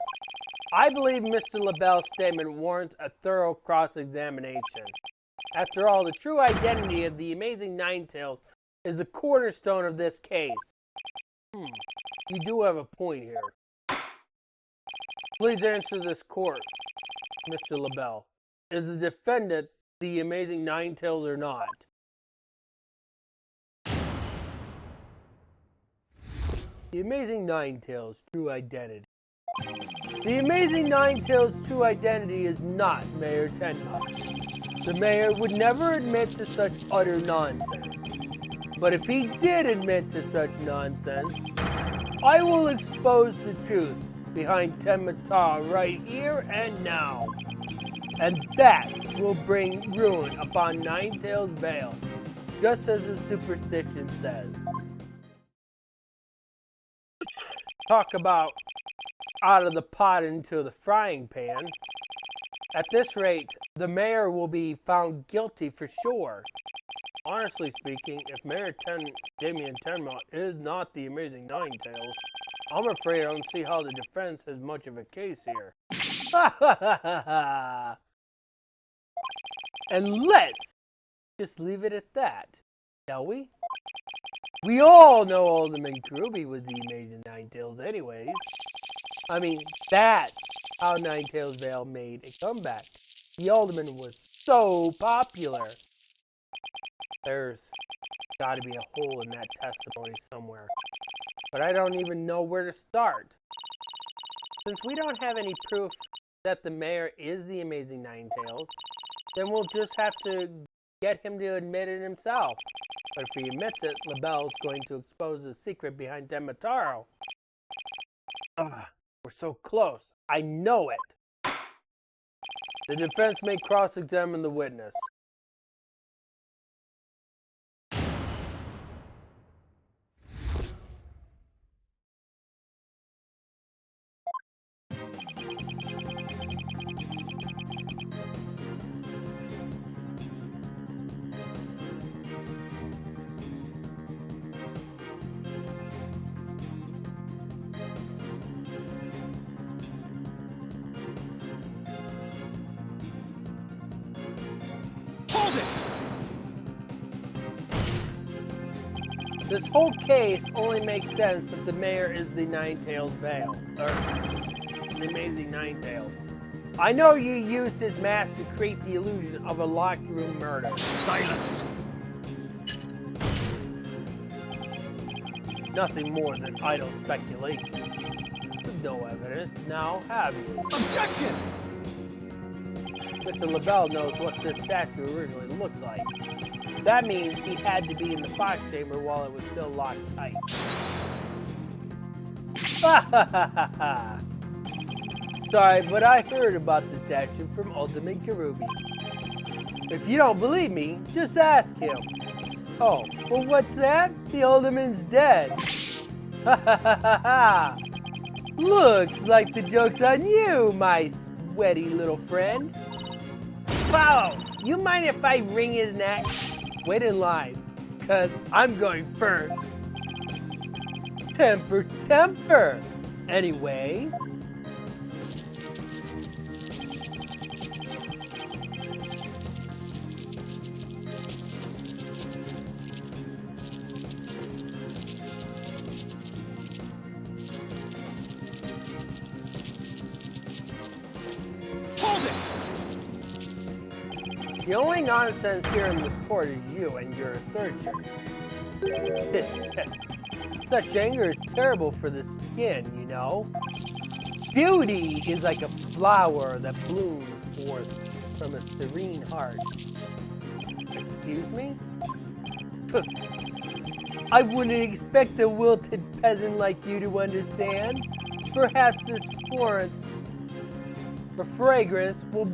A: I believe Mr. LaBelle's statement warrants a thorough cross-examination. After all, the true identity of the Amazing Nine-Tails is the cornerstone of this case. You do have a point here. Please answer this court, Mr. LaBelle. Is the defendant the Amazing Nine-Tails or not? The Amazing Nine-Tails' true identity. The Amazing Nine-Tails' true identity is not Mayor Tenma. The mayor would never admit to such utter nonsense. But if he did admit to such nonsense, I will expose the truth behind Temataro right here and now. And that will bring ruin upon Ninetales Vale, just as the superstition says. Talk about out of the pot into the frying pan. At this rate, the mayor will be found guilty for sure. Honestly speaking, if Mayor Damien Tenmont is not the amazing Ninetales, I'm afraid I don't see how the defense has much of a case here. And let's just leave it at that, shall we? We all know Alderman Groovy was the amazing Ninetales anyways. I mean, that's how Ninetales Vale made a comeback. The Alderman was so popular. There's got to be a hole in that testimony somewhere. But I don't even know where to start. Since we don't have any proof that the mayor is the amazing Ninetales, then we'll just have to get him to admit it himself. But if he admits it, LaBelle's going to expose the secret behind Demetaro. We're so close. I know it. The defense may cross-examine the witness.
C: Hold it!
A: This whole case only makes sense if the mayor is the Ninetales Vale, or the amazing Ninetales. I know you used his mask to create the illusion of a locked room murder.
C: Silence!
A: Nothing more than idle speculation. With no evidence, now have you?
C: Objection!
A: Mr. LaBelle knows what this statue originally looked like. That means he had to be in the fox chamber while it was still locked tight. Sorry, but I heard about the statue from Alderman Karubi. If you don't believe me, just ask him. Oh, well what's that? The Alderman's dead. Looks like the joke's on you, my sweaty little friend.
B: Follow! You mind if I wring his neck?
A: Wait in line, cause I'm going first. Temper, temper. Anyway.
C: Hold it!
A: The only nonsense here in this court is you and your assertion. Such anger is terrible for the skin, you know. Beauty is like a flower that blooms forth from a serene heart. Excuse me? I wouldn't expect a wilted peasant like you to understand. Perhaps this Florence, or fragrance, will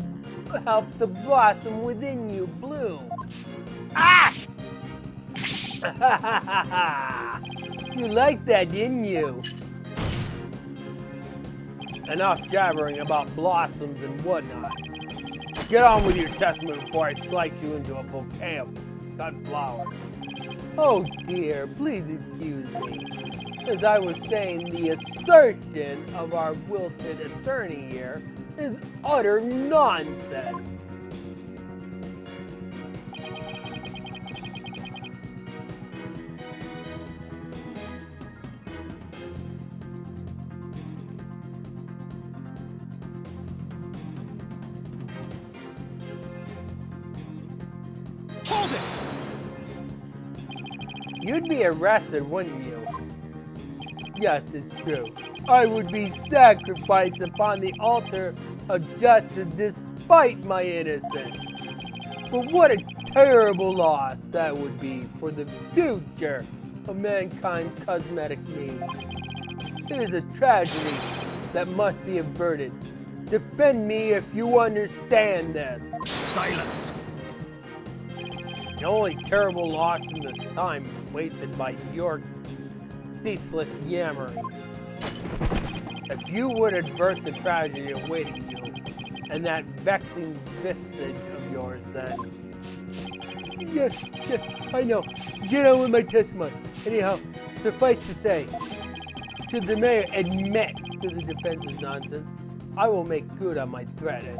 A: help the blossom within you bloom. Ah! You liked that, didn't you? Enough jabbering about blossoms and whatnot. Get on with your testimony before I slice you into a bouquet of cut flowers. Oh dear, please excuse me. As I was saying, the assertion of our wilted attorney here is utter nonsense.
C: Hold it!
A: You'd be arrested, wouldn't you? Yes, it's true. I would be sacrificed upon the altar of justice despite my innocence. But what a terrible loss that would be for the future of mankind's cosmetic needs. It is a tragedy that must be averted. Defend me if you understand this.
C: Silence.
A: The only terrible loss in this time wasted by your ceaseless yammering. If you would avert the tragedy awaiting you, and that vexing visage of yours, then... Yes, I know. Get on with my testimony. Anyhow, suffice to say, should the mayor admit to the defense's nonsense, I will make good on my threat and...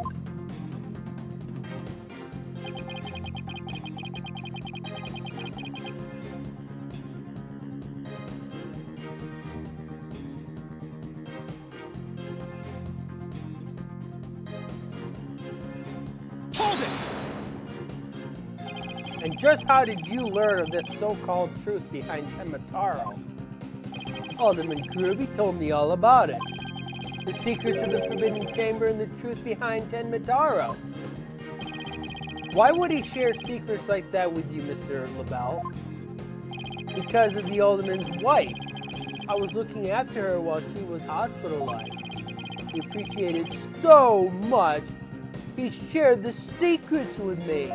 C: Hold it!
A: And just how did you learn of this so-called truth behind Temataro? Alderman Kirby told me all about it. The secrets of the Forbidden Chamber and the truth behind Temataro. Why would he share secrets like that with you, Mr. LaBelle? Because of the Alderman's wife. I was looking after her while she was hospitalized. He appreciated so much, he shared the secrets with me.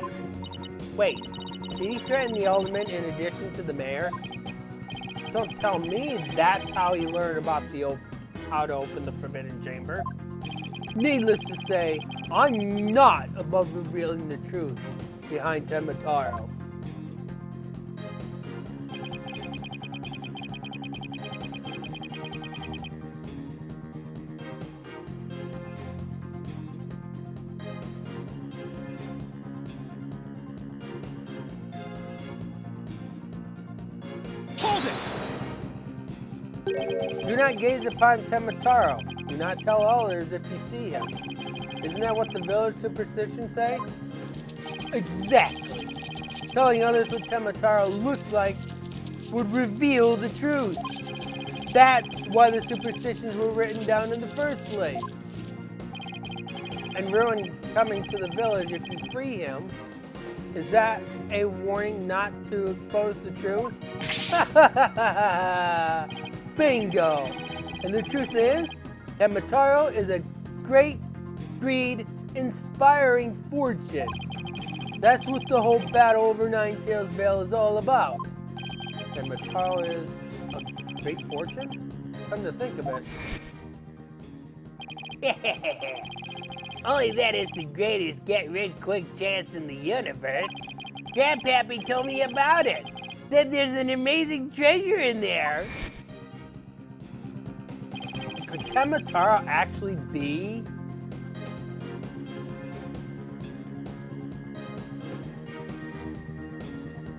A: Wait, did he threaten the Alderman in addition to the mayor? Don't tell me that's how he learned about how to open the Forbidden Chamber. Needless to say, I'm not above revealing the truth behind Temataro.
C: Hold it!
A: Do not gaze upon Temataro. Do not tell others if you see him. Isn't that what the village superstitions say? Exactly. Telling others what Temataro looks like would reveal the truth. That's why the superstitions were written down in the first place. And ruin coming to the village if you free him. Is that a warning not to expose the truth? Bingo! And the truth is, Temataro is a great, greed, inspiring fortune. That's what the whole battle over Nine Tails Vale is all about. Temataro is a great fortune? Come to think of it.
B: Only that it's the greatest get-rich-quick chance in the universe. Grandpappy told me about it. Said there's an amazing treasure in there.
A: Could Temataro actually be?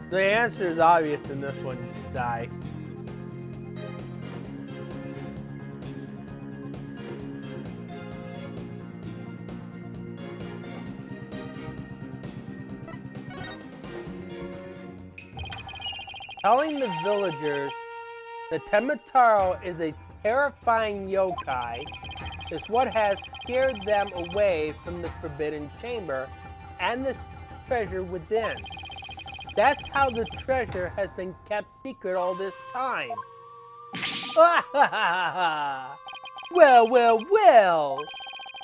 A: The answer is obvious in this one, Di. Telling the villagers that Temataro is a terrifying yokai is what has scared them away from the Forbidden Chamber and the treasure within. That's how the treasure has been kept secret all this time. Well.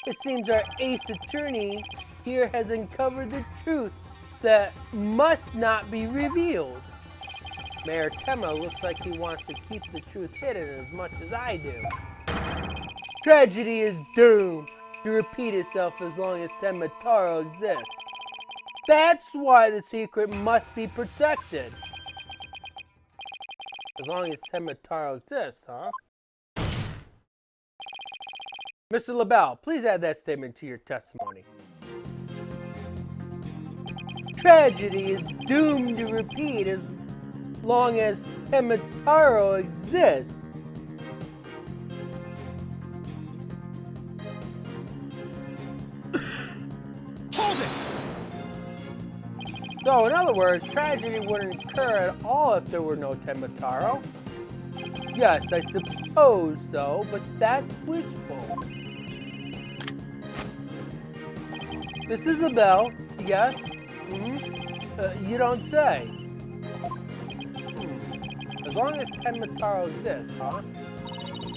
A: It seems our Ace Attorney here has uncovered the truth that must not be revealed. Mayor Tema looks like he wants to keep the truth hidden as much as I do. Tragedy is doomed to repeat itself as long as Temataro exists. That's why the secret must be protected. As long as Temataro exists, huh? Mr. LaBelle, please add that statement to your testimony. Tragedy is doomed to repeat as long as Temataro exists.
C: Hold it!
A: So, in other words, tragedy wouldn't occur at all if there were no Temataro. Yes, I suppose so, but that's wishful. This is LaBelle, yes? You don't say. As long as Temataro exists, huh?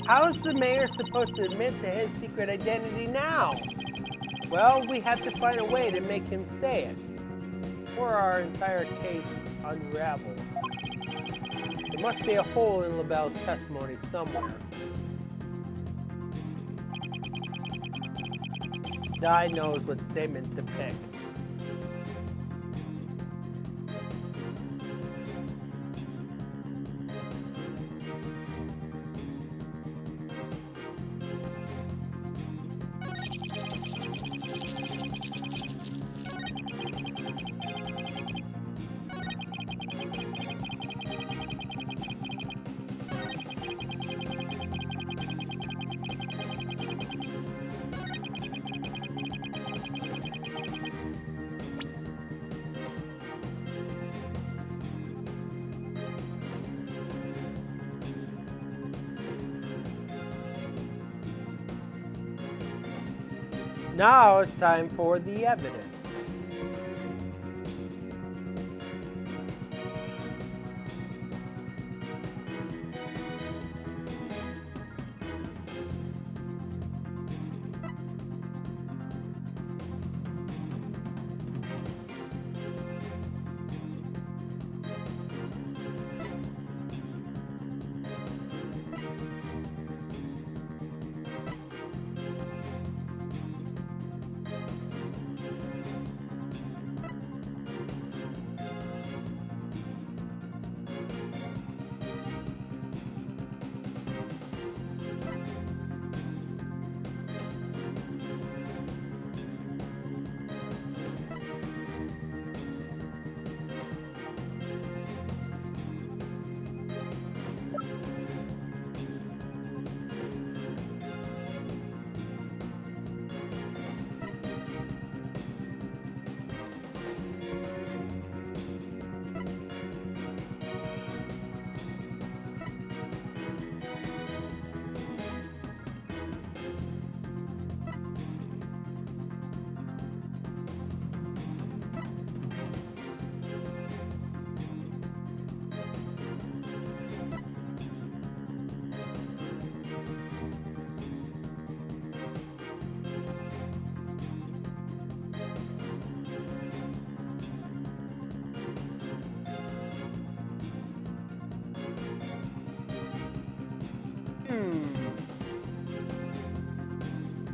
A: How is the mayor supposed to admit to his secret identity now? Well, we have to find a way to make him say it, or our entire case unravels. There must be a hole in LaBelle's testimony somewhere. Di knows what statement to pick. Now it's time for the evidence.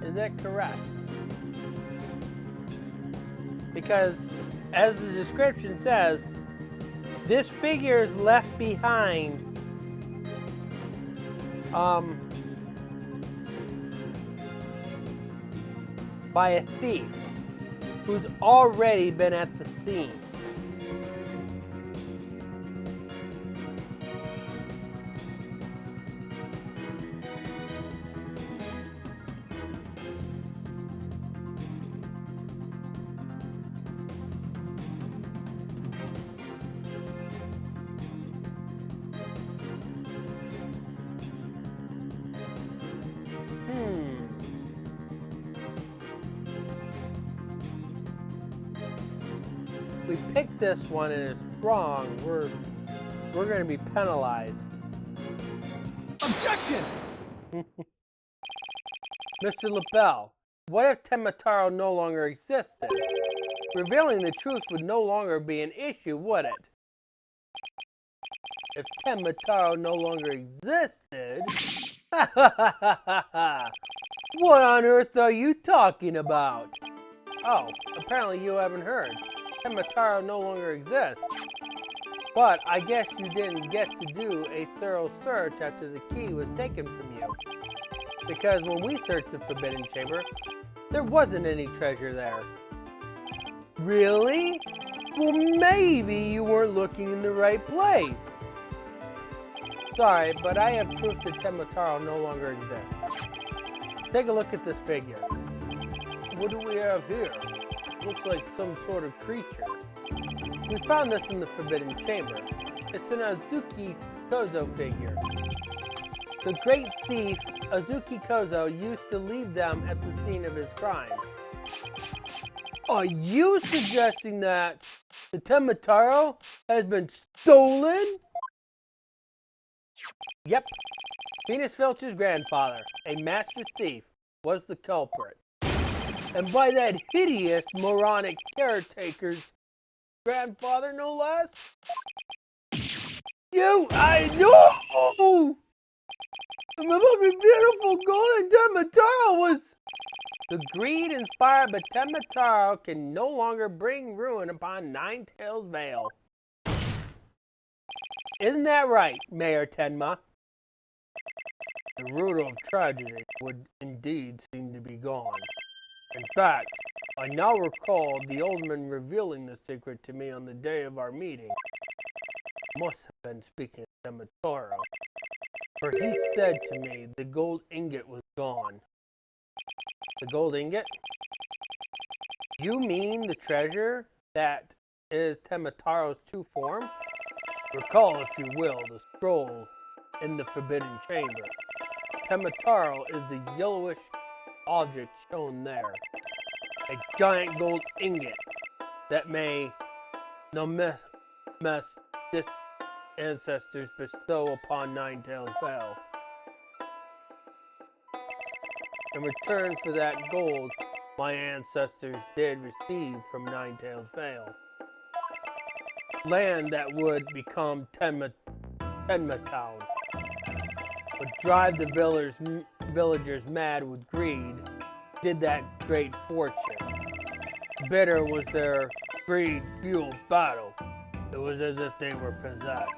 A: Is that correct? Because, as the description says, this figure is left behind by a thief who's already been at the scene. We picked this one and it's wrong. We're going to be penalized.
C: Objection!
A: Mr. LaBelle, what if Temataro no longer existed? Revealing the truth would no longer be an issue, would it? If Temataro no longer existed... What on earth are you talking about? Oh, apparently you haven't heard. Temataro no longer exists. But I guess you didn't get to do a thorough search after the key was taken from you. Because when we searched the Forbidden Chamber, there wasn't any treasure there. Really? Well, maybe you weren't looking in the right place. Sorry, but I have proof that Temataro no longer exists. Take a look at this figure. What do we have here? Looks like some sort of creature. We found this in the Forbidden Chamber. It's an Azuki Kozo figure. The great thief Azuki Kozo used to leave them at the scene of his crime. Are you suggesting that the Temataro has been stolen? Yep. Venus Filch's grandfather, a master thief, was the culprit. And by that hideous, moronic caretaker's grandfather, no less. I know! My beautiful golden Temataro was... The greed inspired by Temataro can no longer bring ruin upon Ninetales Vale. Isn't that right, Mayor Tenma? The root of tragedy would indeed seem to be gone. In fact, I now recall the old man revealing the secret to me on the day of our meeting. Must have been speaking of Temataro, for he said to me the gold ingot was gone. The gold ingot? You mean the treasure that is Temataro's true form? Recall, if you will, the scroll in the Forbidden Chamber. Temataro is the yellowish object shown there. A giant gold ingot that may mess this ancestors bestow upon Ninetales Vale. In return for that gold, my ancestors did receive from Ninetales Vale land that would become Tenma Town, would drive the villagers mad with greed, did that great fortune. Bitter was their greed-fueled battle. It was as if they were possessed.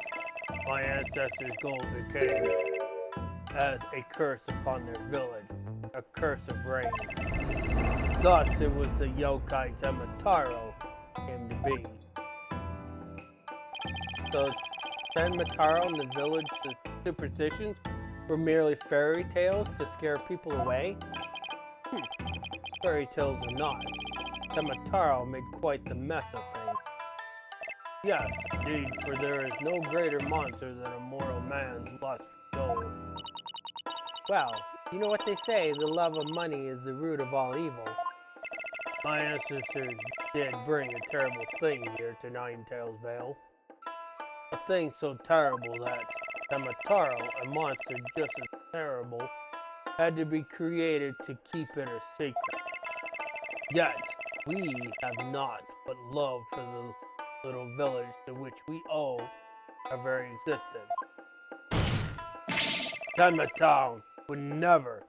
A: My ancestors' gold became as a curse upon their village, a curse of rain. Thus, it was the yokai Temataro came to be. So, Temataro and the village superstitions were merely fairy tales to scare people away? Fairy tales or not, Temataro made quite the mess of things. Yes, indeed, for there is no greater monster than a mortal man's lust for gold. Well, you know what they say, the love of money is the root of all evil. My ancestors did bring a terrible thing here to Ninetales Vale. A thing so terrible that Temataro, a monster just as terrible, had to be created to keep it a secret. Yet, we have naught but love for the little village to which we owe our very existence. Temataro would never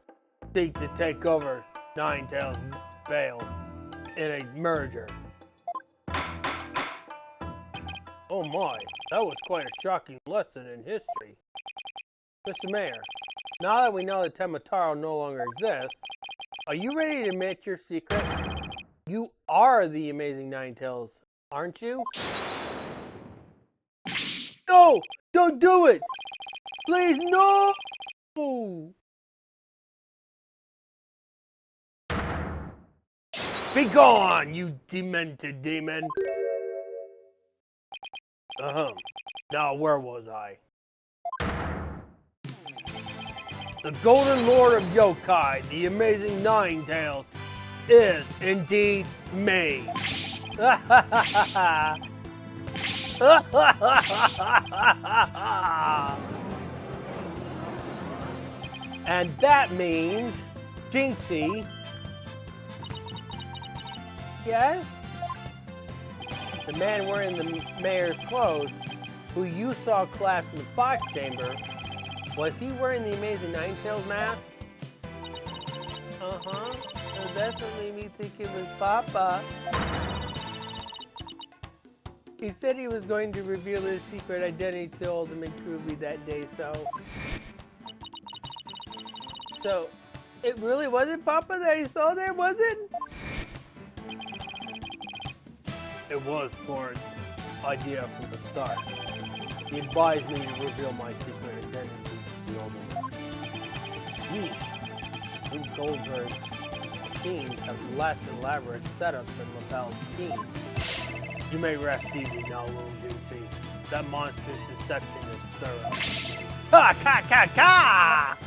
A: seek to take over Ninetales Vale in a merger. Oh my, that was quite a shocking lesson in history. Mr. Mayor, now that we know that Temataro no longer exists, are you ready to admit your secret? You are the amazing Ninetales, aren't you? No! Don't do it! Please, no! Be gone, you demented demon! Now where was I? The Golden Lord of Yokai, the amazing Ninetales, is indeed me. And that means, Jinxie, yes? The man wearing the mayor's clothes, who you saw collapse in the Fox Chamber, was he wearing the amazing Ninetales mask? So that's what made me think it was Papa. He said he was going to reveal his secret identity to Alderman Kruby that day, So, it really wasn't Papa that he saw there, was it? It was Florent's idea from the start. He advised me to reveal my secret identity to the Alderman. These Goldberg schemes have less elaborate setups than LaBelle's schemes. You may rest easy now, little Juicy. That monstrous deception is thorough. Ha! Ka! Ka! Ka!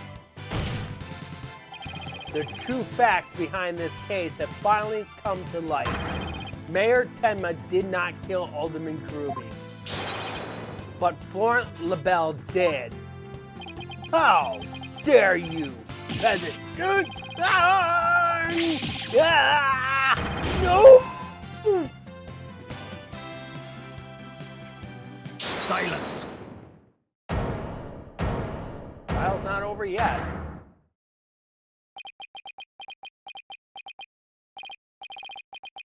A: The true facts behind this case have finally come to light. Mayor Tenma did not kill Alderman Kruby, but Florent LaBelle did. How?
B: dare you, peasant? No!
C: Silence.
A: Trial's not over yet.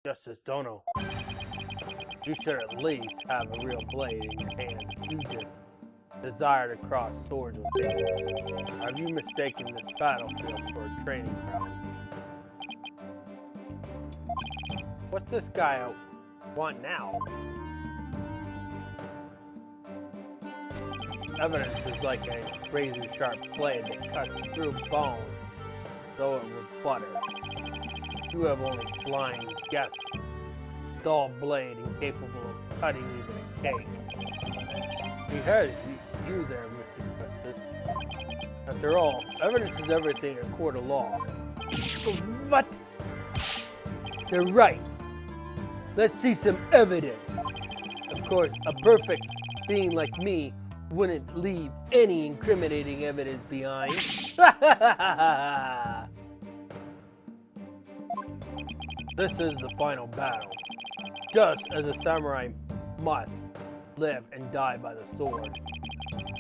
A: Justice Dono, you should at least have a real blade in your hand if you desire to cross swords with me. Have you mistaken this battlefield for a training ground? What's this guy want now? Evidence is like a razor-sharp blade that cuts through bone, though it were butter. You have only blind guessed, dull blade incapable of cutting even a cake. He has you there, Mr. Justice. After all, evidence is everything in a court of law.
B: What? They're right. Let's see some evidence. Of course, a perfect being like me wouldn't leave any incriminating evidence behind.
A: This is the final battle. Just as a samurai must live and die by the sword,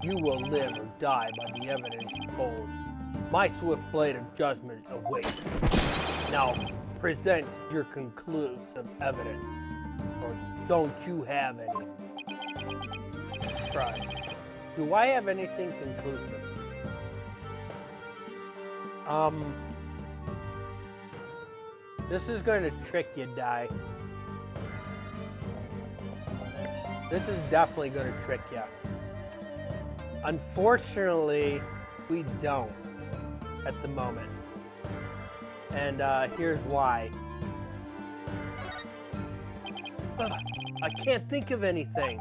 A: you will live or die by the evidence you hold. My swift blade of judgment awaits. Now present your conclusive evidence, or don't you have any? Try. Do I have anything conclusive? This is going to trick you, Die. This is definitely going to trick you. Unfortunately, we don't at the moment. And here's why. I can't think of anything.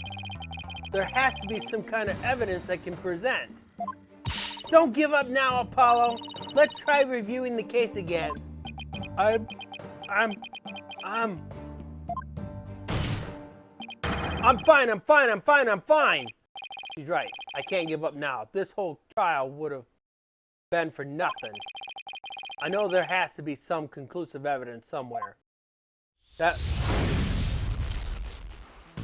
A: There has to be some kind of evidence I can present. Don't give up now, Apollo. Let's try reviewing the case again. I'm fine. She's right. I can't give up now. This whole trial would have been for nothing. I know there has to be some conclusive evidence somewhere.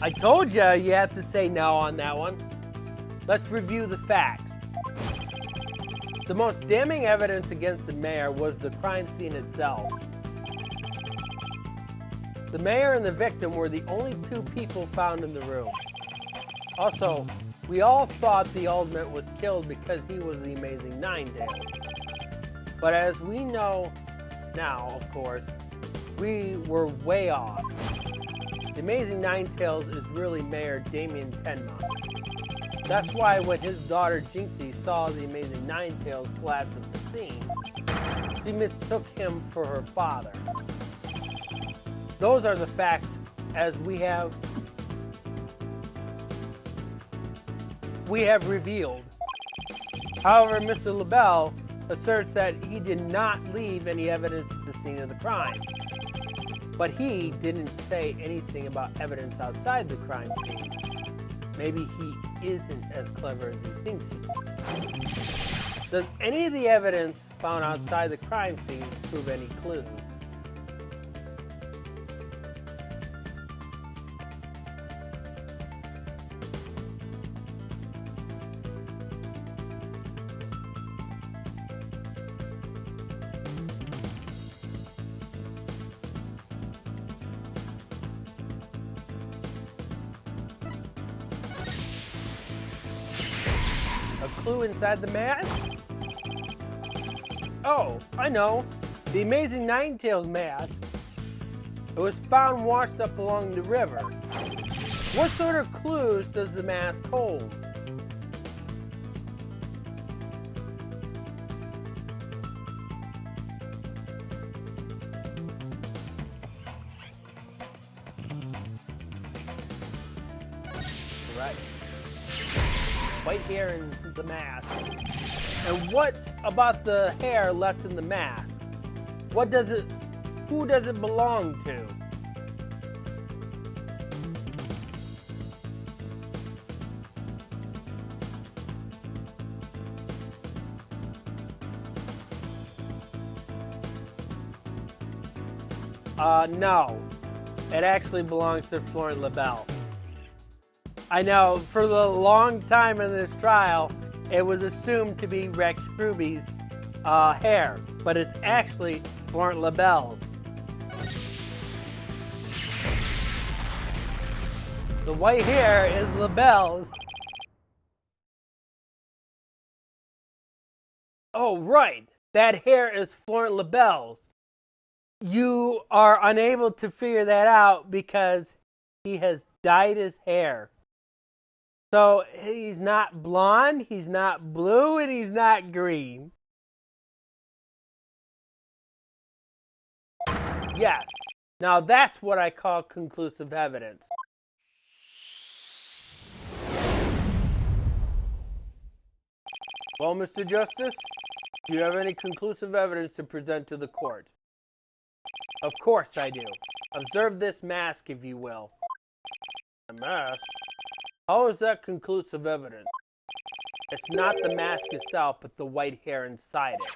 A: I told you you have to say no on that one. Let's review the facts. The most damning evidence against the mayor was the crime scene itself. The mayor and the victim were the only two people found in the room. Also, we all thought the ultimate was killed because he was the Amazing Nine-Tails. But as we know now, of course, we were way off. The Amazing Nine-Tails is really Mayor Damien Tenma. That's why when his daughter Jinxie saw the Amazing Nine-Tails collapse at the scene, she mistook him for her father. Those are the facts as we have revealed. However, Mr. LaBelle asserts that he did not leave any evidence at the scene of the crime. But he didn't say anything about evidence outside the crime scene. Maybe he isn't as clever as he thinks he is. Does any of the evidence found outside the crime scene prove any clues? A clue inside the mask? Oh, I know. The Amazing Nine-Tails mask. It was found washed up along the river. What sort of clues does the mask hold? Right. White hair in the mask. And what about the hair left in the mask? Who does it belong to? No. It actually belongs to Florent LaBelle. I know, for the long time in this trial, it was assumed to be Rex Ruby's hair, but it's actually Florent LaBelle's. The white hair is LaBelle's. Oh, right. That hair is Florent LaBelle's. You are unable to figure that out because he has dyed his hair. So he's not blonde, he's not blue, and he's not green. Yes. Now that's what I call conclusive evidence. Well, Mr. Justice, do you have any conclusive evidence to present to the court? Of course I do. Observe this mask, if you will. A mask? How is that conclusive evidence? It's not the mask itself, but the white hair inside it.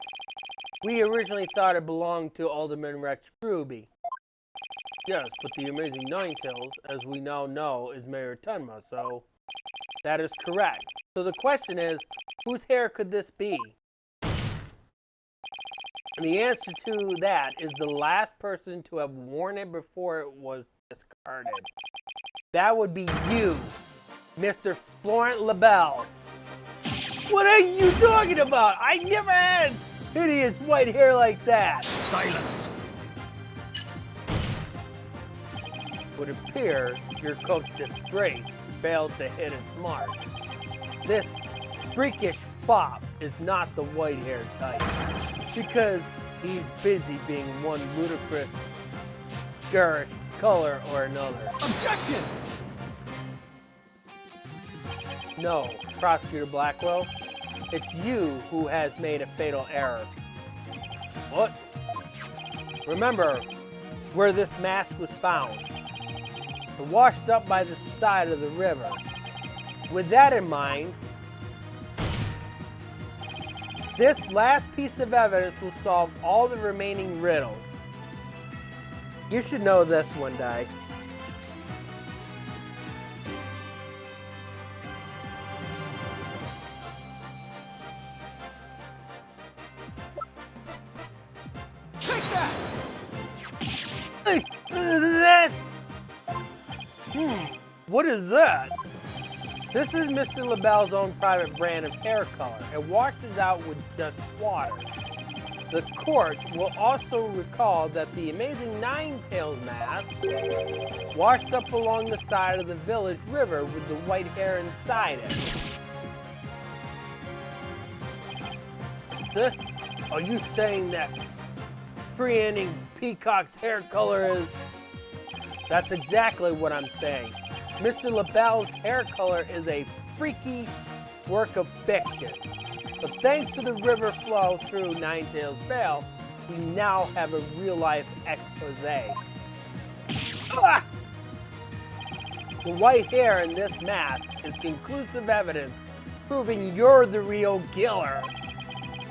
A: We originally thought it belonged to Alderman Rex Ruby. Yes, but the Amazing Ninetales, as we now know, is Mayor Tenma, so that is correct. So the question is, whose hair could this be? And the answer to that is the last person to have worn it before it was discarded. That would be you, Mr. Florent LaBelle. What are you talking about? I never had hideous white hair like that.
C: Silence.
A: It would appear your cook's disgrace failed to hit its mark. This freakish fop is not the white hair type, because he's busy being one ludicrous, garish color or another.
C: Objection!
A: No, Prosecutor Blackwell, it's you who has made a fatal error. What? Remember where this mask was found. Washed up by the side of the river. With that in mind, this last piece of evidence will solve all the remaining riddles. You should know this one, Di.
C: Take that!
A: This! What is that? This is Mr. LaBelle's own private brand of hair color. It washes out with just water. The court will also recall that the Amazing Ninetales mask washed up along the side of the village river with the white hair inside it. Are you saying that pre-ending Peacock's hair color is... That's exactly what I'm saying. Mr. LaBelle's hair color is a freaky work of fiction. But thanks to the river flow through Ninetales Vale, we now have a real-life expose. Ah! The white hair in this mask is conclusive evidence proving you're the real killer.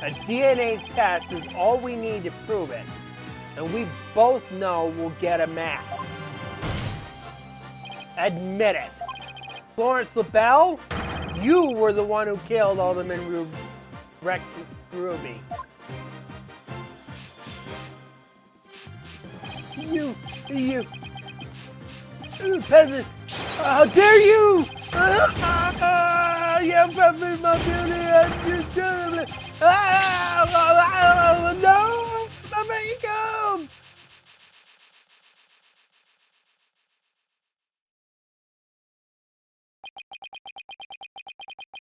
A: A DNA test is all we need to prove it, and we both know we'll get a match. Admit it. Florence LaBelle, you were the one who killed Alderman Rex Ruby. You peasant, how dare you! You profited my beauty and you terribly. No, my makeup!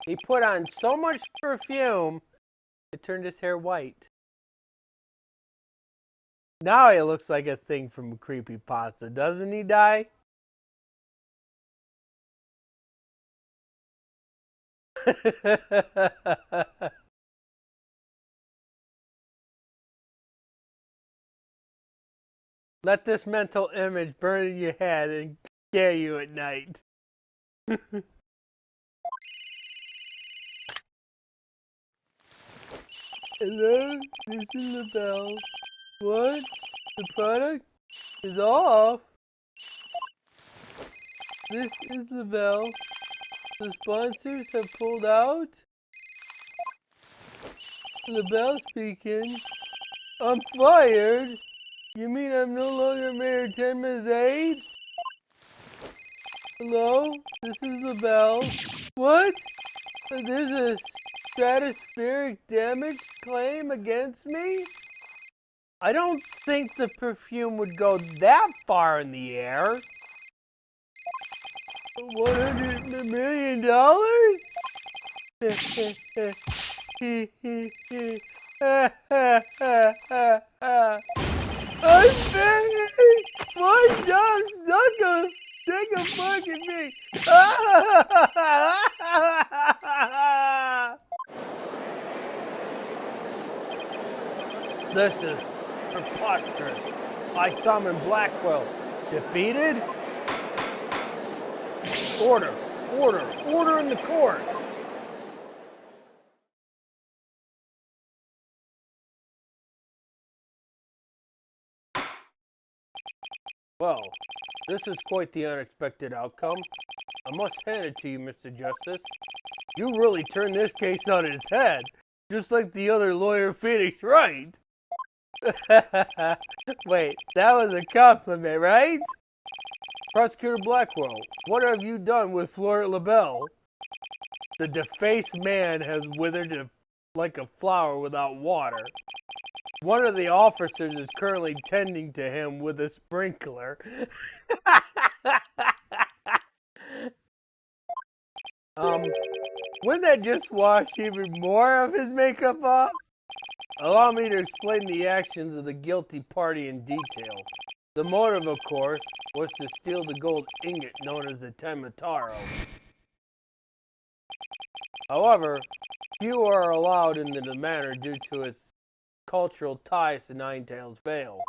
A: He put on so much perfume, it turned his hair white. Now he looks like a thing from Creepypasta, doesn't he, Di? Let this mental image burn in your head and scare you at night. Hello, this is LaBelle. What? The product? is off. This is the bell. The sponsors have pulled out. The bell speaking. I'm fired. You mean I'm no longer Mayor Tenma's aide? Hello? This is the bell. What? There's a stratospheric damage claim against me? I don't think the perfume would go that far in the air. $100 million? I'm finished! My dog's take a fucking me! This is preposterous. I summon Blackwell. Defeated? Order! Order! Order in the court! Well, this is quite the unexpected outcome. I must hand it to you, Mr. Justice. You really turned this case on its head, just like the other lawyer, Phoenix Wright. Wait, that was a compliment, right? Prosecutor Blackwell, what have you done with Fleur LaBelle? The defaced man has withered like a flower without water. One of the officers is currently tending to him with a sprinkler. Wouldn't that just wash even more of his makeup off? Allow me to explain the actions of the guilty party in detail. The motive, of course, was to steal the gold ingot known as the Temataro. However, few are allowed into the manor due to its cultural ties to Ninetails Vale.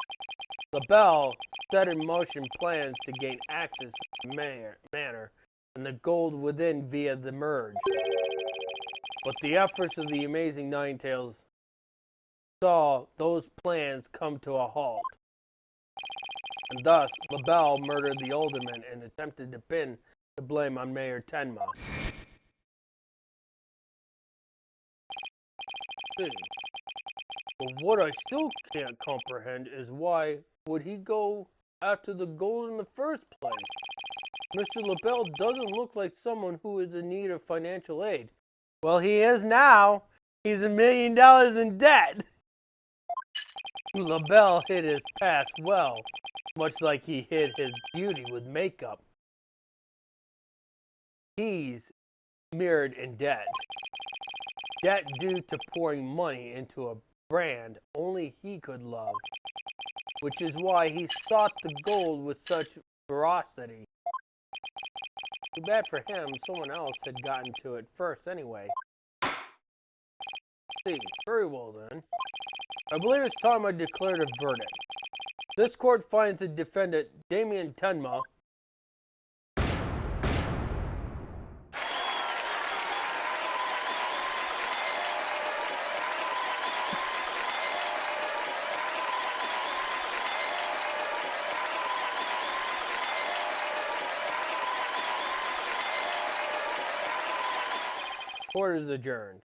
A: LaBelle set in motion plans to gain access to the manor and the gold within via the merge. But the efforts of the amazing Ninetails saw those plans come to a halt. And thus, LaBelle murdered the alderman and attempted to pin the blame on Mayor Tenma. But what I still can't comprehend is why would he go after the gold in the first place? Mr. LaBelle doesn't look like someone who is in need of financial aid. Well, he is now. He's $1 million in debt. LaBelle hid his past well, much like he hid his beauty with makeup. He's mirrored in debt. Debt due to pouring money into a brand only he could love, which is why he sought the gold with such ferocity. Too bad for him, someone else had gotten to it first anyway. See, very well then. I believe it's time I declared a verdict. This court finds the defendant, Damien Tenma, court is adjourned.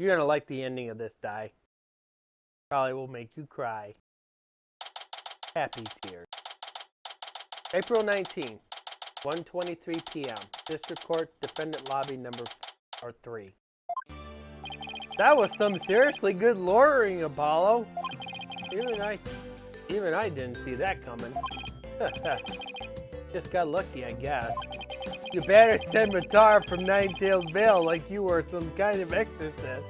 A: You're gonna like the ending of this, Die. Probably will make you cry. Happy tears. April 19th, 1:23 p.m. District Court, Defendant Lobby number 3. That was some seriously good lawyering, Apollo. Even I didn't see that coming. Just got lucky, I guess. You banished Tenmatar from Ninetails Vale like you were some kind of exorcist.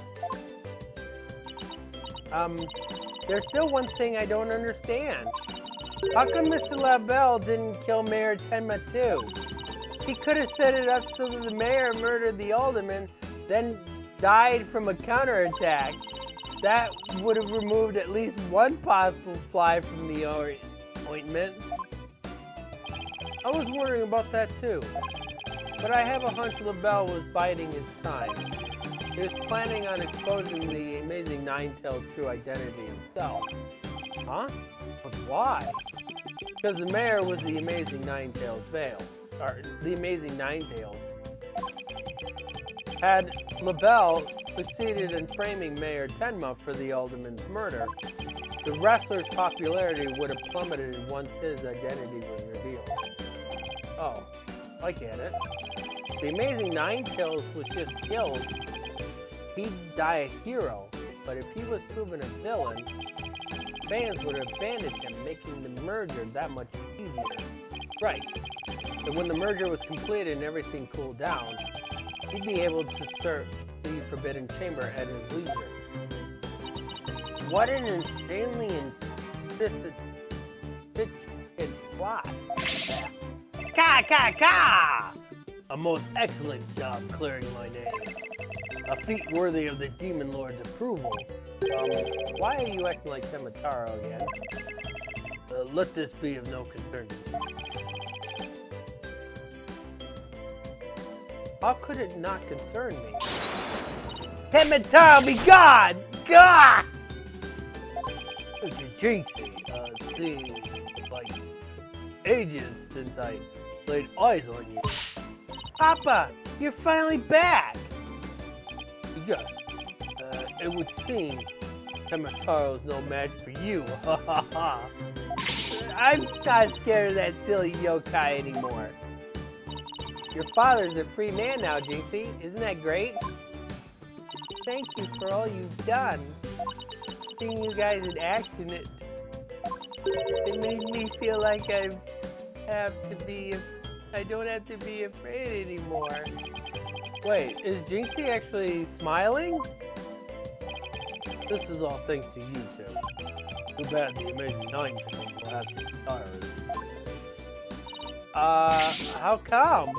A: There's still one thing I don't understand. How come Mr. LaBelle didn't kill Mayor Tenma too? He could have set it up so that the mayor murdered the alderman, then died from a counterattack. That would have removed at least one possible fly from the ointment. I was wondering about that too. But I have a hunch LaBelle was biding his time. He was planning on exposing the amazing Ninetail's true identity himself. Huh? But why? Because the mayor was the amazing Ninetales Vale. Or, the amazing Ninetales. Had LaBelle succeeded in framing Mayor Tenma for the alderman's murder, the wrestler's popularity would have plummeted once his identity was revealed. Oh, I get it. The amazing Ninetales was just killed. He'd die a hero, but if he was proven a villain, fans would have abandoned him, making the merger that much easier. Right. And when the merger was completed and everything cooled down, he'd be able to search the Forbidden Chamber at his leisure. What an insanely insistent plot.
B: Ka!
A: A most excellent job clearing my name. A feat worthy of the Demon Lord's approval. Why are you acting like Temataro again? Let this be of no concern to you. How could it not concern me?
B: Temataro, be gone! Gah!
A: Mr. Jinxie, seems like ages since I laid eyes on you.
B: Papa, you're finally back!
A: Yes, it would seem Temataro's no match for you. Ha ha ha.
B: I'm not scared of that silly yokai anymore.
A: Your father's a free man now, Jinxie. Isn't that great? Thank you for all you've done. Seeing you guys in action, it made me feel like I don't have to be afraid anymore. Wait, is Jinxie actually smiling? This is all thanks to you two. Too bad the amazing Ninetales will have to retire. How come?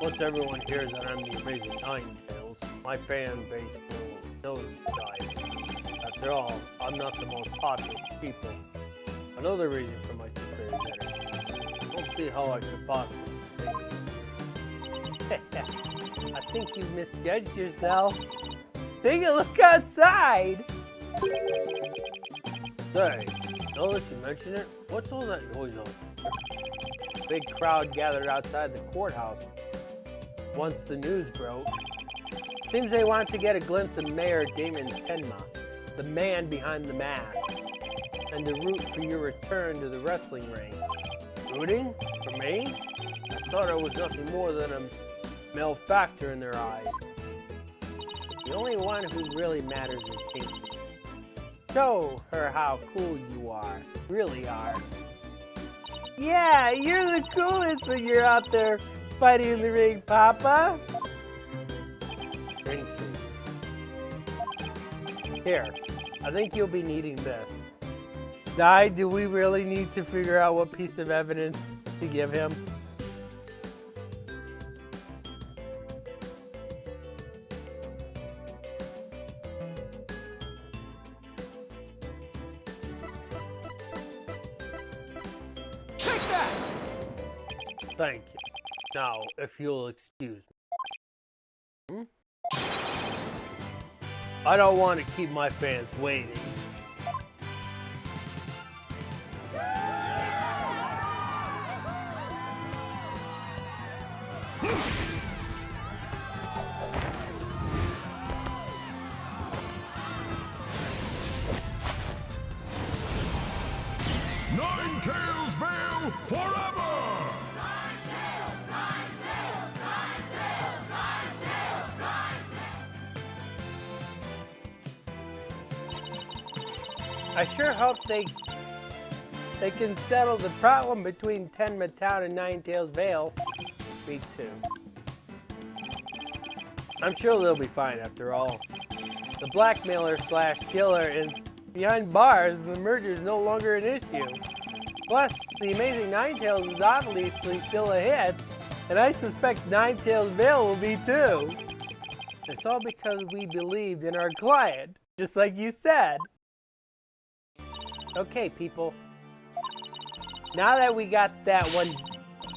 A: Once everyone hears that I'm the amazing Ninetales, my fan base will nosedive. After all, I'm not the most popular people. Another reason for my superior energy. I don't see how I could possibly. I think you misjudged yourself.
B: Take a look outside!
A: Say, now that you mention it, what's all that noise on? A big crowd gathered outside the courthouse once the news broke. Seems they want to get a glimpse of Mayor Damon Tenma, the man behind the mask, and to root for your return to the wrestling ring. Rooting? For me? I thought I was nothing more than a male factor in their eyes. The only one who really matters is Jinxie. Show her how cool you are, really are.
B: Yeah, you're the coolest when you're out there fighting in the ring, Papa.
A: Jinxie. Here, I think you'll be needing this.
B: Di, do we really need to figure out what piece of evidence to give him?
C: Take that!
A: Thank you. Now, if you'll excuse me. I don't want to keep my fans waiting.
E: Ninetales Vale forever!
A: I sure hope they can settle the problem between Tenma Town and Ninetales Vale. Me too. I'm sure they'll be fine after all. The blackmailer slash killer is behind bars and the merger is no longer an issue. Plus, the amazing Ninetales is obviously still a hit, and I suspect Ninetales Vale will be too. It's all because we believed in our client, just like you said. Okay, people. Now that we got that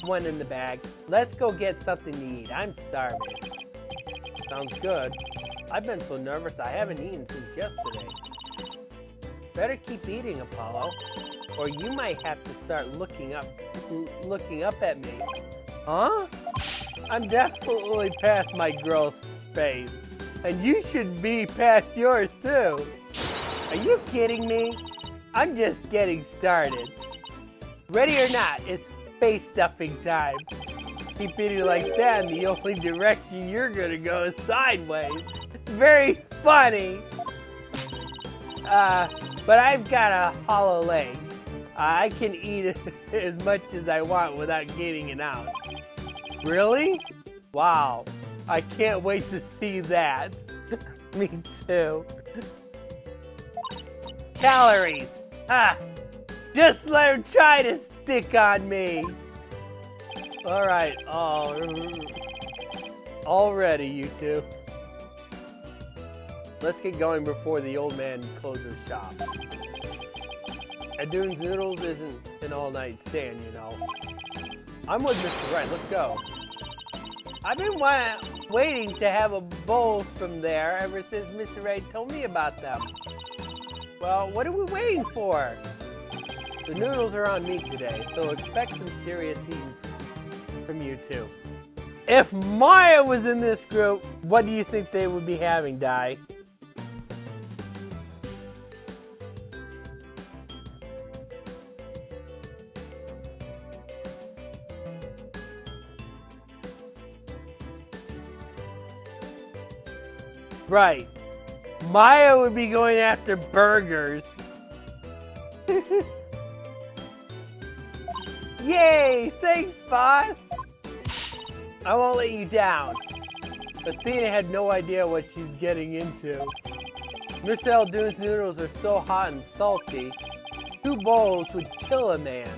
A: one in the bag, let's go get something to eat. I'm starving. Sounds good. I've been so nervous I haven't eaten since yesterday. Better keep eating, Apollo, or you might have to start looking up at me. Huh? I'm definitely past my growth phase, and you should be past yours too. Are you kidding me? I'm just getting started. Ready or not, it's face stuffing time. Keep eating like that, and the only direction you're gonna go is sideways. Very funny. But I've got a hollow leg. I can eat as much as I want without gaining an ounce. Really? Wow. I can't wait to see that. Me too. Calories. Just let him try to stick on me. Alright, already you two. Let's get going before the old man closes shop. Adoon's Noodles isn't an all-night stand, you know. I'm with Mr. Wright, let's go. I've been waiting to have a bowl from there ever since Mr. Wright told me about them. Well, what are we waiting for? The noodles are on me today, so expect some serious eating from you two. If Maya was in this group, what do you think they would be having, Di? Right. Maya would be going after burgers. Yay! Thanks, boss! I won't let you down. Athena had no idea what she's getting into. Miss Aldoon's noodles are so hot and salty, 2 bowls would kill a man.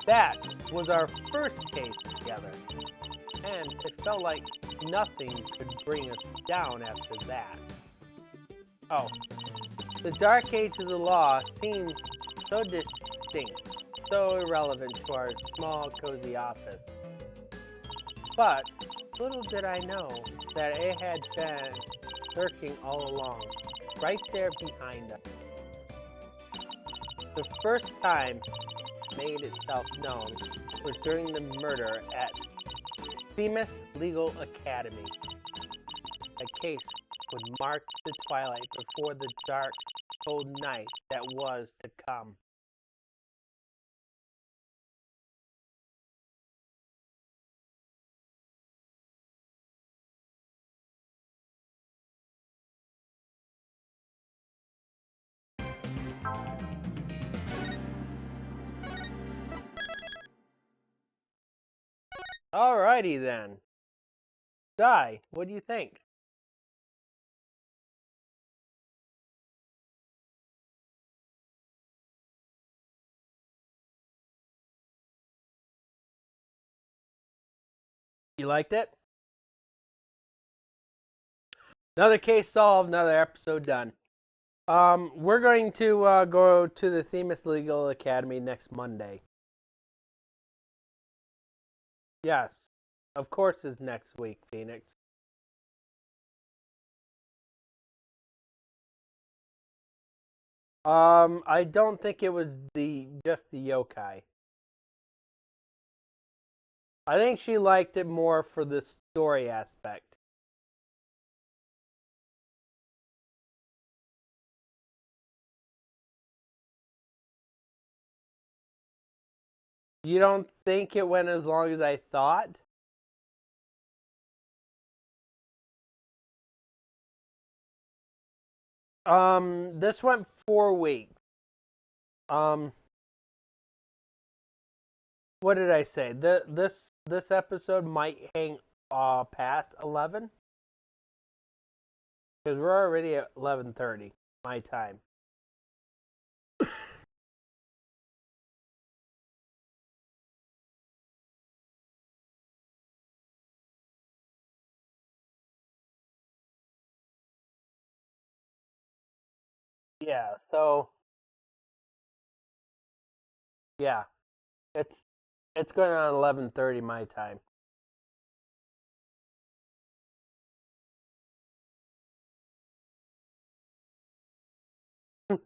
A: That was our first case together, and it felt like nothing could bring us down after that. Oh, the dark age of the law seems so distinct, so irrelevant to our small, cozy office. But little did I know that it had been lurking all along, right there behind us. The first time it made itself known was during the murder at Themis Legal Academy. A case would mark the twilight before the dark, cold night that was to come. Alrighty then. Di, what do you think? You liked it? Another case solved, another episode done. We're going to go to the Themis Legal Academy next Monday. Yes, of course it's next week, Phoenix. I don't think it was just the yokai. I think she liked it more for the story aspect. You don't think it went as long as I thought? This went 4 weeks. What did I say? This episode might hang past 11? Because we're already at 11:30 my time. Yeah, so yeah, it's going on 11:30 my time. All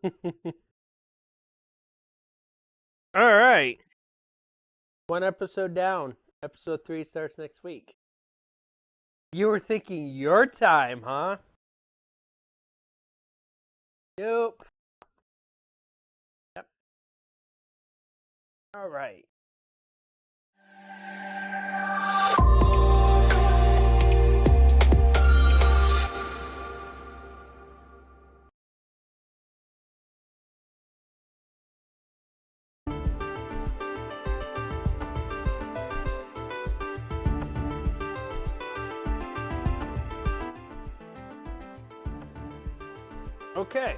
A: right. One episode down. Episode 3 starts next week. You were thinking your time, huh? Nope. Yep. All right. Okay.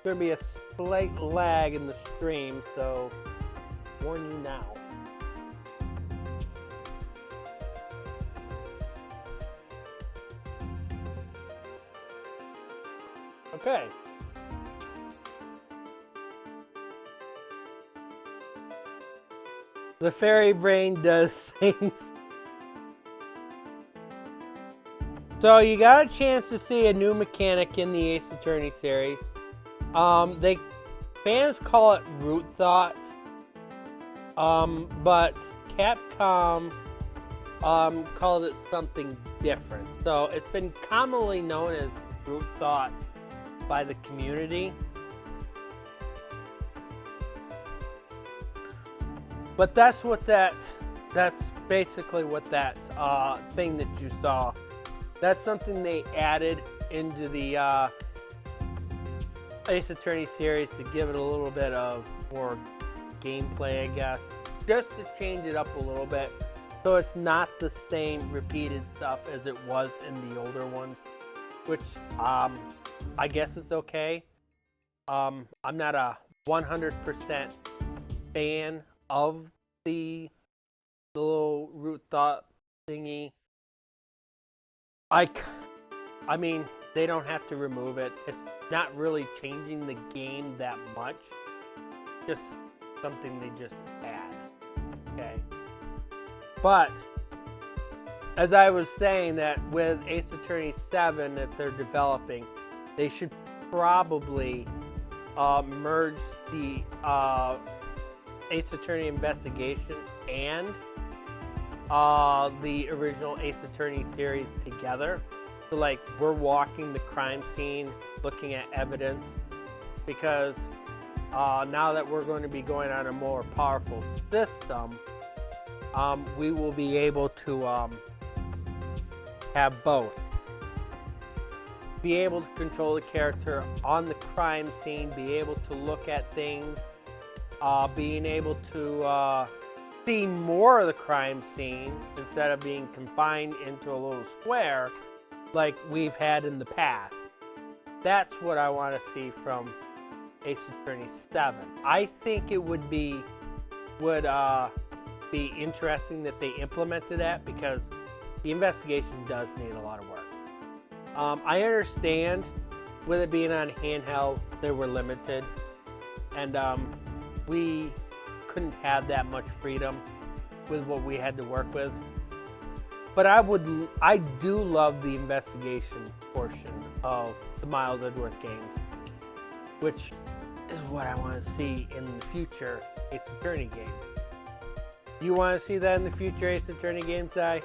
A: There's going to be a slight lag in the stream, so warn you now. Okay. The fairy brain does things. So you got a chance to see a new mechanic in the Ace Attorney series. Fans call it root thought, but Capcom calls it something different. So it's been commonly known as root thought by the community. But that's basically what that thing that you saw. That's something they added into the Ace Attorney series to give it a little bit of more gameplay, I guess. Just to change it up a little bit. So it's not the same repeated stuff as it was in the older ones. Which, I guess it's okay. I'm not a 100% fan of the little root thought thingy. I mean, they don't have to remove it. It's not really changing the game that much. Just something they just add. Okay. But as I was saying, that with Ace Attorney 7 that they're developing, they should probably merge the Ace Attorney Investigation and the original Ace Attorney series together. So like, we're walking the crime scene, looking at evidence, because now that we're going to be going on a more powerful system, we will be able to have both. Be able to control the character on the crime scene, be able to look at things, being able to see more of the crime scene instead of being confined into a little square like we've had in the past. That's what I want to see from Ace Attorney 7. I think it would be interesting that they implemented that, because the investigation does need a lot of work. I understand with it being on handheld, they were limited, and we couldn't have that much freedom with what we had to work with. But I do love the investigation portion of the Miles Edgeworth games, which is what I want to see in the future Ace Attorney game. You want to see that in the future Ace Attorney games, I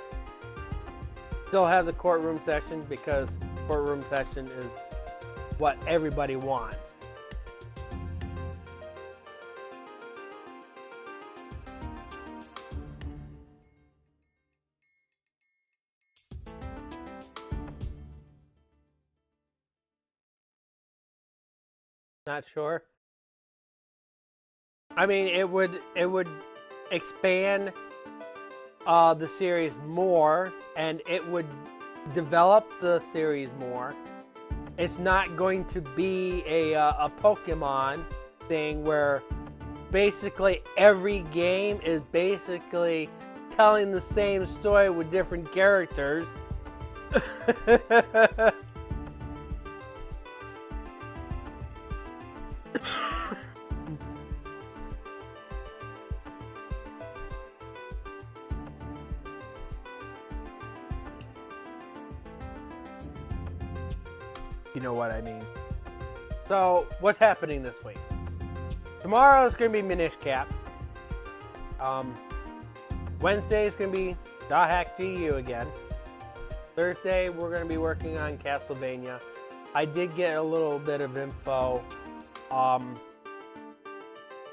A: still have the courtroom session, because courtroom session is what everybody wants. Not sure. I mean, it would expand the series more, and it would develop the series more. It's not going to be a Pokemon thing where basically every game is basically telling the same story with different characters. You know what I mean. So, what's happening this week? Tomorrow is going to be Minish Cap. Wednesday is going to be Dot Hack GU again. Thursday, we're going to be working on Castlevania. I did get a little bit of info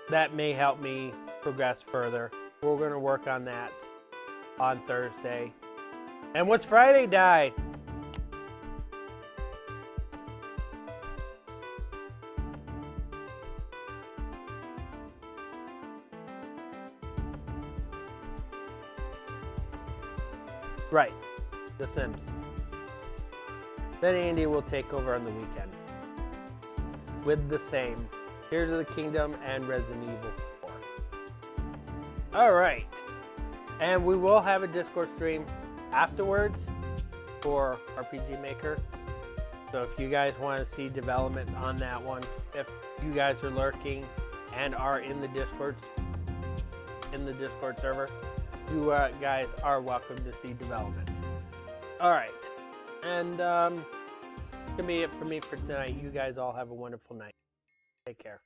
A: that may help me progress further. We're going to work on that on Thursday. And what's Friday, Die? Right, The Sims. Then Andy will take over on the weekend with the same Tears of the Kingdom and Resident Evil 4. Alright, and we will have a Discord stream afterwards for RPG Maker. So if you guys want to see development on that one, if you guys are lurking and are in the Discord server, you guys are welcome to see development. Alright, and that's going to be it for me for tonight. You guys all have a wonderful night. Take care.